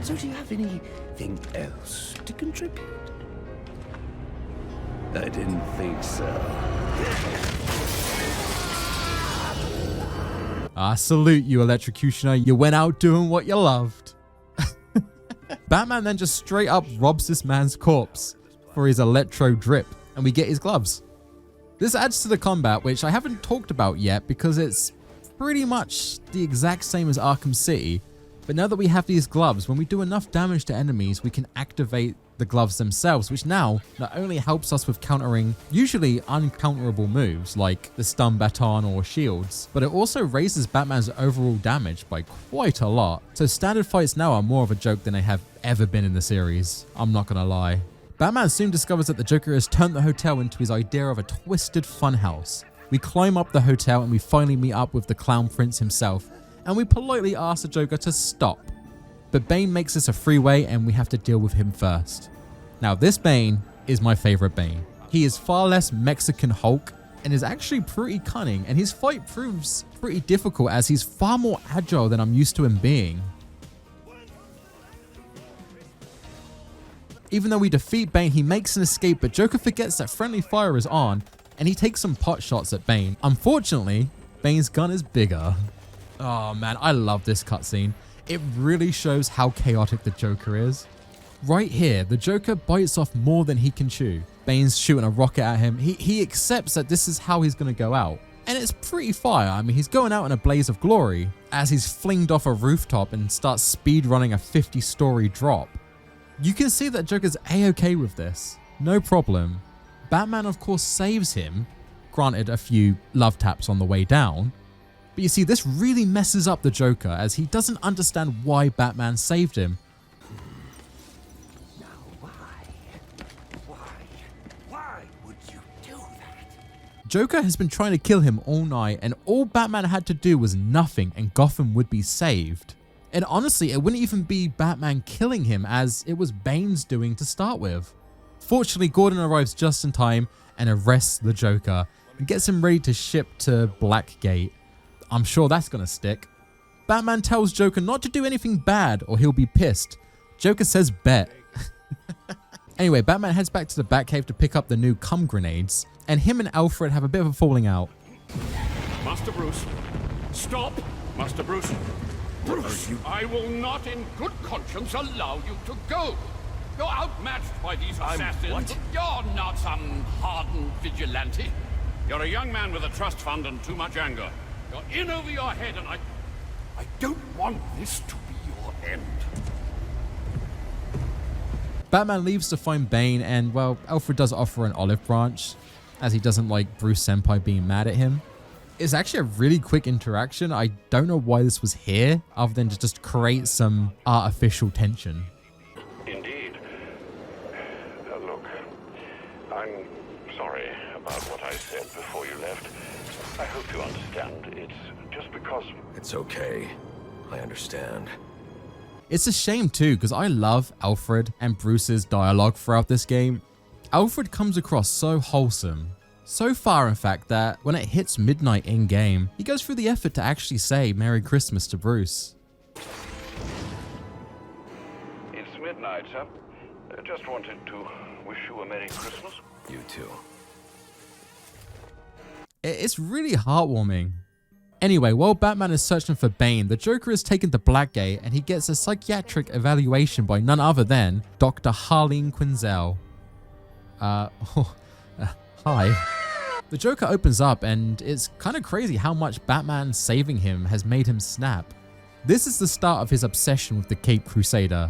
so do you have anything else to contribute? I didn't think so. I salute you, Electrocutioner. You went out doing what you loved. Batman then just straight up robs this man's corpse for his electro drip, and we get his gloves. This adds to the combat, which I haven't talked about yet because it's pretty much the exact same as Arkham City. But now that we have these gloves, when we do enough damage to enemies, we can activate the gloves themselves, which now not only helps us with countering usually uncounterable moves like the stun baton or shields, but it also raises Batman's overall damage by quite a lot. So standard fights now are more of a joke than they have ever been in the series. I'm not gonna lie. Batman soon discovers that the Joker has turned the hotel into his idea of a twisted funhouse. We climb up the hotel and we finally meet up with the Clown Prince himself, and we politely ask the Joker to stop. But Bane makes this a freeway and we have to deal with him first. Now this Bane is my favorite Bane. He is far less Mexican Hulk and is actually pretty cunning, and his fight proves pretty difficult as he's far more agile than I'm used to him being. Even though we defeat Bane, he makes an escape, but Joker forgets that friendly fire is on and he takes some pot shots at Bane. Unfortunately, Bane's gun is bigger. Oh man, I love this cutscene. It really shows how chaotic the Joker is. Right here, the Joker bites off more than he can chew. Bane's shooting a rocket at him. He accepts that this is how he's going to go out. And it's pretty fire. I mean, he's going out in a blaze of glory as he's flinged off a rooftop and starts speed running a 50-story drop. You can see that Joker's a-okay with this. No problem. Batman, of course, saves him. Granted, a few love taps on the way down. But you see, this really messes up the Joker as he doesn't understand why Batman saved him. Why would you do that? Joker has been trying to kill him all night, and all Batman had to do was nothing and Gotham would be saved. And honestly, it wouldn't even be Batman killing him as it was Bane's doing to start with. Fortunately, Gordon arrives just in time and arrests the Joker and gets him ready to ship to Blackgate. I'm sure that's gonna stick. Batman tells Joker not to do anything bad or he'll be pissed. Joker says bet. Anyway, Batman heads back to the Batcave to pick up the new cum grenades, and him and Alfred have a bit of a falling out. Master Bruce, stop! Master Bruce, Bruce, I will not in good conscience allow you to go. You're outmatched by these assassins. What? You're not some hardened vigilante. You're a young man with a trust fund and too much anger. You're in over your head, and I don't want this to be your end. Batman leaves to find Bane, and well, Alfred does offer an olive branch as he doesn't like Bruce Senpai being mad at him. It's actually a really quick interaction. I don't know why this was here other than to just create some artificial tension. Indeed. Look, I'm sorry about what I said before you left. I hope you understand. It's just because... It's okay. I understand. It's a shame too, because I love Alfred and Bruce's dialogue throughout this game. Alfred comes across so wholesome. So far, in fact, that when it hits midnight in-game, he goes through the effort to actually say Merry Christmas to Bruce. It's midnight, sir. Just wanted to wish you a Merry Christmas. You too. It's really heartwarming. Anyway, while Batman is searching for Bane, the Joker is taken to Blackgate and he gets a psychiatric evaluation by none other than Dr. Harleen Quinzel. Hi. The Joker opens up and it's kind of crazy how much Batman saving him has made him snap. This is the start of his obsession with the Caped Crusader.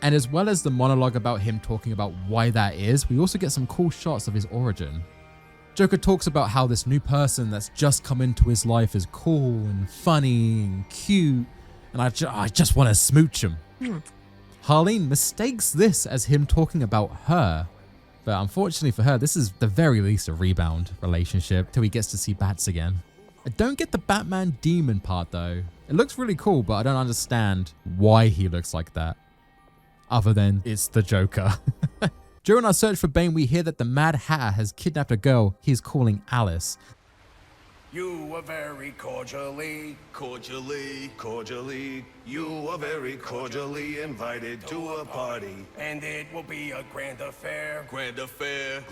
And as well as the monologue about him talking about why that is, we also get some cool shots of his origin. Joker talks about how this new person that's just come into his life is cool and funny and cute, and I just want to smooch him. Harleen mistakes this as him talking about her, but unfortunately for her, this is the very least a rebound relationship till he gets to see Bats again. I don't get the Batman demon part though. It looks really cool, but I don't understand why he looks like that. Other than it's the Joker. During our search for Bane, we hear that the Mad Hatter has kidnapped a girl he's calling Alice. You were very cordially, you were very cordially invited to a party. And it will be a grand affair. Grand affair,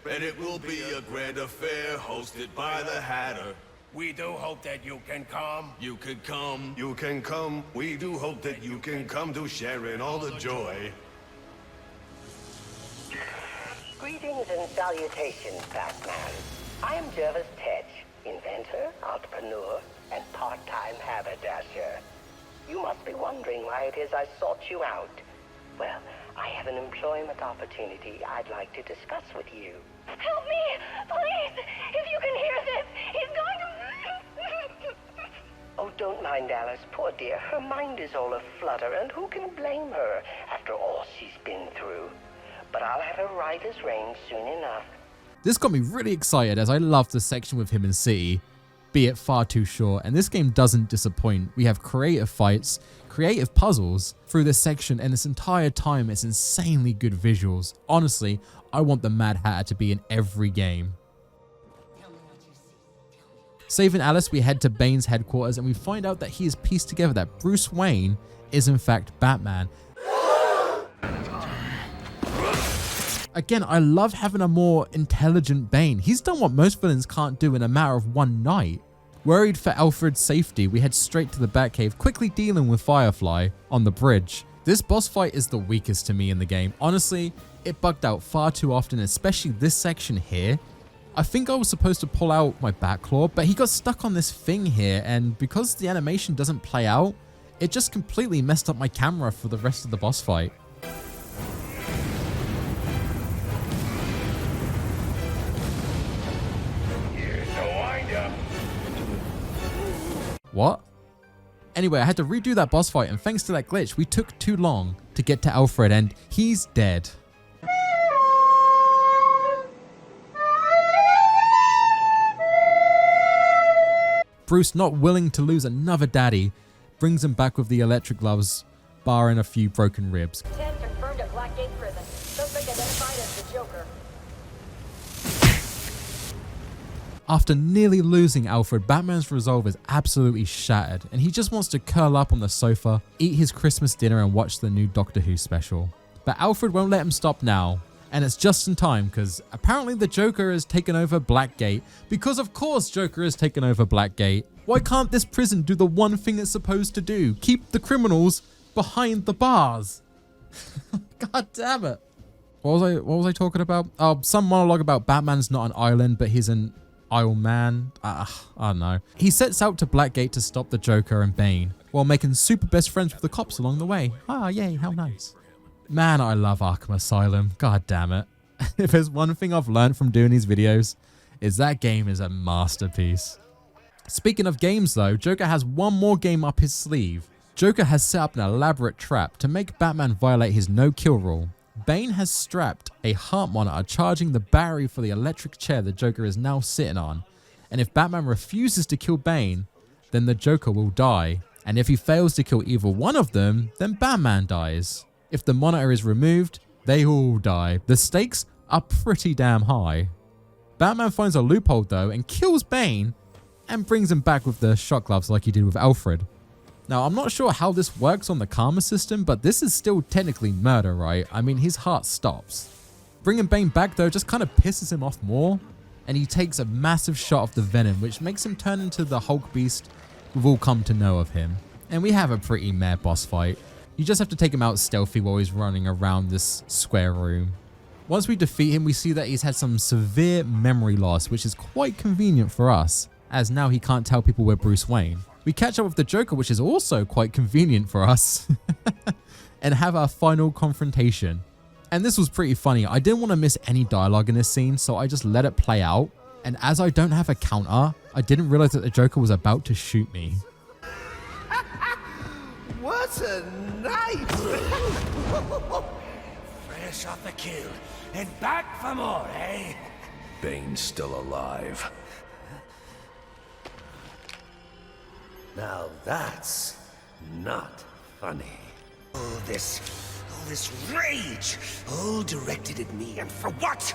and it will be a grand affair hosted by the Hatter. We do hope that you can come. You can come. We do hope that you can come to share in all the joy. Greetings and salutations, Batman. I am Jervis Tetch, inventor, entrepreneur, and part-time haberdasher. You must be wondering why it is I sought you out. Well, I have an employment opportunity I'd like to discuss with you. Help me! Please! If you can hear this, he's going to... Oh, don't mind Alice, poor dear. Her mind is all aflutter, and who can blame her after all she's been through? But I'll have her right as rain soon enough. This got me really excited as I love the section with him in City, be it far too short, and this game doesn't disappoint. We have creative fights, creative puzzles through this section, and this entire time it's insanely good visuals. Honestly, I want the Mad Hatter to be in every game. Saving Alice, we head to Bane's headquarters and we find out that he has pieced together that Bruce Wayne is in fact Batman. Again, I love having a more intelligent Bane. He's done what most villains can't do in a matter of one night. Worried for Alfred's safety, we head straight to the Batcave, quickly dealing with Firefly on the bridge. This boss fight is the weakest to me in the game. Honestly, it bugged out far too often, especially this section here. I think I was supposed to pull out my Batclaw, but he got stuck on this thing here, and because the animation doesn't play out, it just completely messed up my camera for the rest of the boss fight. What? Anyway, I had to redo that boss fight, and thanks to that glitch, we took too long to get to Alfred, and he's dead. Bruce, not willing to lose another daddy, brings him back with the electric gloves, barring a few broken ribs. 10 confirmed at Blackgate Prison. Suspect identified as the Joker. After nearly losing Alfred, Batman's resolve is absolutely shattered, and he just wants to curl up on the sofa, eat his Christmas dinner, and watch the new Doctor Who special. But Alfred won't let him stop now. And it's just in time, because apparently the Joker has taken over Blackgate. Because of course Joker has taken over Blackgate. Why can't this prison do the one thing it's supposed to do? Keep the criminals behind the bars. God damn it. What was I talking about? Oh, some monologue about Batman's not an island, but he's an Isle Man. I don't know. He sets out to Blackgate to stop the Joker and Bane, while making super best friends with the cops along the way. Ah, yay, how nice. Man, I love Arkham Asylum. God damn it. If there's one thing I've learned from doing these videos, is that game is a masterpiece. Speaking of games though, Joker has one more game up his sleeve. Joker has set up an elaborate trap to make Batman violate his no-kill rule. Bane has strapped a heart monitor charging the battery for the electric chair the Joker is now sitting on. And if Batman refuses to kill Bane, then the Joker will die. And if he fails to kill either one of them, then Batman dies. If the monitor is removed, they all die. The stakes are pretty damn high. Batman finds a loophole though and kills Bane and brings him back with the shot gloves like he did with Alfred. Now, I'm not sure how this works on the karma system, but this is still technically murder, right? I mean, his heart stops. Bringing Bane back though just kind of pisses him off more, and he takes a massive shot of the venom, which makes him turn into the Hulk beast we've all come to know of him. And we have a pretty meh boss fight. You just have to take him out stealthy while he's running around this square room. Once we defeat him, we see that he's had some severe memory loss, which is quite convenient for us, as now he can't tell people we're Bruce Wayne. We catch up with the Joker, which is also quite convenient for us, and have our final confrontation. And this was pretty funny. I didn't want to miss any dialogue in this scene, so I just let it play out. And as I don't have a counter, I didn't realize that the Joker was about to shoot me. What a night! Fresh off the kill, and back for more, eh? Bane's still alive. Now that's not funny. Oh, this this rage, all directed at me, and for what?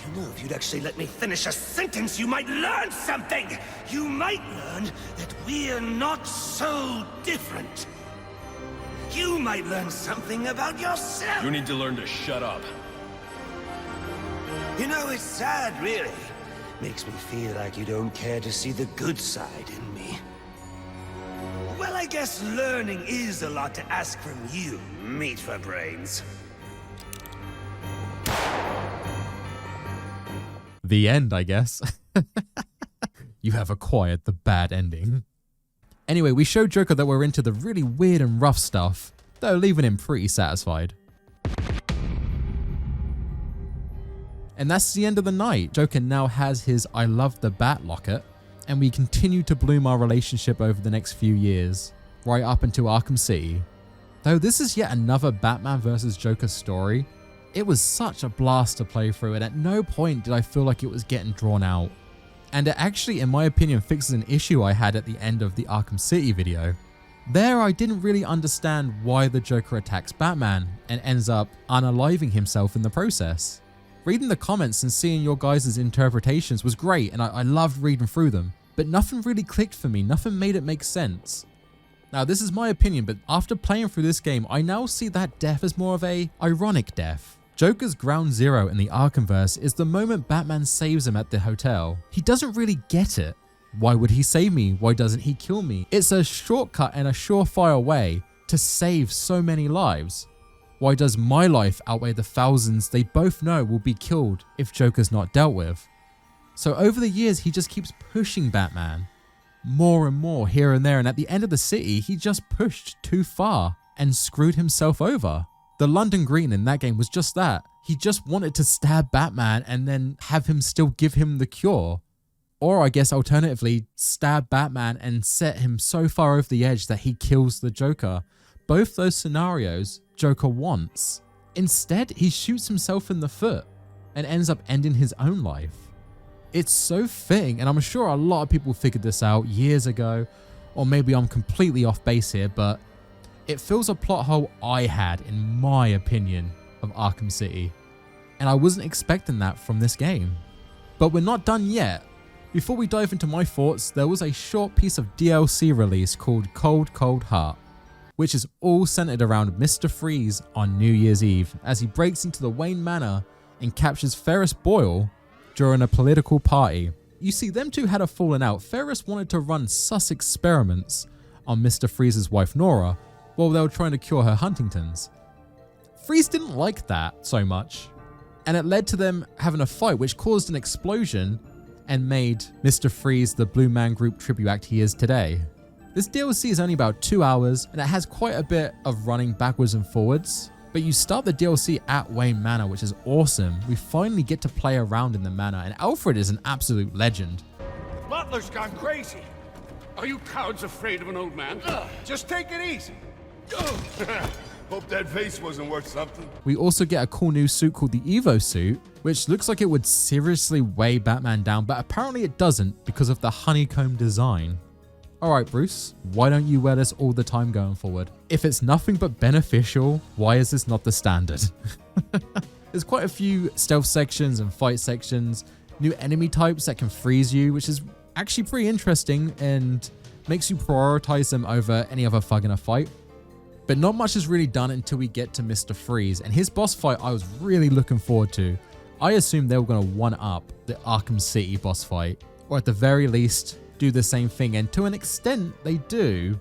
You know, if you'd actually let me finish a sentence, you might learn something! You might learn that we're not so different. You might learn something about yourself! You need to learn to shut up. You know, it's sad, really. Makes me feel like you don't care to see the good side in me. Well, I guess learning is a lot to ask from you, meat for brains. The end, I guess. You have acquired the bad ending. Anyway, we showed Joker that we're into the really weird and rough stuff, though leaving him pretty satisfied. And that's the end of the night. Joker now has his I love the Bat locket, and we continue to bloom our relationship over the next few years, right up into Arkham City. Though this is yet another Batman vs. Joker story, it was such a blast to play through, and at no point did I feel like it was getting drawn out. And it actually, in my opinion, fixes an issue I had at the end of the Arkham City video. There, I didn't really understand why the Joker attacks Batman and ends up unaliving himself in the process. Reading the comments and seeing your guys' interpretations was great, and I loved reading through them, but nothing really clicked for me, nothing made it make sense. Now, this is my opinion, but after playing through this game, I now see that death as more of a ironic death. Joker's ground zero in the Arkhamverse is the moment Batman saves him at the hotel. He doesn't really get it. Why would he save me? Why doesn't he kill me? It's a shortcut and a surefire way to save so many lives. Why does my life outweigh the thousands they both know will be killed if Joker's not dealt with? So over the years, he just keeps pushing Batman more and more here and there, and at the end of the city, he just pushed too far and screwed himself over. The London Green in that game was just that. He just wanted to stab Batman and then have him still give him the cure. Or I guess alternatively, stab Batman and set him so far over the edge that he kills the Joker. Both those scenarios, Joker wants. Instead, he shoots himself in the foot and ends up ending his own life. It's so fitting, and I'm sure a lot of people figured this out years ago, or maybe I'm completely off base here, but it fills a plot hole I had, in my opinion, of Arkham City. And I wasn't expecting that from this game. But we're not done yet. Before we dive into my thoughts, there was a short piece of DLC release called Cold Cold Heart, which is all centered around Mr. Freeze on New Year's Eve as he breaks into the Wayne Manor and captures Ferris Boyle during a political party. You see, them two had a falling out. Ferris wanted to run sus experiments on Mr. Freeze's wife Nora while they were trying to cure her Huntington's. Freeze didn't like that so much, and it led to them having a fight which caused an explosion and made Mr. Freeze the Blue Man Group tribute act he is today. This DLC is only about 2 hours, and it has quite a bit of running backwards and forwards, but you start the DLC at Wayne Manor, which is awesome. We finally get to play around in the manor, and Alfred is an absolute legend. Butler's gone crazy. Are you cowards afraid of an old man? Just take it easy. Hope that vase wasn't worth something. We also get a cool new suit called the Evo suit, which looks like it would seriously weigh Batman down, but apparently it doesn't because of the honeycomb design. Alright Bruce, why don't you wear this all the time going forward? If it's nothing but beneficial, why is this not the standard? There's quite a few stealth sections and fight sections, new enemy types that can freeze you, which is actually pretty interesting and makes you prioritize them over any other thug in a fight. But not much is really done until we get to Mr. Freeze, and his boss fight I was really looking forward to. I assumed they were going to one-up the Arkham City boss fight, or at the very least, do the same thing, and to an extent they do,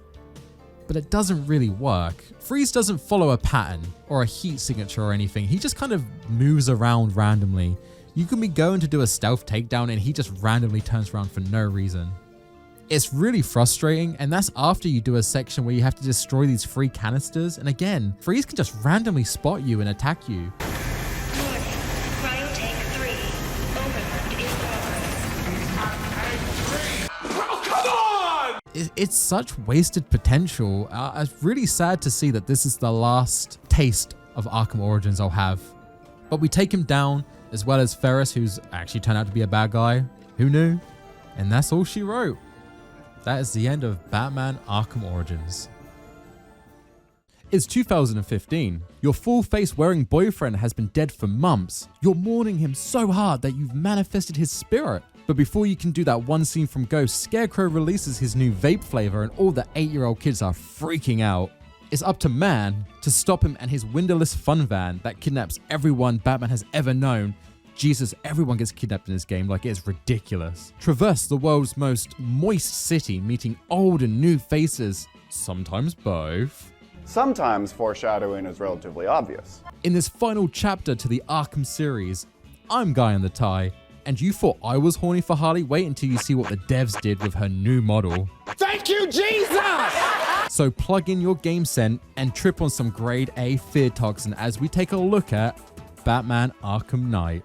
but it doesn't really work. Freeze doesn't follow a pattern or a heat signature or anything. He just kind of moves around randomly. You can be going to do a stealth takedown and he just randomly turns around for no reason. It's really frustrating, and that's after you do a section where you have to destroy these 3 canisters, and again, Freeze can just randomly spot you and attack you. It's such wasted potential. It's really sad to see that this is the last taste of Arkham Origins I'll have. But we take him down, as well as Ferris, who's actually turned out to be a bad guy. Who knew? And that's all she wrote. That is the end of Batman Arkham Origins. It's 2015. Your full-face wearing boyfriend has been dead for months. You're mourning him so hard that you've manifested his spirit. But before you can do that one scene from Ghost, Scarecrow releases his new vape flavor and all the 8-year-old kids are freaking out. It's up to man to stop him and his windowless fun van that kidnaps everyone Batman has ever known. Jesus, everyone gets kidnapped in this game, like it's ridiculous. Traverse the world's most moist city, meeting old and new faces, sometimes both. Sometimes foreshadowing is relatively obvious. In this final chapter to the Arkham series, I'm Guyinthetie, and you thought I was horny for Harley? Wait until you see what the devs did with her new model. Thank you, Jesus! So plug in your game sense and trip on some grade A fear toxin as we take a look at Batman Arkham Knight.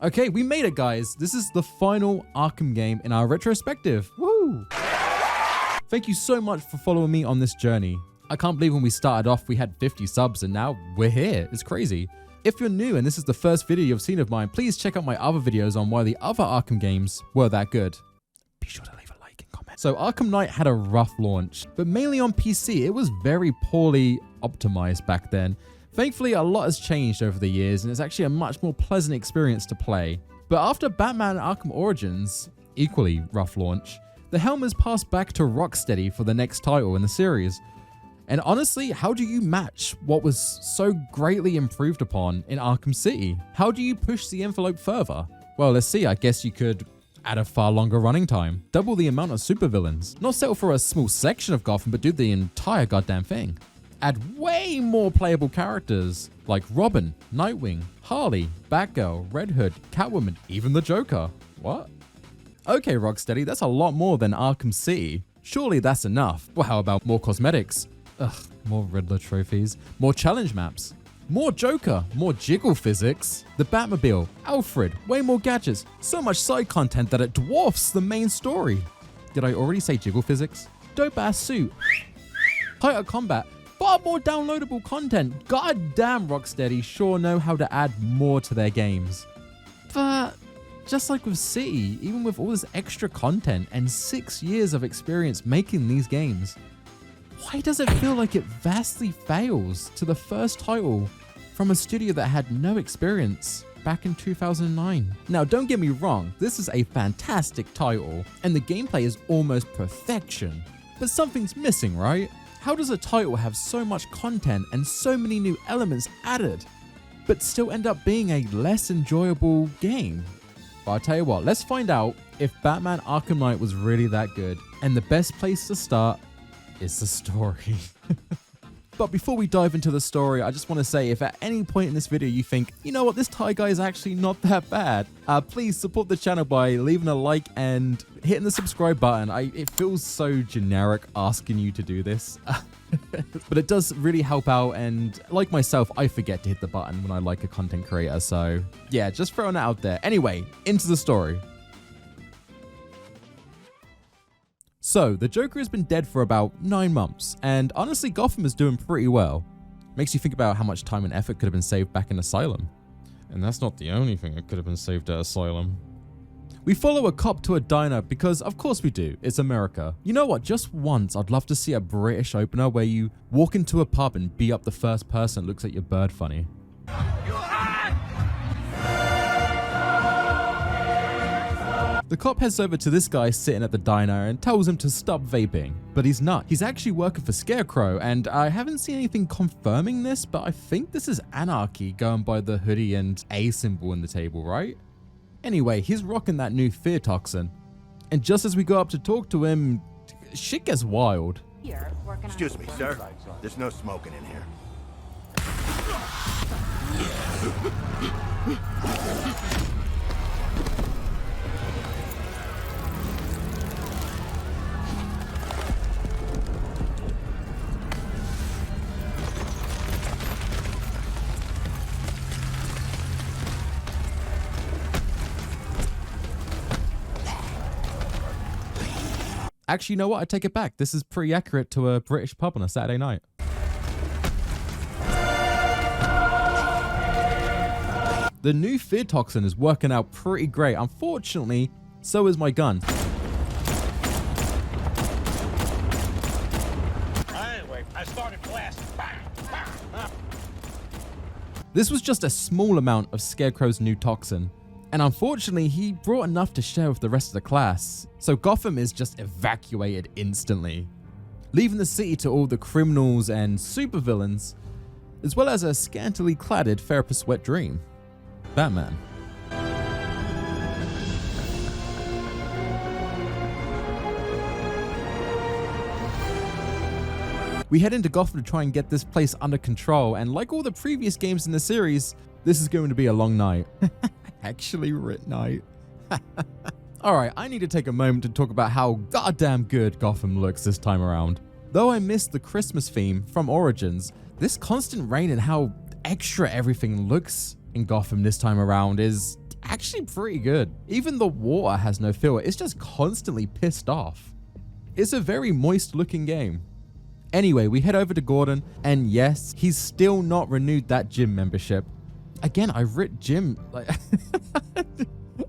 Okay, we made it, guys. This is the final Arkham game in our retrospective. Woo! Thank you so much for following me on this journey. I can't believe when we started off we had 50 subs and now we're here. It's crazy. If you're new and this is the first video you've seen of mine, please check out my other videos on why the other Arkham games were that good. Be sure to leave a like and comment. So Arkham Knight had a rough launch, but mainly on PC. It was very poorly optimized back then. Thankfully, a lot has changed over the years and it's actually a much more pleasant experience to play. But after Batman Arkham Origins, equally rough launch, the helm is passed back to Rocksteady for the next title in the series. And honestly, how do you match what was so greatly improved upon in Arkham City? How do you push the envelope further? Well, let's see. I guess you could add a far longer running time, double the amount of supervillains, not settle for a small section of Gotham, but do the entire goddamn thing. Add way more playable characters like Robin, Nightwing, Harley, Batgirl, Red Hood, Catwoman, even the Joker. What? Okay, Rocksteady, that's a lot more than Arkham City. Surely that's enough. Well, how about more cosmetics? Ugh, more Riddler trophies, more challenge maps, more Joker, more jiggle physics, the Batmobile, Alfred, way more gadgets, so much side content that it dwarfs the main story. Did I already say jiggle physics? Dope ass suit, tighter combat, far more downloadable content. God damn, Rocksteady sure know how to add more to their games. But just like with City, even with all this extra content and 6 years of experience making these games, why does it feel like it vastly fails to the first title from a studio that had no experience back in 2009? Now, don't get me wrong, this is a fantastic title and the gameplay is almost perfection, but something's missing, right? How does a title have so much content and so many new elements added, but still end up being a less enjoyable game? But I'll tell you what, let's find out if Batman Arkham Knight was really that good. And the best place to start is the story. But before we dive into the story, I just want to say, if at any point in this video you think, you know what, this Tie guy is actually not that bad, please support the channel by leaving a like and hitting the subscribe button. It feels so generic asking you to do this. But it does really help out, and like myself, I forget to hit the button when I like a content creator, so yeah, just throwing it out there. Anyway, into the story. So, the Joker has been dead for about 9 months, and honestly, Gotham is doing pretty well. Makes you think about how much time and effort could have been saved back in Asylum. And that's not the only thing that could have been saved at Asylum. We follow a cop to a diner because of course we do, it's America. You know what, just once I'd love to see a British opener where you walk into a pub and beat up the first person that looks at your bird funny. The cop heads over to this guy sitting at the diner and tells him to stop vaping, but he's not. He's actually working for Scarecrow, and I haven't seen anything confirming this, but I think this is Anarchy going by the hoodie and A symbol in the table, right? Anyway, he's rocking that new fear toxin. And just as we go up to talk to him, shit gets wild. Excuse me, sir. There's no smoking in here. Actually, you know what? I take it back. This is pretty accurate to a British pub on a Saturday night. The new fear toxin is working out pretty great. Unfortunately, so is my gun. This was just a small amount of Scarecrow's new toxin, and unfortunately he brought enough to share with the rest of the class, so Gotham is just evacuated instantly, leaving the city to all the criminals and supervillains, as well as a scantily cladded therapist's wet dream, Batman. We head into Gotham to try and get this place under control, and like all the previous games in the series, this is going to be a long night. Actually writ night. Alright, I need to take a moment to talk about how goddamn good Gotham looks this time around. Though I missed the Christmas theme from Origins, this constant rain and how extra everything looks in Gotham this time around is actually pretty good. Even the water has no filter, it's just constantly pissed off. It's a very moist looking game. Anyway, we head over to Gordon, and yes, he's still not renewed that gym membership. Again, I writ gym, like,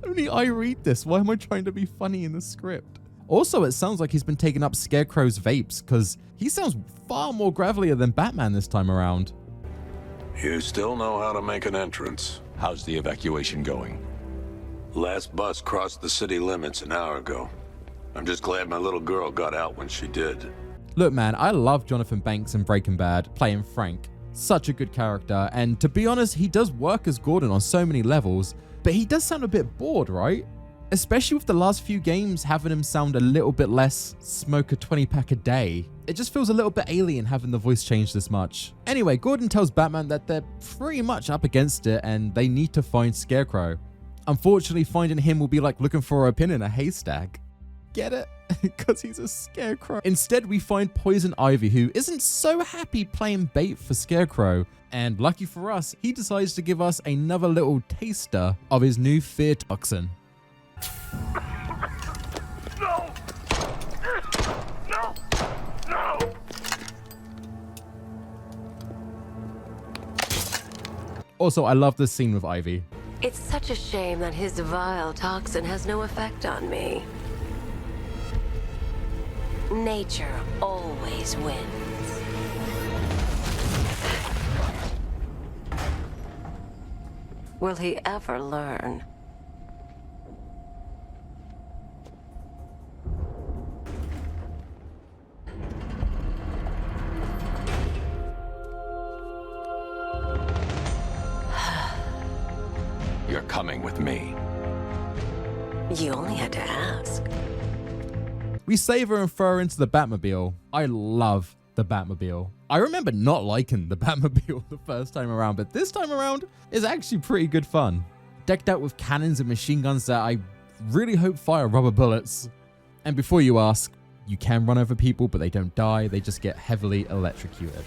only I read this. Why am I trying to be funny in the script? Also, it sounds like he's been taking up Scarecrow's vapes, because he sounds far more gravelier than Batman this time around. You still know how to make an entrance. How's the evacuation going? Last bus crossed the city limits an hour ago. I'm just glad my little girl got out when she did. Look man, I love Jonathan Banks in Breaking Bad, playing Frank. Such a good character, and to be honest, he does work as Gordon on so many levels, but he does sound a bit bored, right? Especially with the last few games having him sound a little bit less smoke a 20-pack a day. It just feels a little bit alien having the voice change this much. Anyway, Gordon tells Batman that they're pretty much up against it and they need to find Scarecrow. Unfortunately, finding him will be like looking for a pin in a haystack. Get it? Because he's a Scarecrow. Instead, we find Poison Ivy, who isn't so happy playing bait for Scarecrow. And lucky for us, he decides to give us another little taster of his new fear toxin. No! No! No! Also, I love this scene with Ivy. It's such a shame that his vile toxin has no effect on me. Nature always wins. Will he ever learn? You're coming with me. You only had to ask. We save her and throw her into the Batmobile. I love the Batmobile. I remember not liking the Batmobile the first time around, but this time around is actually pretty good fun. Decked out with cannons and machine guns that I really hope fire rubber bullets. And before you ask, you can run over people, but they don't die. They just get heavily electrocuted.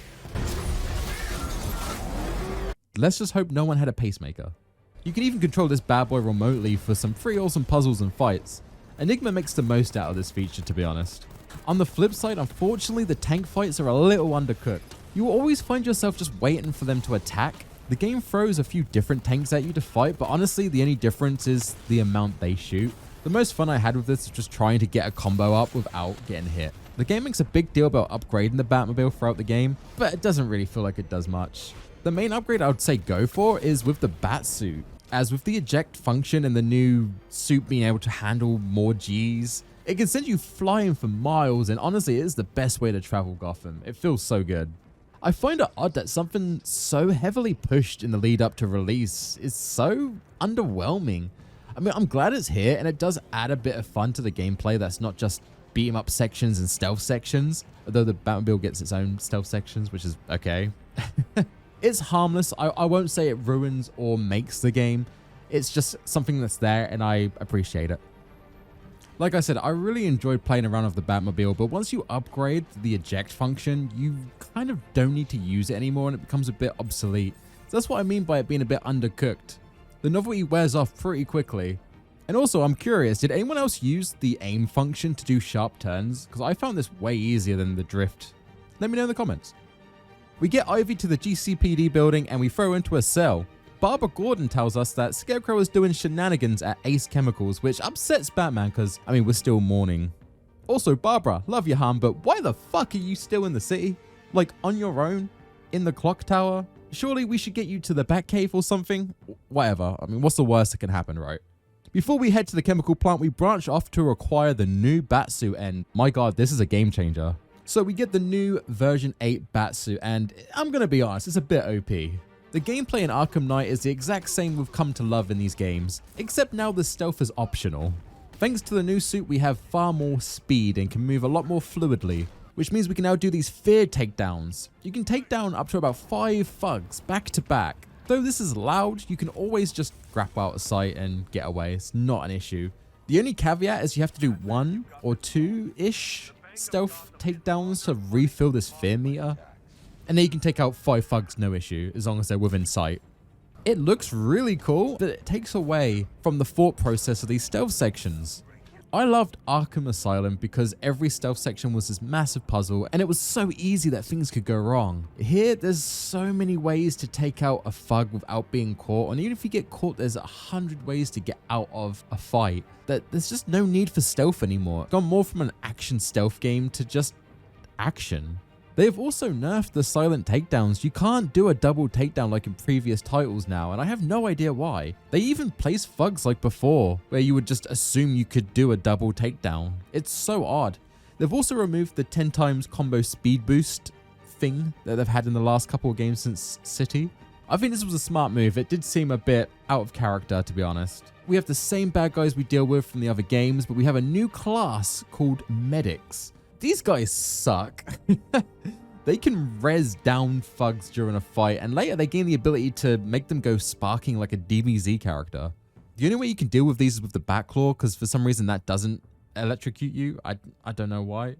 Let's just hope no one had a pacemaker. You can even control this bad boy remotely for some pretty awesome puzzles and fights. Enigma makes the most out of this feature, to be honest. On the flip side, unfortunately, the tank fights are a little undercooked. You will always find yourself just waiting for them to attack. The game throws a few different tanks at you to fight, but honestly, the only difference is the amount they shoot. The most fun I had with this is just trying to get a combo up without getting hit. The game makes a big deal about upgrading the Batmobile throughout the game, but it doesn't really feel like it does much. The main upgrade I would say go for is with the Batsuit. As with the eject function and the new suit being able to handle more Gs, it can send you flying for miles, and honestly, it is the best way to travel Gotham. It feels so good. I find it odd that something so heavily pushed in the lead up to release is so underwhelming. I mean, I'm glad it's here, and it does add a bit of fun to the gameplay that's not just beat 'em up sections and stealth sections, although the Batmobile gets its own stealth sections, which is okay. It's harmless. I won't say it ruins or makes the game. It's just something that's there, and I appreciate it. Like I said, I really enjoyed playing around with the Batmobile, but once you upgrade the eject function, you kind of don't need to use it anymore, and it becomes a bit obsolete. So that's what I mean by it being a bit undercooked. The novelty wears off pretty quickly. And also, I'm curious, did anyone else use the aim function to do sharp turns? Because I found this way easier than the drift. Let me know in the comments. We get Ivy to the GCPD building and we throw her into a cell. Barbara Gordon tells us that Scarecrow is doing shenanigans at Ace Chemicals, which upsets Batman because, I mean, we're still mourning. Also, Barbara, love your hum, but why the fuck are you still in the city? Like on your own, in the clock tower? Surely we should get you to the Batcave or something? Whatever. I mean, what's the worst that can happen, right? Before we head to the chemical plant, we branch off to acquire the new Batsuit, and my god, this is a game changer. So we get the new version 8 Batsuit, and I'm gonna be honest, it's a bit OP. The gameplay in Arkham Knight is the exact same we've come to love in these games, except now the stealth is optional. Thanks to the new suit, we have far more speed and can move a lot more fluidly, which means we can now do these feared takedowns. You can take down up to about 5 thugs back to back. Though this is loud, you can always just grapple out of sight and get away. It's not an issue. The only caveat is you have to do 1 or 2-ish stealth takedowns to refill this fear meter. And then you can take out 5 thugs no issue, as long as they're within sight. It looks really cool, but it takes away from the thought process of these stealth sections. I loved Arkham Asylum because every stealth section was this massive puzzle and it was so easy that things could go wrong. Here, there's so many ways to take out a thug without being caught, and even if you get caught, there's 100 ways to get out of a fight. That there's just no need for stealth anymore. It's gone more from an action stealth game to just action. They've also nerfed the silent takedowns. You can't do a double takedown like in previous titles now, and I have no idea why. They even place thugs like before, where you would just assume you could do a double takedown. It's so odd. They've also removed the 10 times combo speed boost thing that they've had in the last couple of games since City. I think this was a smart move. It did seem a bit out of character, to be honest. We have the same bad guys we deal with from the other games, but we have a new class called Medics. These guys suck. They can res down thugs during a fight, and later they gain the ability to make them go sparking like a DBZ character. The only way you can deal with these is with the Batclaw, because for some reason that doesn't electrocute you. I don't know why.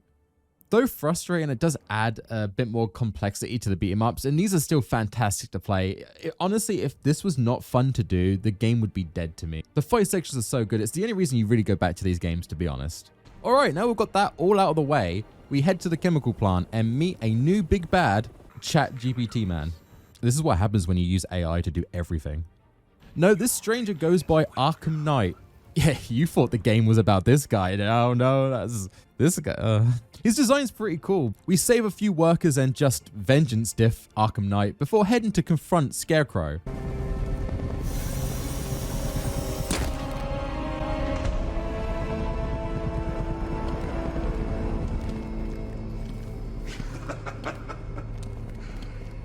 Though frustrating, it does add a bit more complexity to the beat 'em ups, and these are still fantastic to play. Honestly, if this was not fun to do, the game would be dead to me. The fight sections are so good, it's the only reason you really go back to these games, to be honest. Alright, now we've got that all out of the way, we head to the chemical plant and meet a new big bad, ChatGPT man. This is what happens when you use AI to do everything. No, this stranger goes by Arkham Knight. Yeah, you thought the game was about this guy. No, that's this guy. His design's pretty cool. We save a few workers and just vengeance diff Arkham Knight before heading to confront Scarecrow.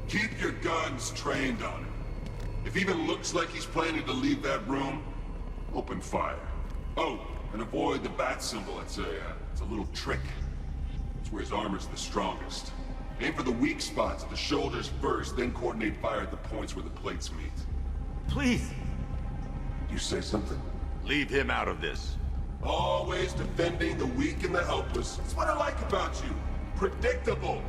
Keep your guns trained on him. If he even looks like he's planning to leave that room, open fire. Oh, and avoid the bat symbol. It's a little trick. It's where his armor's the strongest. Aim for the weak spots at the shoulders first, then coordinate fire at the points where the plates meet. Please. You say something? Leave him out of this. Always defending the weak and the helpless. That's what I like about you. Predictable.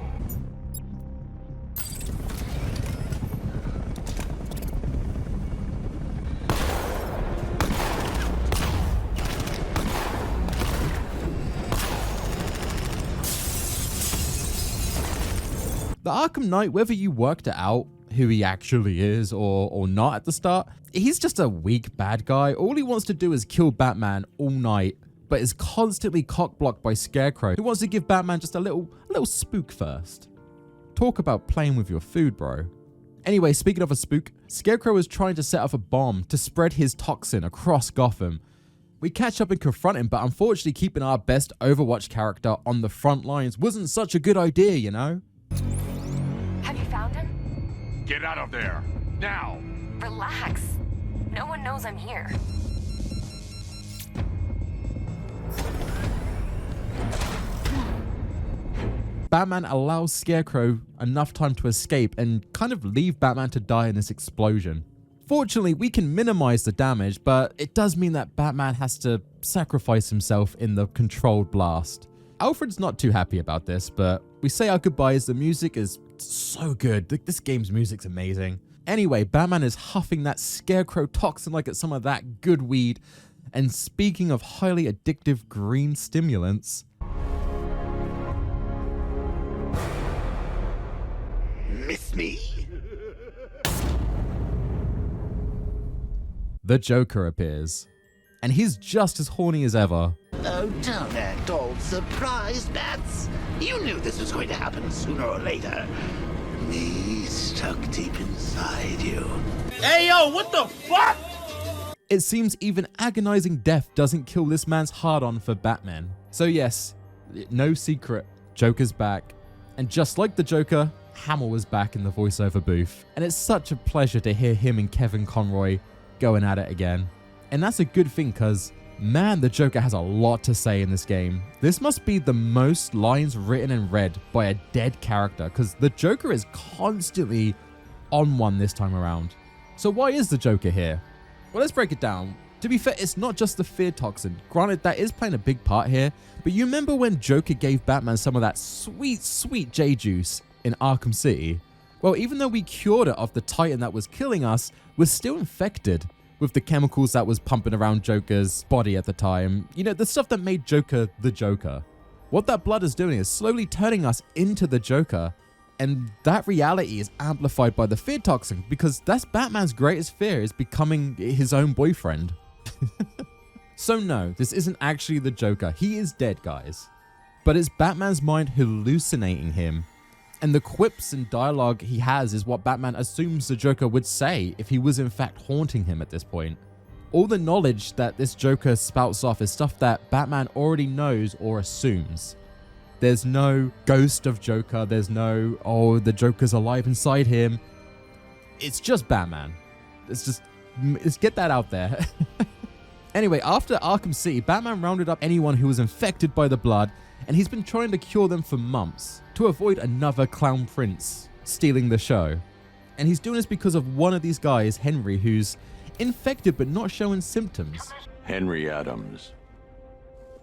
The Arkham Knight, whether you worked it out who he actually is or not at the start, he's just a weak bad guy. All he wants to do is kill Batman all night, but is constantly cock-blocked by Scarecrow, who wants to give Batman just a little spook first. Talk about playing with your food, bro. Anyway, speaking of a spook, Scarecrow is trying to set off a bomb to spread his toxin across Gotham. We catch up and confront him, but unfortunately keeping our best Overwatch character on the front lines wasn't such a good idea, you know? Have you found him? Get out of there, now! Relax. No one knows I'm here. Batman allows Scarecrow enough time to escape and kind of leave Batman to die in this explosion. Fortunately, we can minimize the damage, but it does mean that Batman has to sacrifice himself in the controlled blast. Alfred's not too happy about this, but we say our goodbyes. The music is so good. This game's music's amazing. Anyway, Batman is huffing that Scarecrow toxin like it's some of that good weed. And speaking of highly addictive green stimulants, Miss me? the Joker appears. And he's just as horny as ever. Oh, don't act all surprised, Bats. You knew this was going to happen sooner or later. Me stuck deep inside you. Hey, yo, what the fuck? It seems even agonizing death doesn't kill this man's hard-on for Batman. So yes, no secret, Joker's back. And just like the Joker, Hamill is back in the voiceover booth. And it's such a pleasure to hear him and Kevin Conroy going at it again. And that's a good thing, because man, the Joker has a lot to say in this game. This must be the most lines written and read by a dead character, because the Joker is constantly on one this time around. So why is the Joker here? Well, let's break it down. To be fair, it's not just the fear toxin. Granted, that is playing a big part here, but you remember when Joker gave Batman some of that sweet, sweet J-juice in Arkham City? Well, even though we cured it of the Titan that was killing us, we're still infected with the chemicals that was pumping around Joker's body at the time. You know, the stuff that made Joker the Joker. What that blood is doing is slowly turning us into the Joker. And that reality is amplified by the fear toxin, because that's Batman's greatest fear, is becoming his own boyfriend. So no, this isn't actually the Joker. He is dead, guys. But it's Batman's mind hallucinating him. And the quips and dialogue he has is what Batman assumes the Joker would say if he was in fact haunting him at this point. All the knowledge that this Joker spouts off is stuff that Batman already knows or assumes. There's no ghost of Joker. There's no, oh, the Joker's alive inside him. It's just Batman. Let's get that out there. Anyway, after Arkham City, Batman rounded up anyone who was infected by the blood, and he's been trying to cure them for months to avoid another clown prince stealing the show. And he's doing this because of one of these guys, Henry, who's infected but not showing symptoms. Henry Adams.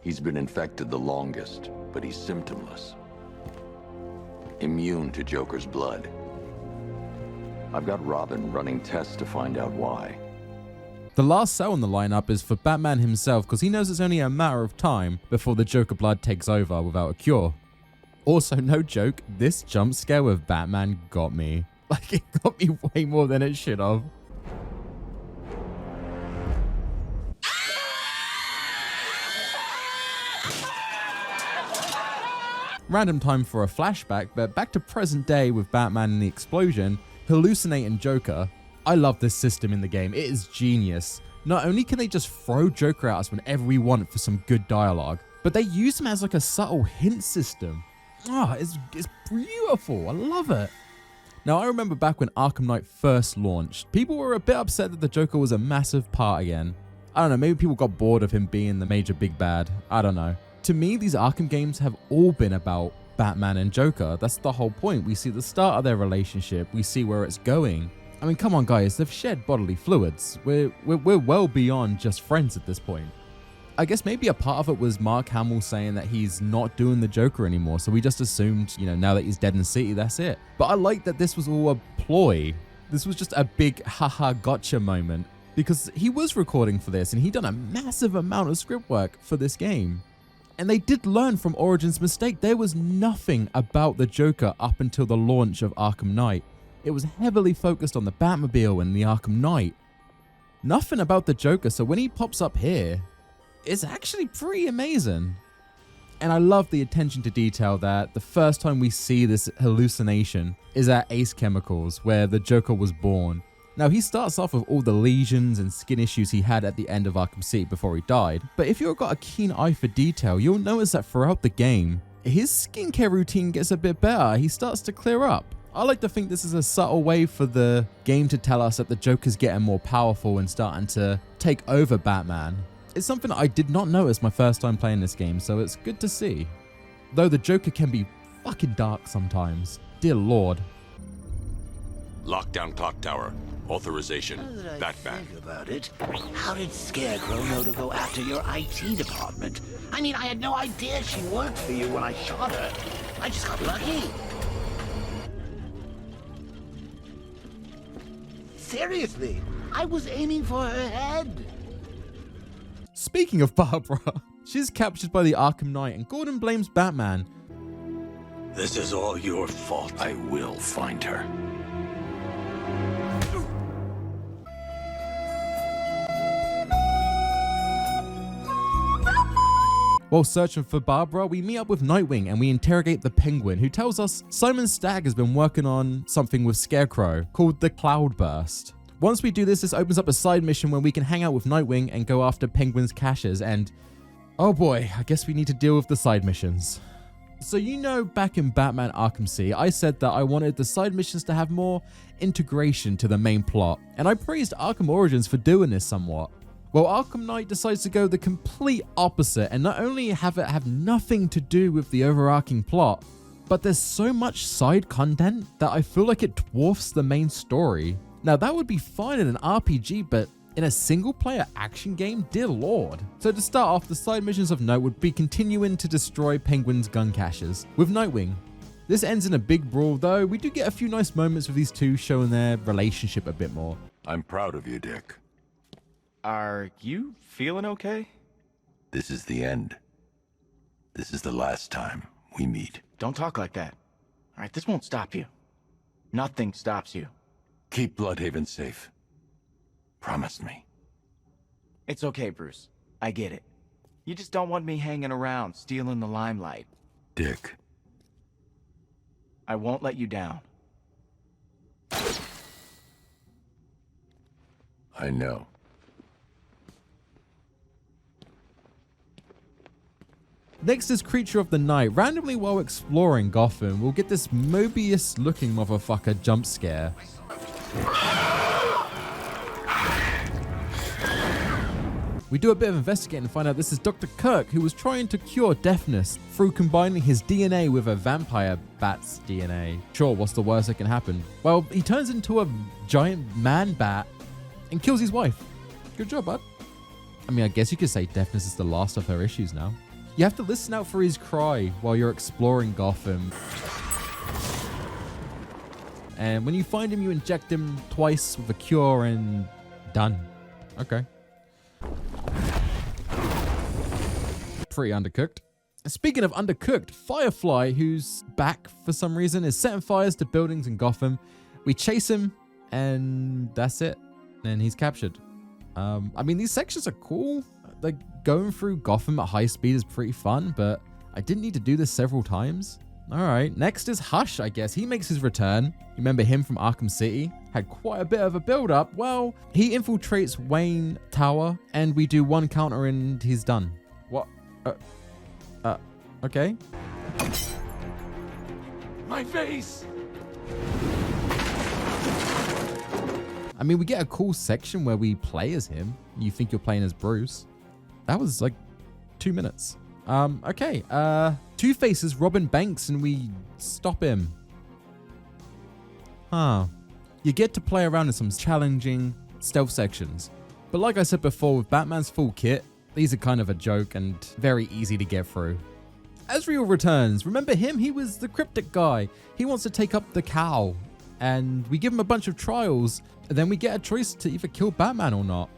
He's been infected the longest, but he's symptomless. Immune to Joker's blood. I've got Robin running tests to find out why. The last cell in the lineup is for Batman himself, because he knows it's only a matter of time before the Joker blood takes over without a cure. Also, no joke, this jump scare with Batman got me. Like, it got me way more than it should have. Random time for a flashback, but back to present day with Batman and the explosion, hallucinating Joker. I love this system in the game. It is genius. Not only can they just throw Joker at us whenever we want for some good dialogue, but they use him as like a subtle hint system. It's beautiful. I love it. Now, I remember back when Arkham Knight first launched, people were a bit upset that the Joker was a massive part again. I don't know, maybe people got bored of him being the major big bad. I don't know. To me, these Arkham games have all been about Batman and Joker. That's the whole point. We see the start of their relationship. We see where it's going. I mean, come on, guys. They've shared bodily fluids. We're well beyond just friends at this point. I guess maybe a part of it was Mark Hamill saying that he's not doing the Joker anymore. So we just assumed, you know, now that he's dead in the city, that's it. But I like that this was all a ploy. This was just a big haha gotcha moment, because he was recording for this and he'd done a massive amount of script work for this game. And they did learn from Origins' mistake. There was nothing about the Joker up until the launch of Arkham Knight. It was heavily focused on the Batmobile and the Arkham Knight. Nothing about the Joker, so when he pops up here, it's actually pretty amazing. And I love the attention to detail that the first time we see this hallucination is at Ace Chemicals, where the Joker was born. Now, he starts off with all the lesions and skin issues he had at the end of Arkham City before he died. But if you've got a keen eye for detail, you'll notice that throughout the game, his skincare routine gets a bit better. He starts to clear up. I like to think this is a subtle way for the game to tell us that the Joker's getting more powerful and starting to take over Batman. It's something I did not notice my first time playing this game, so it's good to see. Though the Joker can be fucking dark sometimes. Dear Lord. Lockdown clock tower. Authorization. Batman. Think about it. How did Scarecrow know to go after your IT department? I mean, I had no idea she worked for you when I shot her. I just got lucky. Seriously, I was aiming for her head. Speaking of Barbara, she's captured by the Arkham Knight and Gordon blames Batman. This is all your fault. I will find her. While searching for Barbara, we meet up with Nightwing and we interrogate the Penguin, who tells us Simon Stagg has been working on something with Scarecrow called the Cloudburst. Once we do this, this opens up a side mission where we can hang out with Nightwing and go after Penguin's caches, and oh boy, I guess we need to deal with the side missions. So you know, back in Batman Arkham City, I said that I wanted the side missions to have more integration to the main plot, and I praised Arkham Origins for doing this somewhat. Well, Arkham Knight decides to go the complete opposite and not only have it have nothing to do with the overarching plot, but there's so much side content that I feel like it dwarfs the main story. Now that would be fine in an RPG, but in a single player action game, dear lord. So to start off, the side missions of note would be continuing to destroy Penguin's gun caches with Nightwing. This ends in a big brawl, though we do get a few nice moments with these two showing their relationship a bit more. I'm proud of you, Dick. Are you feeling okay? This is the end. This is the last time we meet. Don't talk like that. All right, this won't stop you. Nothing stops you. Keep Bloodhaven safe. Promise me. It's okay, Bruce. I get it. You just don't want me hanging around, stealing the limelight. Dick. I won't let you down. I know. Next is Creature of the Night. Randomly while exploring Gotham, we'll get this Mobius-looking motherfucker jump scare. We do a bit of investigating and find out this is Dr. Kirk, who was trying to cure deafness through combining his DNA with a vampire bat's DNA. Sure, what's the worst that can happen? Well, he turns into a giant man bat and kills his wife. Good job, bud. I mean, I guess you could say deafness is the last of her issues now. You have to listen out for his cry while you're exploring Gotham. And when you find him, you inject him twice with a cure and done. Okay. Pretty undercooked. Speaking of undercooked, Firefly, who's back for some reason, is setting fires to buildings in Gotham. We chase him and that's it. And he's captured. I mean, these sections are cool. Like, going through Gotham at high speed is pretty fun, but I didn't need to do this several times. All right, next is Hush, I guess. He makes his return. You remember him from Arkham City? Had quite a bit of a build-up. Well, he infiltrates Wayne Tower, and we do one counter and he's done. What? Okay. My face! I mean, we get a cool section where we play as him. You think you're playing as Bruce. That was like 2 minutes. Okay. Two-Face is Robin Banks and we stop him. Huh. You get to play around in some challenging stealth sections. But like I said before, with Batman's full kit, these are kind of a joke and very easy to get through. Azrael returns. Remember him? He was the cryptic guy. He wants to take up the cowl. And we give him a bunch of trials. And then we get a choice to either kill Batman or not.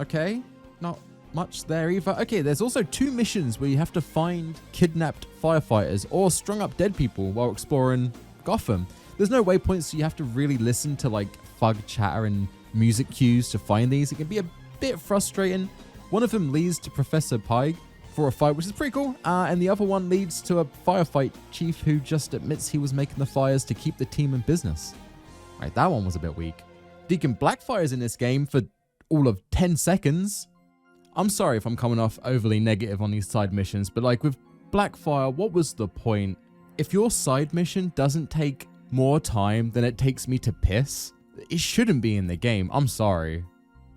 Okay. Not much there either. Okay, there's also 2 missions where you have to find kidnapped firefighters or strung up dead people while exploring Gotham. There's no waypoints, so you have to really listen to like thug chatter and music cues to find these. It can be a bit frustrating. One of them leads to Professor Pike for a fight, which is pretty cool. And the other one leads to a firefight chief who just admits he was making the fires to keep the team in business. Right, that one was a bit weak. Deacon Blackfire's in this game for all of 10 seconds. I'm sorry if I'm coming off overly negative on these side missions, but like with Blackfire, what was the point? If your side mission doesn't take more time than it takes me to piss, it shouldn't be in the game. I'm sorry.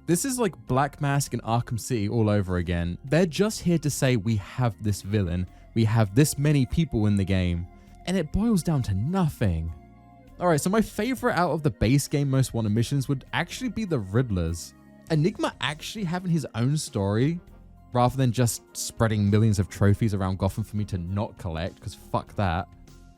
This is like Black Mask and Arkham City all over again. They're just here to say we have this villain, we have this many people in the game, and it boils down to nothing. Alright, so my favorite out of the base game Most Wanted missions would actually be the Riddlers. Enigma actually having his own story rather than just spreading millions of trophies around Gotham for me to not collect, because fuck that.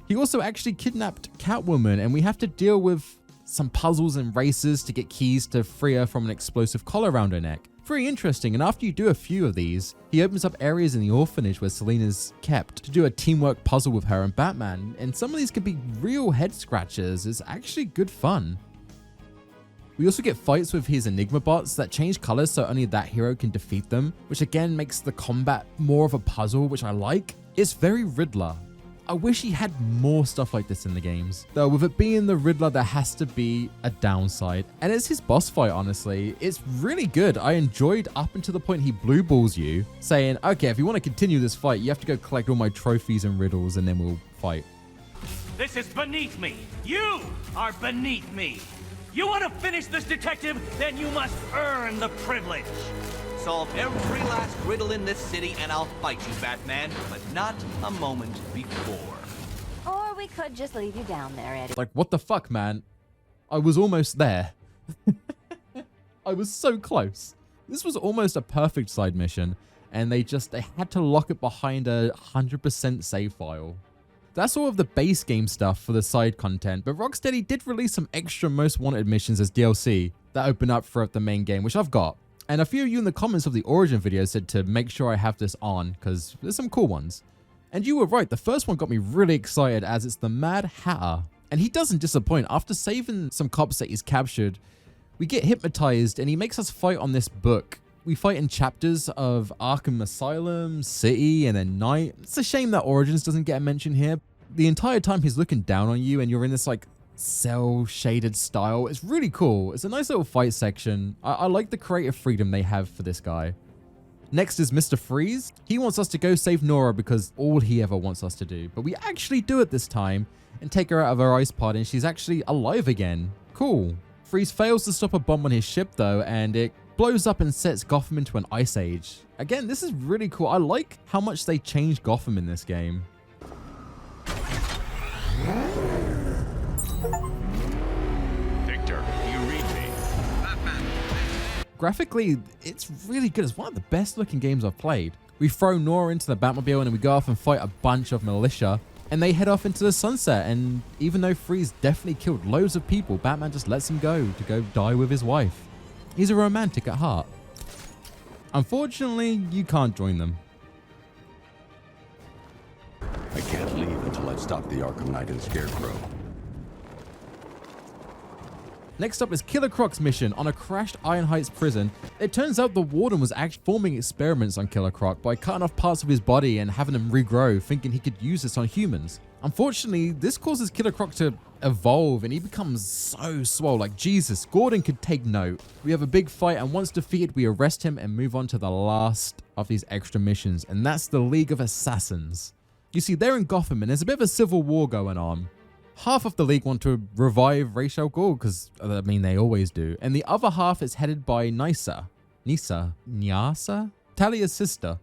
He also actually kidnapped Catwoman and we have to deal with some puzzles and races to get keys to free her from an explosive collar around her neck. Very interesting, and after you do a few of these, he opens up areas in the orphanage where Selina's kept to do a teamwork puzzle with her and Batman, and some of these can be real head scratchers. It's actually good fun. We also get fights with his Enigma bots that change colors so only that hero can defeat them, which again makes the combat more of a puzzle, which I like. It's very Riddler. I wish he had more stuff like this in the games. Though with it being the Riddler, there has to be a downside. And it's his boss fight, honestly. It's really good. I enjoyed up until the point he blue balls you, saying, okay, if you want to continue this fight, you have to go collect all my trophies and riddles and then we'll fight. This is beneath me. You are beneath me. You want to finish this, detective? Then you must earn the privilege. Solve every last riddle in this city and I'll fight you, Batman, but not a moment before. Or we could just leave you down there, Eddie. Like, what the fuck, man? I was almost there. I was so close. This was almost a perfect side mission, and they had to lock it behind a 100% save file. That's all of the base game stuff for the side content, but Rocksteady did release some extra Most Wanted missions as DLC that open up throughout the main game, which I've got. And a few of you in the comments of the Origin video said to make sure I have this on, because there's some cool ones. And you were right, the first one got me really excited as it's the Mad Hatter. And he doesn't disappoint. After saving some cops that he's captured, we get hypnotized and he makes us fight on this book. We fight in chapters of Arkham Asylum, City, and then Knight. It's a shame that Origins doesn't get a mention here. The entire time he's looking down on you and you're in this like cell shaded style. It's really cool. It's a nice little fight section. I like the creative freedom they have for this guy. Next is Mr. Freeze. He wants us to go save Nora because all he ever wants us to do. But we actually do it this time and take her out of her ice pod and she's actually alive again. Cool. Freeze fails to stop a bomb on his ship though, and it blows up and sets Gotham into an ice age. Again, this is really cool. I like how much they changed Gotham in this game. Victor, you read me. Batman. Graphically, it's really good. It's one of the best looking games I've played. We throw Nora into the Batmobile and then we go off and fight a bunch of militia and they head off into the sunset. And even though Freeze definitely killed loads of people, Batman just lets him go to go die with his wife. He's a romantic at heart. Unfortunately, you can't join them. I can't leave until I've stopped the Arkham Knight and Scarecrow. Next up is Killer Croc's mission on a crashed Iron Heights prison. It turns out the warden was actually forming experiments on Killer Croc by cutting off parts of his body and having him regrow, thinking he could use this on humans. Unfortunately, this causes Killer Croc to evolve and he becomes so swole. Like, Jesus, Gordon could take note. We have a big fight and once defeated, we arrest him and move on to the last of these extra missions, and that's the League of Assassins. You see, they're in Gotham and there's a bit of a civil war going on. Half of the League want to revive Ra's al Ghul, because, I mean, they always do. And the other half is headed by Nysa, Talia's sister.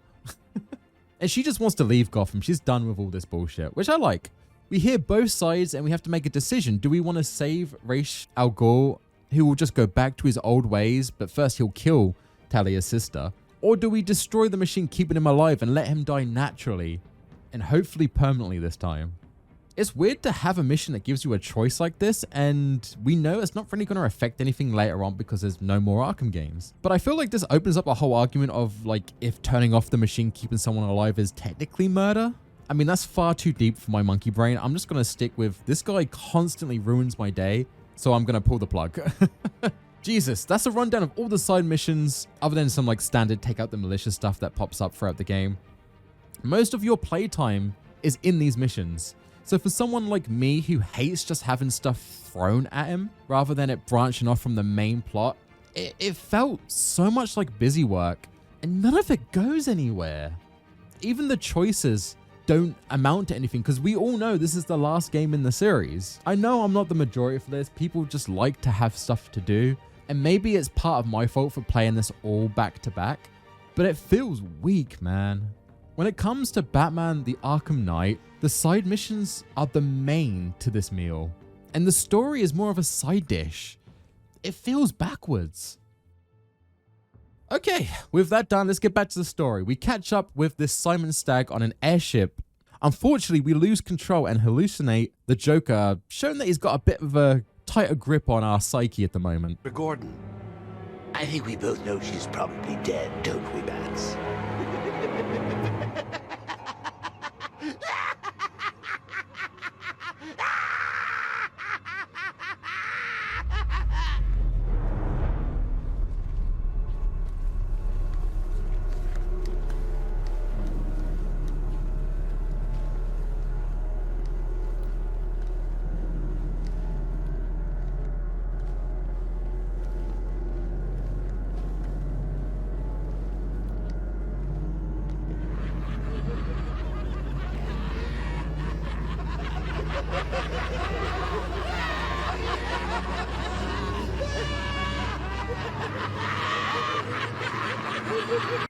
And she just wants to leave Gotham. She's done with all this bullshit, which I like. We hear both sides and we have to make a decision. Do we want to save Ra's al Ghul, who will just go back to his old ways, but first he'll kill Talia's sister? Or do we destroy the machine, keeping him alive and let him die naturally? And hopefully permanently this time. It's weird to have a mission that gives you a choice like this, and we know it's not really going to affect anything later on because there's no more Arkham games. But I feel like this opens up a whole argument of like if turning off the machine, keeping someone alive is technically murder. I mean, that's far too deep for my monkey brain. I'm just going to stick with this guy constantly ruins my day, so I'm going to pull the plug. Jesus, that's a rundown of all the side missions, other than some like standard take out the militia stuff that pops up throughout the game. Most of your playtime is in these missions. So for someone like me who hates just having stuff thrown at him, rather than it branching off from the main plot, it felt so much like busy work, and none of it goes anywhere. Even the choices don't amount to anything, because we all know this is the last game in the series. I know I'm not the majority for this. People just like to have stuff to do, and maybe it's part of my fault for playing this all back to back, but it feels weak, man. When it comes to Batman the Arkham Knight, the side missions are the main to this meal, and the story is more of a side dish. It feels backwards. Okay, with that done, let's get back to the story. We catch up with this Simon Stagg on an airship. Unfortunately, we lose control and hallucinate the Joker, showing that he's got a bit of a tighter grip on our psyche at the moment. Gordon, I think we both know she's probably dead, don't we, Bats?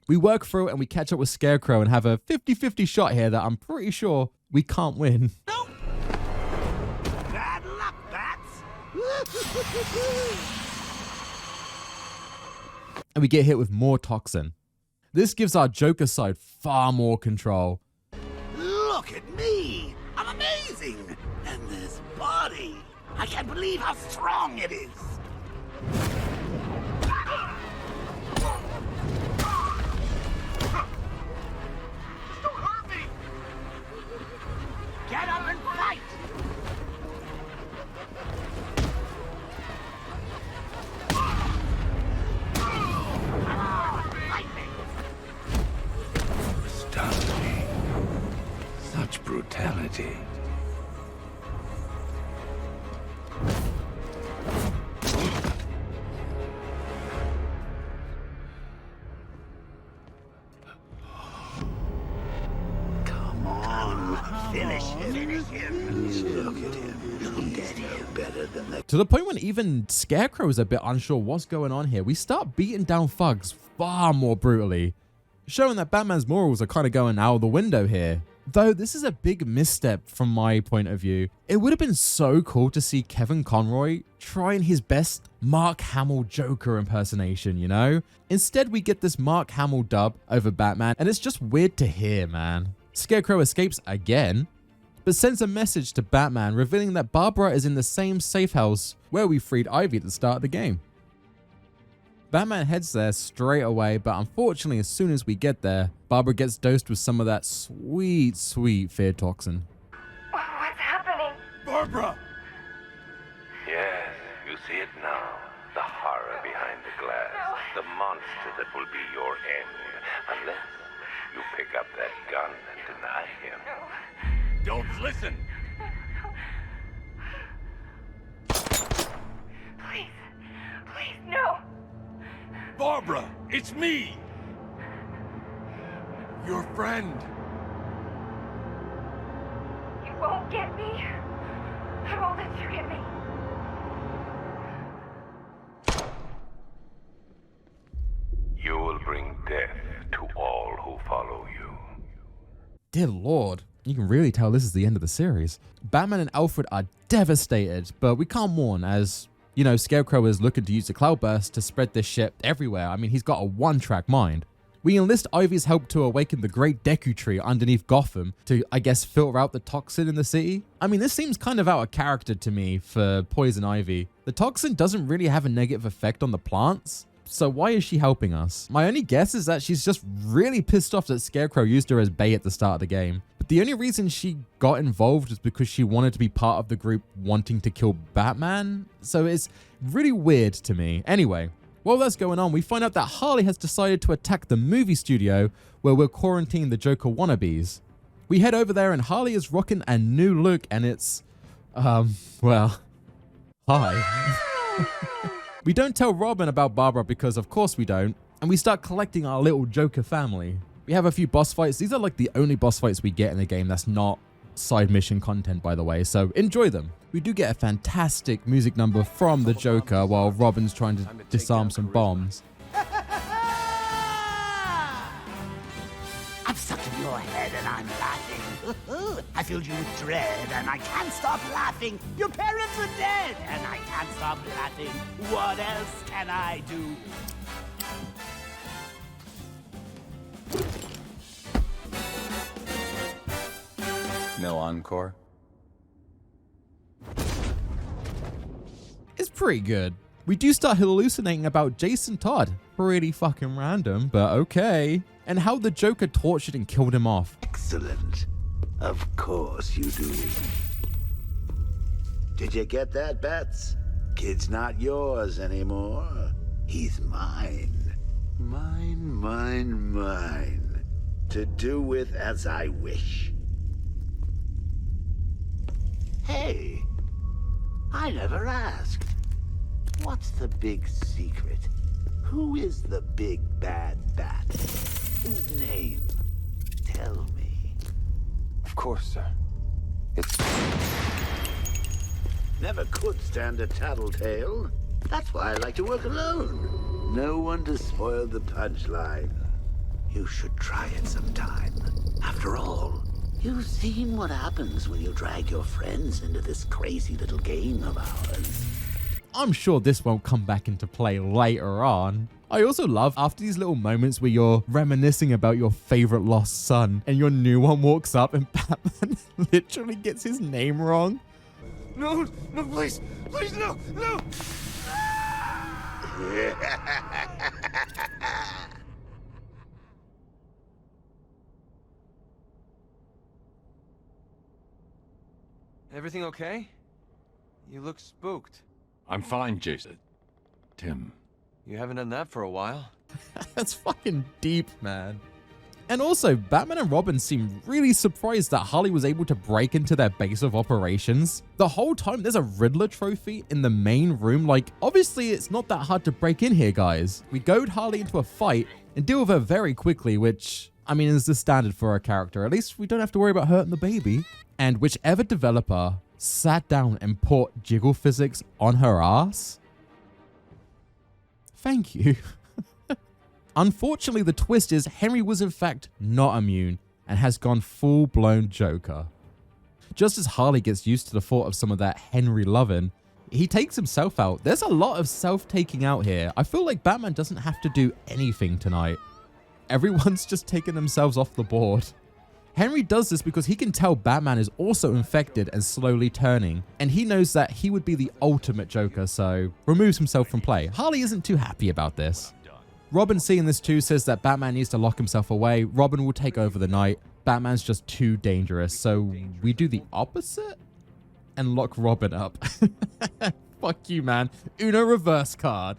We work through and we catch up with Scarecrow and have a 50-50 shot here that I'm pretty sure we can't win. Bad luck, Bats! And we get hit with more toxin. This gives our Joker side far more control. Look at me! I'm amazing! And this body! I can't believe how strong it is! Don't hurt me! Get up and fight! Astounding. Such brutality. Come on, finish him. Look at him. Look at him. Better than the... To the point when even Scarecrow is a bit unsure what's going on here. We start beating down thugs far more brutally, showing that Batman's morals are kind of going out the window here. Though this is a big misstep from my point of view. It would have been so cool to see Kevin Conroy trying his best Mark Hamill Joker impersonation, you know? Instead, we get this Mark Hamill dub over Batman, and it's just weird to hear, man. Scarecrow escapes again, but sends a message to Batman revealing that Barbara is in the same safe house where we freed Ivy at the start of the game. Batman heads there straight away, but unfortunately as soon as we get there, Barbara gets dosed with some of that sweet, sweet fear toxin. What's happening? Barbara! Yes, you see it now. The horror behind the glass. No. The monster that will be your end. Unless you pick up that gun and deny him. No. Don't listen! Please. Please, no. Barbara, it's me! Your friend. You won't get me. I won't let you get me. You will bring death to all who follow you. Dear Lord, you can really tell this is the end of the series. Batman and Alfred are devastated, but we can't mourn as, you know, Scarecrow is looking to use the Cloudburst to spread this shit everywhere. I mean, he's got a one-track mind. We enlist Ivy's help to awaken the great Deku Tree underneath Gotham to, I guess, filter out the toxin in the city. I mean, this seems kind of out of character to me for Poison Ivy. The toxin doesn't really have a negative effect on the plants, so why is she helping us? My only guess is that she's just really pissed off that Scarecrow used her as bait at the start of the game. But the only reason she got involved is because she wanted to be part of the group wanting to kill Batman. So it's really weird to me. Anyway, while that's going on, we find out that Harley has decided to attack the movie studio where we're quarantining the Joker wannabes. We head over there and Harley is rocking a new look and it's, well, hi. We don't tell Robin about Barbara because of course we don't, and we start collecting our little Joker family. We have a few boss fights. These are like the only boss fights we get in the game that's not side mission content, by the way, so enjoy them. We do get a fantastic music number from the Joker while Robin's trying to disarm some bombs. I'm stuck in your head and I'm laughing. I filled you with dread and I can't stop laughing. Your parents are dead and I can't stop laughing. What else can I do? No encore? It's pretty good. We do start hallucinating about Jason Todd. Pretty fucking random, but okay. And how the Joker tortured and killed him off. Excellent. Of course you do. Did you get that, Bats? Kid's not yours anymore. He's mine. Mine. To do with as I wish. Hey, I never asked. What's the big secret? Who is the big bad bat? His name. Tell me. Of course, sir. It's... Never could stand a tattletale. That's why I like to work alone. No one to spoil the punchline. You should try it sometime. After all, you've seen what happens when you drag your friends into this crazy little game of ours. I'm sure this won't come back into play later on. I also love after these little moments where you're reminiscing about your favorite lost son and your new one walks up and Batman literally gets his name wrong. No, no, please, please, no, no! Everything okay? You look spooked. I'm fine, Jason. Tim. You haven't done that for a while. That's fucking deep, man. And also, Batman and Robin seem really surprised that Harley was able to break into their base of operations. The whole time, there's a Riddler trophy in the main room. Like, obviously, it's not that hard to break in here, guys. We goad Harley into a fight and deal with her very quickly, which, I mean, is the standard for our character. At least we don't have to worry about hurting the baby. And whichever developer sat down and put jiggle physics on her ass, thank you. Unfortunately, the twist is Henry was in fact not immune and has gone full-blown Joker. Just as Harley gets used to the thought of some of that Henry loving, he takes himself out. There's a lot of self-taking out here. I feel like Batman doesn't have to do anything tonight. Everyone's just taking themselves off the board. Henry does this because he can tell Batman is also infected and slowly turning, and he knows that he would be the ultimate Joker, so removes himself from play. Harley isn't too happy about this. Robin, seeing this too, says that Batman needs to lock himself away. Robin will take over the night. Batman's just too dangerous, so we do the opposite and lock Robin up. Fuck you, man. Uno reverse card.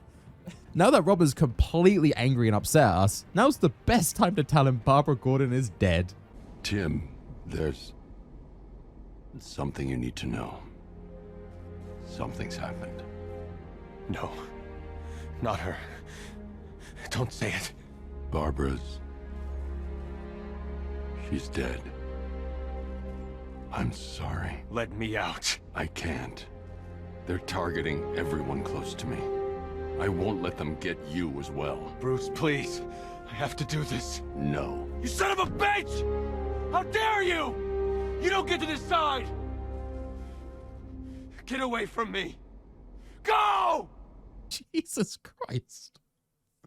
Now that Robin's completely angry and upset at us, now's the best time to tell him Barbara Gordon is dead. Tim, there's something you need to know. Something's happened. No, not her. Don't say it. Barbara's... she's dead. I'm sorry. Let me out. I can't. They're targeting everyone close to me. I won't let them get you as well. Bruce, please. I have to do this. No. You son of a bitch! How dare you! You don't get to decide! Get away from me! Go! Jesus Christ.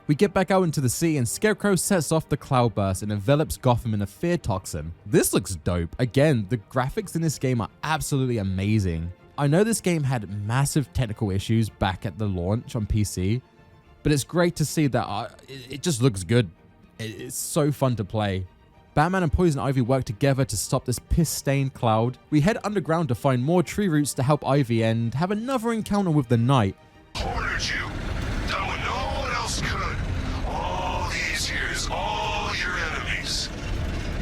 We get back out into the sea and Scarecrow sets off the cloudburst and envelops Gotham in a fear toxin. This looks dope. Again, the graphics in this game are absolutely amazing. I know this game had massive technical issues back at the launch on PC, but it's great to see that it just looks good. It's so fun to play. Batman and Poison Ivy work together to stop this piss-stained cloud. We head underground to find more tree roots to help Ivy and have another encounter with the Knight. Cornered you. Done what no one else could. All these years, all your enemies.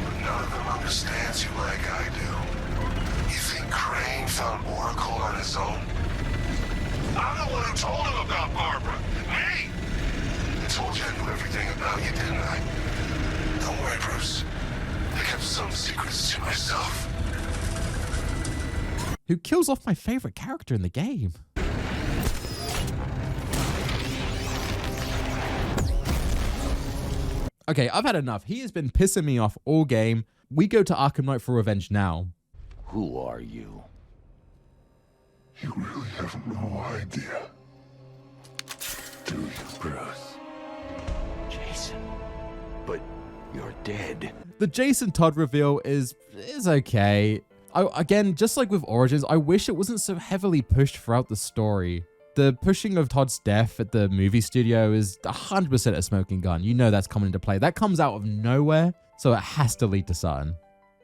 But none of them understands you like I do. You think Crane found Oracle on his own? I'm the one who told him about Barbara. Me! I told you I knew everything about you, didn't I? Don't worry, Bruce. I kept some secrets to myself. Who kills off my favorite character in the game? Okay, I've had enough. He has been pissing me off all game. We go to Arkham Knight for revenge now. Who are you? You really have no idea. Do you, Bruce? Jason. But you're dead. The Jason Todd reveal is okay. Again, just like with Origins, I wish it wasn't so heavily pushed throughout the story. The pushing of Todd's death at the movie studio is 100% a smoking gun. You know that's coming into play. That comes out of nowhere, so it has to lead to something.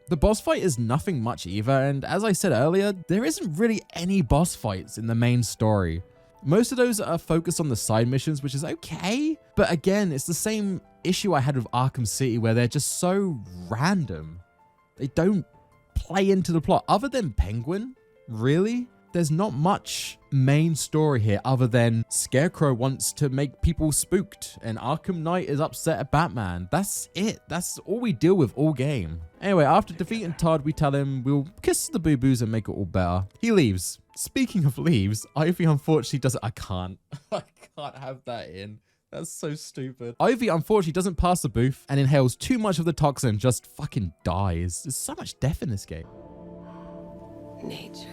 The boss fight is nothing much either, and as I said earlier, there isn't really any boss fights in the main story. Most of those are focused on the side missions, which is okay, but again, it's the same issue I had with Arkham City where they're just so random. They don't play into the plot. Other than Penguin, really? There's not much main story here other than Scarecrow wants to make people spooked and Arkham Knight is upset at Batman. That's it. That's all we deal with all game. Anyway, after defeating Todd, we tell him we'll kiss the boo-boos and make it all better. He leaves. Speaking of leaves, Ivy unfortunately doesn't... I can't have that in. That's so stupid. Ivy unfortunately doesn't pass the booth and inhales too much of the toxin and just fucking dies. There's so much death in this game. Nature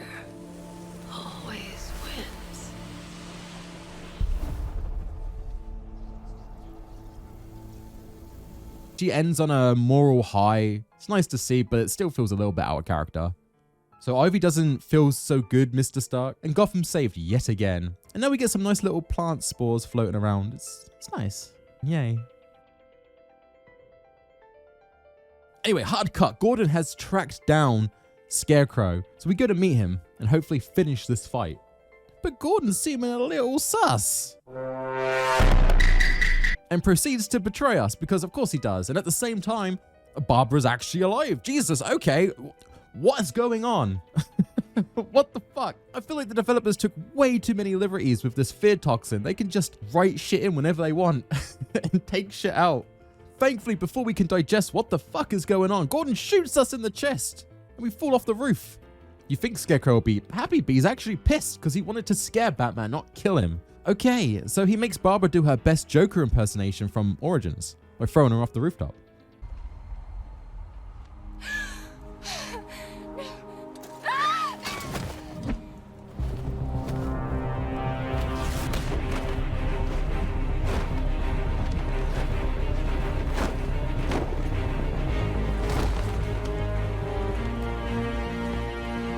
always wins. She ends on a moral high. It's nice to see, but it still feels a little bit out of character. So Ivy doesn't feel so good, Mr. Stark, and Gotham's saved yet again. And now we get some nice little plant spores floating around. It's nice. Yay. Anyway, hard cut. Gordon has tracked down Scarecrow, so we go to meet him and hopefully finish this fight. But Gordon's seeming a little sus. And proceeds to betray us, because of course he does. And at the same time, Barbara's actually alive. Jesus, okay. What is going on? What the fuck? I feel like the developers took way too many liberties with this fear toxin. They can just write shit in whenever they want and take shit out. Thankfully, before we can digest what the fuck is going on, Gordon shoots us in the chest and we fall off the roof. You think Scarecrow will be happy, but he's actually pissed because he wanted to scare Batman, not kill him. Okay, so he makes Barbara do her best Joker impersonation from Origins by throwing her off the rooftop.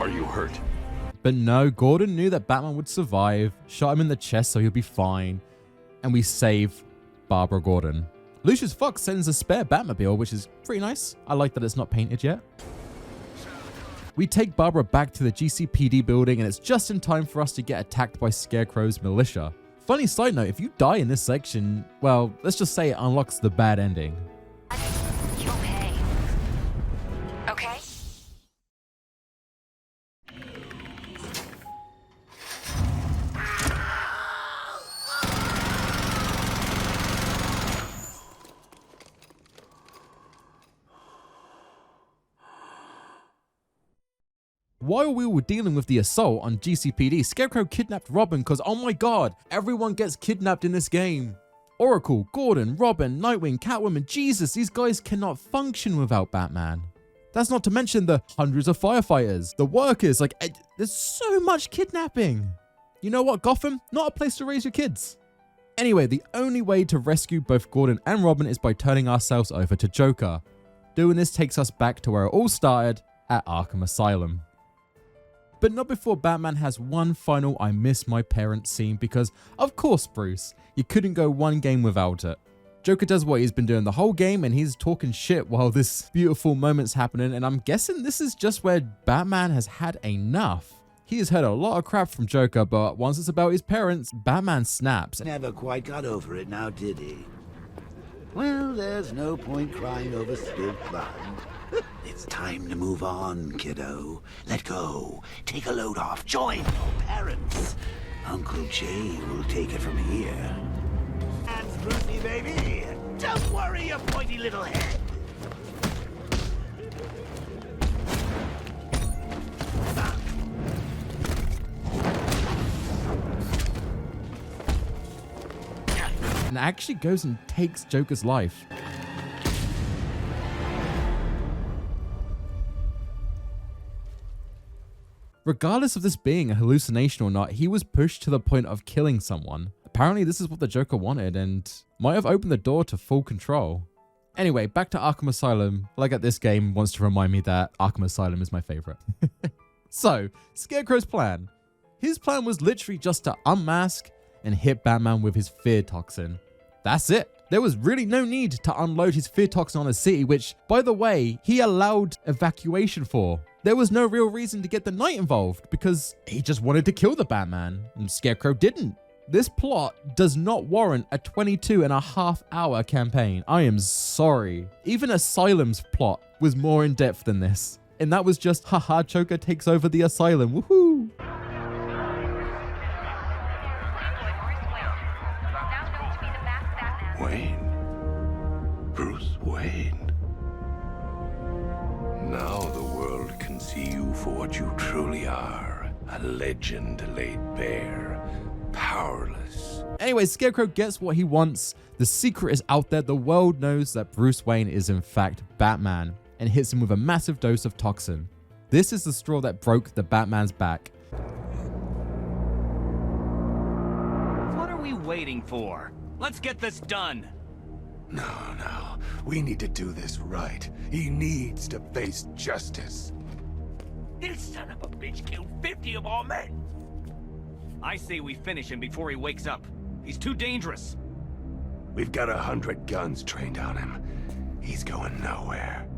Are you hurt? But no, Gordon knew that Batman would survive, shot him in the chest so he'll be fine, and we save Barbara Gordon. Lucius Fox sends a spare Batmobile, which is pretty nice. I like that it's not painted yet. We take Barbara back to the GCPD building, and it's just in time for us to get attacked by Scarecrow's militia. Funny side note, if you die in this section, well, let's just say it unlocks the bad ending. You okay? Okay? While we were dealing with the assault on GCPD, Scarecrow kidnapped Robin because, oh my god, everyone gets kidnapped in this game. Oracle, Gordon, Robin, Nightwing, Catwoman, Jesus, these guys cannot function without Batman. That's not to mention the hundreds of firefighters, the workers, like, there's so much kidnapping. You know what, Gotham? Not a place to raise your kids. Anyway, the only way to rescue both Gordon and Robin is by turning ourselves over to Joker. Doing this takes us back to where it all started, at Arkham Asylum. But not before Batman has one final I miss my parents scene, because of course, Bruce, you couldn't go one game without it. Joker does what he's been doing the whole game, and he's talking shit while this beautiful moment's happening, and I'm guessing this is just where Batman has had enough. He has heard a lot of crap from Joker, but once it's about his parents, Batman snaps. Never quite got over it now, did he? Well, there's no point crying over spilled blood. It's time to move on, kiddo. Let go. Take a load off. Join your parents. Uncle Jay will take it from here. Hands, Brucey, baby. Don't worry your pointy little head. And actually goes and takes Joker's life. Regardless of this being a hallucination or not, he was pushed to the point of killing someone. Apparently this is what the Joker wanted and might have opened the door to full control. Anyway, back to Arkham Asylum. Like at this game wants to remind me that Arkham Asylum is my favorite. So, Scarecrow's plan. His plan was literally just to unmask and hit Batman with his fear toxin. That's it. There was really no need to unload his fear toxin on a city, which, by the way, he allowed evacuation for. There was no real reason to get the Knight involved because he just wanted to kill the Batman, and Scarecrow didn't. This plot does not warrant a 22.5-hour campaign. I am sorry. Even Asylum's plot was more in depth than this. And that was just, haha, Joker takes over the Asylum, woohoo! Wayne. Bruce Wayne. Now the world can see you for what you truly are. A legend laid bare. Powerless. Anyway, Scarecrow gets what he wants. The secret is out there. The world knows that Bruce Wayne is in fact Batman and hits him with a massive dose of toxin. This is the straw that broke the Batman's back. What are we waiting for? Let's get this done. No. We need to do this right. He needs to face justice. This son of a bitch killed 50 of our men. I say we finish him before he wakes up. He's too dangerous. We've got 100 guns trained on him. He's going nowhere.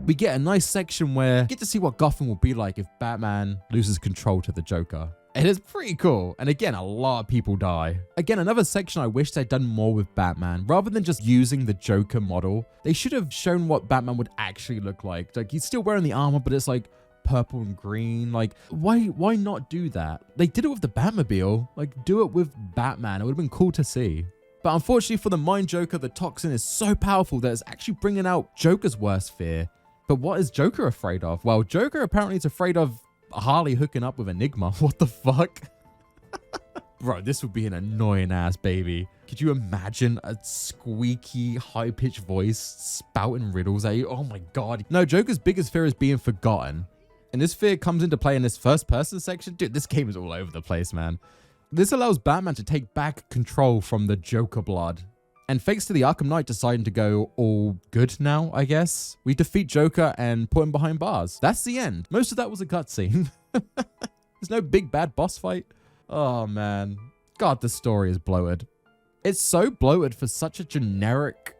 We get a nice section where we get to see what Gotham will be like if Batman loses control to the Joker. It is pretty cool. And again, a lot of people die. Again, another section I wish they'd done more with Batman. Rather than just using the Joker model, they should have shown what Batman would actually look like. Like, he's still wearing the armor, but it's like purple and green. Like, why not do that? They did it with the Batmobile. Like, do it with Batman. It would have been cool to see. But unfortunately for the Mind Joker, the toxin is so powerful that it's actually bringing out Joker's worst fear. But what is Joker afraid of? Well, Joker apparently is afraid of Harley hooking up with Enigma. What the fuck? Bro, this would be an annoying ass baby. Could you imagine a squeaky, high-pitched voice spouting riddles at you? Oh my god. No, Joker's biggest fear is being forgotten. And this fear comes into play in this first-person section. Dude, this game is all over the place, man. This allows Batman to take back control from the Joker blood. And thanks to the Arkham Knight deciding to go all good now, I guess, we defeat Joker and put him behind bars. That's the end. Most of that was a cutscene. There's no big bad boss fight. Oh man. God, the story is bloated. It's so bloated for such a generic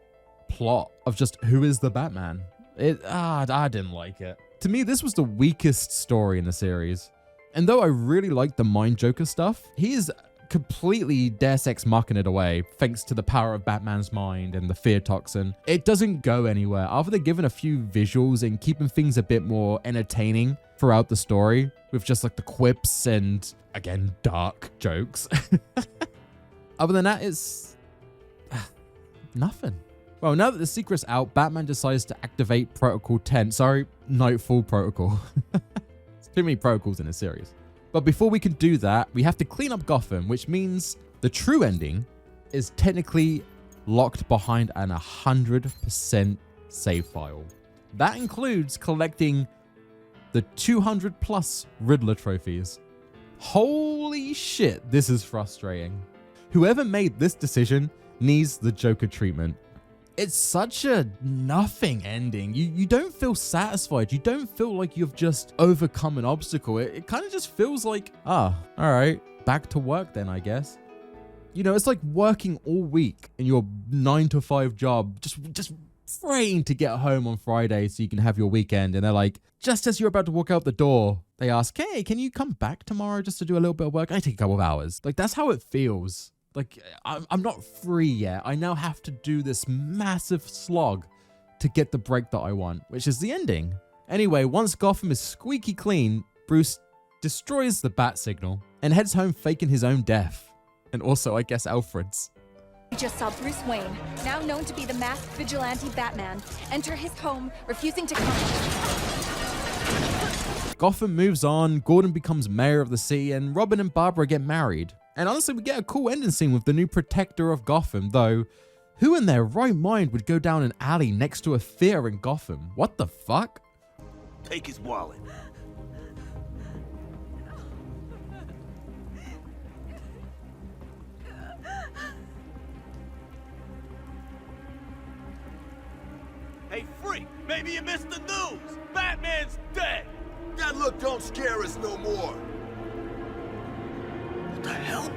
plot of just who is the Batman. I didn't like it. To me, this was the weakest story in the series. And though I really like the Mind Joker stuff, he is completely Deus Ex Machina it away thanks to the power of Batman's mind and the fear toxin. It doesn't go anywhere other than giving a few visuals and keeping things a bit more entertaining throughout the story with just like the quips and, again, dark jokes. Other than that, it's nothing. Well, now that the secret's out, Batman decides to activate Protocol 10. Sorry, Nightfall Protocol. There's too many protocols in this series. But before we can do that, we have to clean up Gotham, which means the true ending is technically locked behind an 100% save file. That includes collecting the 200 plus Riddler trophies. Holy shit, this is frustrating. Whoever made this decision needs the Joker treatment. It's such a nothing ending. You don't feel satisfied. You don't feel like you've just overcome an obstacle. It kind of just feels like, all right, back to work then, I guess. You know, it's like working all week in your 9-to-5 job, just praying to get home on Friday so you can have your weekend. And they're like, just as you're about to walk out the door, they ask, hey, can you come back tomorrow just to do a little bit of work? I take a couple of hours. Like, that's how it feels. Like, I'm not free yet. I now have to do this massive slog to get the break that I want, which is the ending. Anyway, once Gotham is squeaky clean, Bruce destroys the bat signal and heads home faking his own death. And also, I guess, Alfred's. We just saw Bruce Wayne, now known to be the masked vigilante Batman, enter his home, refusing to come. Gotham moves on, Gordon becomes mayor of the city, and Robin and Barbara get married. And honestly, we get a cool ending scene with the new protector of Gotham, though who in their right mind would go down an alley next to a theater in Gotham? What the fuck? Take his wallet. Hey, freak! Maybe you missed the news! Batman's dead! That look don't scare us no more. What the hell?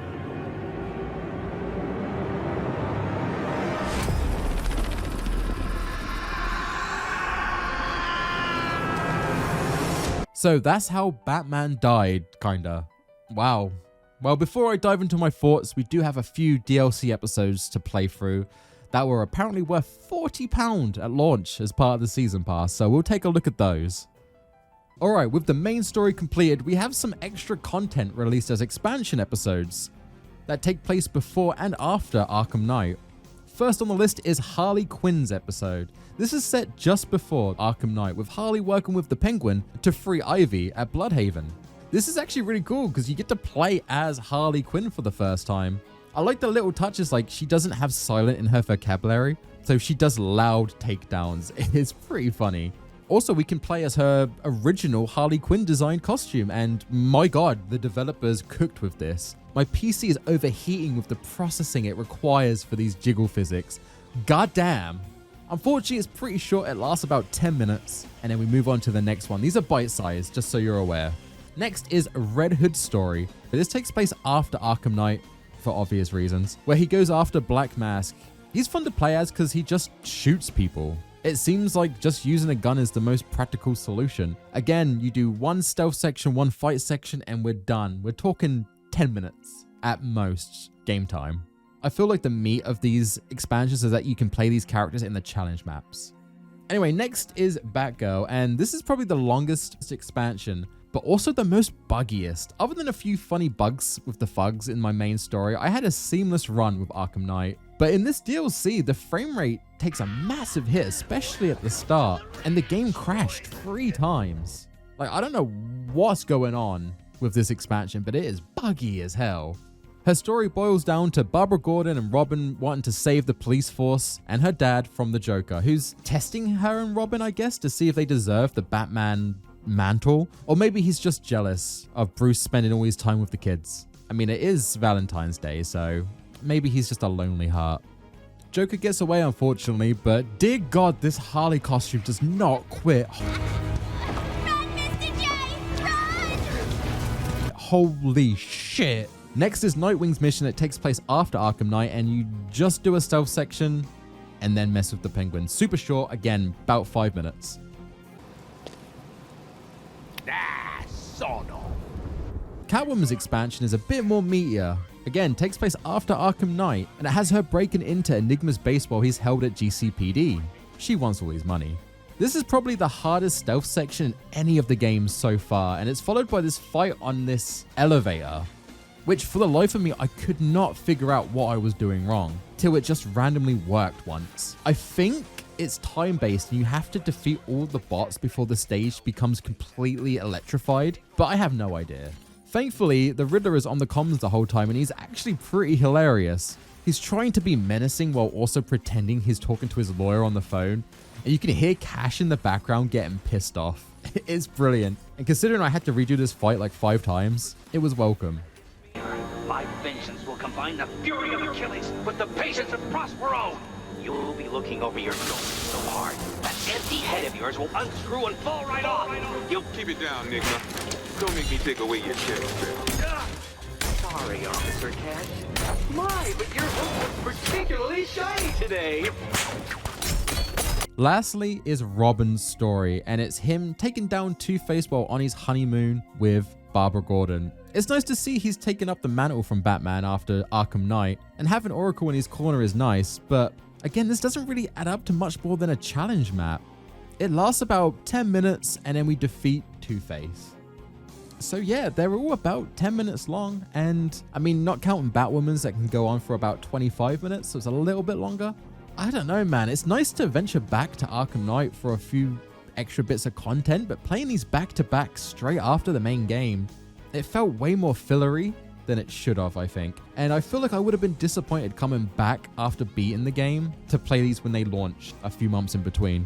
So that's how Batman died, kinda. Wow. Well, before I dive into my thoughts, we do have a few DLC episodes to play through that were apparently worth £40 at launch as part of the season pass, so we'll take a look at those. Alright, with the main story completed, we have some extra content released as expansion episodes that take place before and after Arkham Knight. First on the list is Harley Quinn's episode. This is set just before Arkham Knight, with Harley working with the Penguin to free Ivy at Bloodhaven. This is actually really cool because you get to play as Harley Quinn for the first time. I like the little touches, like she doesn't have silent in her vocabulary, so she does loud takedowns. It's pretty funny. Also, we can play as her original Harley Quinn designed costume, and my god, the developers cooked with this. My PC is overheating with the processing it requires for these jiggle physics. God damn. Unfortunately, it's pretty short. It lasts about 10 minutes, and then we move on to the next one. These are bite-sized, just so you're aware. Next is Red Hood's story. This takes place after Arkham Knight, for obvious reasons, where he goes after Black Mask. He's fun to play as because he just shoots people. It seems like just using a gun is the most practical solution. Again, you do one stealth section, one fight section, and we're done. We're talking 10 minutes at most game time. I feel like the meat of these expansions is that you can play these characters in the challenge maps. Anyway, next is Batgirl, and this is probably the longest expansion, but also the most buggiest. Other than a few funny bugs with the thugs in my main story, I had a seamless run with Arkham Knight. But in this DLC, the frame rate takes a massive hit, especially at the start, and the game crashed 3 times. Like, I don't know what's going on with this expansion, but it is buggy as hell. Her story boils down to Barbara Gordon and Robin wanting to save the police force and her dad from the Joker, who's testing her and Robin, I guess, to see if they deserve the Batman mantle, or maybe he's just jealous of Bruce spending all his time with the kids. I mean, it is Valentine's Day, so maybe he's just a lonely heart. Joker gets away, unfortunately, but dear God, this Harley costume does not quit. Run, Mr. J! Run! Holy shit. Next is Nightwing's mission that takes place after Arkham Knight, and you just do a stealth section and then mess with the Penguin. Super short, again, about 5 minutes. Catwoman's expansion is a bit more meatier. Again, takes place after Arkham Knight, and it has her breaking into Enigma's base while he's held at GCPD. She wants all his money. This is probably the hardest stealth section in any of the games so far, and it's followed by this fight on this elevator, which for the life of me, I could not figure out what I was doing wrong, till it just randomly worked once. I think it's time-based and you have to defeat all the bots before the stage becomes completely electrified, but I have no idea. Thankfully, the Riddler is on the comms the whole time and he's actually pretty hilarious. He's trying to be menacing while also pretending he's talking to his lawyer on the phone, and you can hear Cash in the background getting pissed off. It's brilliant, and considering I had to redo this fight like 5 times, it was welcome. My vengeance will combine the fury of Achilles with the patience of Prospero. You'll be looking over your shoulder so hard, that empty head of yours will unscrew and fall right off. You keep it down, Enigma. Don't make me take away your chest. Sorry, Officer Cash. My, but your hook was particularly shiny today. Lastly is Robin's story, and it's him taking down Two-Face while on his honeymoon with Barbara Gordon. It's nice to see he's taken up the mantle from Batman after Arkham Knight, and having Oracle in his corner is nice, but again, this doesn't really add up to much more than a challenge map. It lasts about 10 minutes, and then we defeat Two-Face. So yeah, they're all about 10 minutes long, and I mean, not counting Batwoman's that can go on for about 25 minutes, so it's a little bit longer. I don't know, man. It's nice to venture back to Arkham Knight for a few extra bits of content, but playing these back-to-back straight after the main game, it felt way more fillery than it should have, I think. And I feel like I would have been disappointed coming back after beating the game to play these when they launched a few months in between.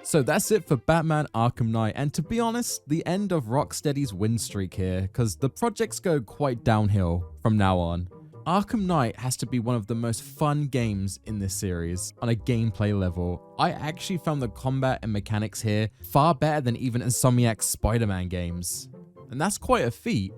So that's it for Batman Arkham Knight, and to be honest, the end of Rocksteady's win streak here, because the projects go quite downhill from now on. Arkham Knight has to be one of the most fun games in this series on a gameplay level. I actually found the combat and mechanics here far better than even Insomniac's Spider-Man games, and that's quite a feat.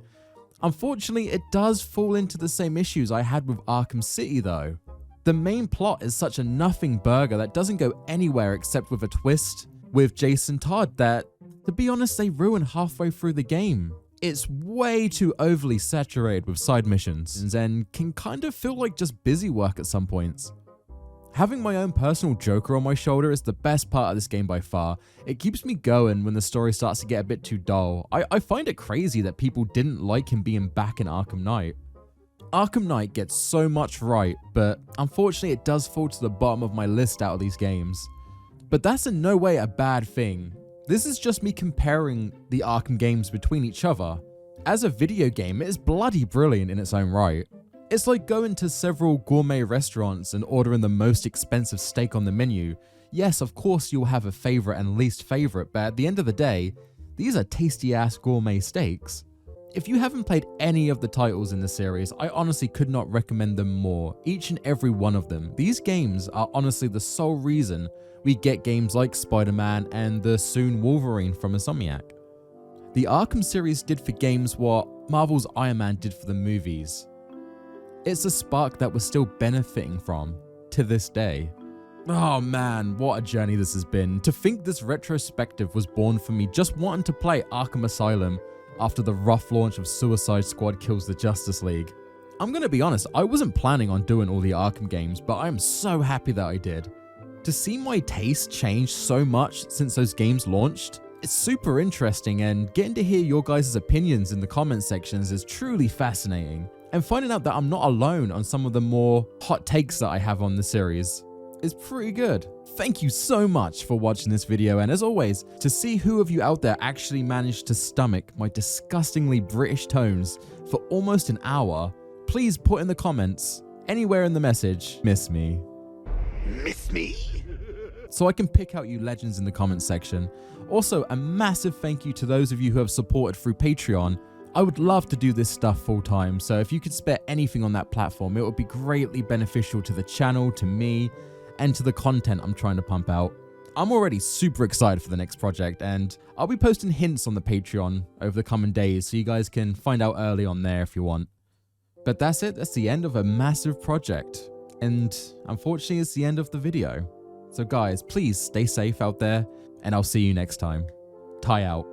Unfortunately, it does fall into the same issues I had with Arkham City though. The main plot is such a nothing burger that doesn't go anywhere except with a twist with Jason Todd that, to be honest, they ruin halfway through the game. It's way too overly saturated with side missions and can kind of feel like just busy work at some points. Having my own personal Joker on my shoulder is the best part of this game by far. It keeps me going when the story starts to get a bit too dull. I find it crazy that people didn't like him being back in Arkham Knight. Arkham Knight gets so much right, but unfortunately it does fall to the bottom of my list out of these games. But that's in no way a bad thing. This is just me comparing the Arkham games between each other. As a video game, it is bloody brilliant in its own right. It's like going to several gourmet restaurants and ordering the most expensive steak on the menu. Yes, of course you'll have a favorite and least favorite, but at the end of the day, these are tasty ass gourmet steaks. If you haven't played any of the titles in the series, I honestly could not recommend them more, each and every one of them. These games are honestly the sole reason we get games like Spider-Man and the soon Wolverine from Insomniac. The Arkham series did for games what Marvel's Iron Man did for the movies. It's a spark that we're still benefiting from to this day. Oh man, what a journey this has been. To think this retrospective was born for me just wanting to play Arkham Asylum after the rough launch of Suicide Squad Kills the Justice League. I'm gonna be honest, I wasn't planning on doing all the Arkham games, but I am so happy that I did. To see my taste change so much since those games launched, it's super interesting, and getting to hear your guys' opinions in the comment sections is truly fascinating. And finding out that I'm not alone on some of the more hot takes that I have on the series is pretty good. Thank you so much for watching this video, and as always, to see who of you out there actually managed to stomach my disgustingly British tones for almost an hour, please put in the comments, anywhere in the message, miss me. Miss me? So I can pick out you legends in the comments section. Also, a massive thank you to those of you who have supported through Patreon. I would love to do this stuff full time, so if you could spare anything on that platform, it would be greatly beneficial to the channel, to me, and to the content I'm trying to pump out. I'm already super excited for the next project, and I'll be posting hints on the Patreon over the coming days, so you guys can find out early on there if you want. But that's it, that's the end of a massive project, and unfortunately it's the end of the video. So guys, please stay safe out there, and I'll see you next time. Ty out.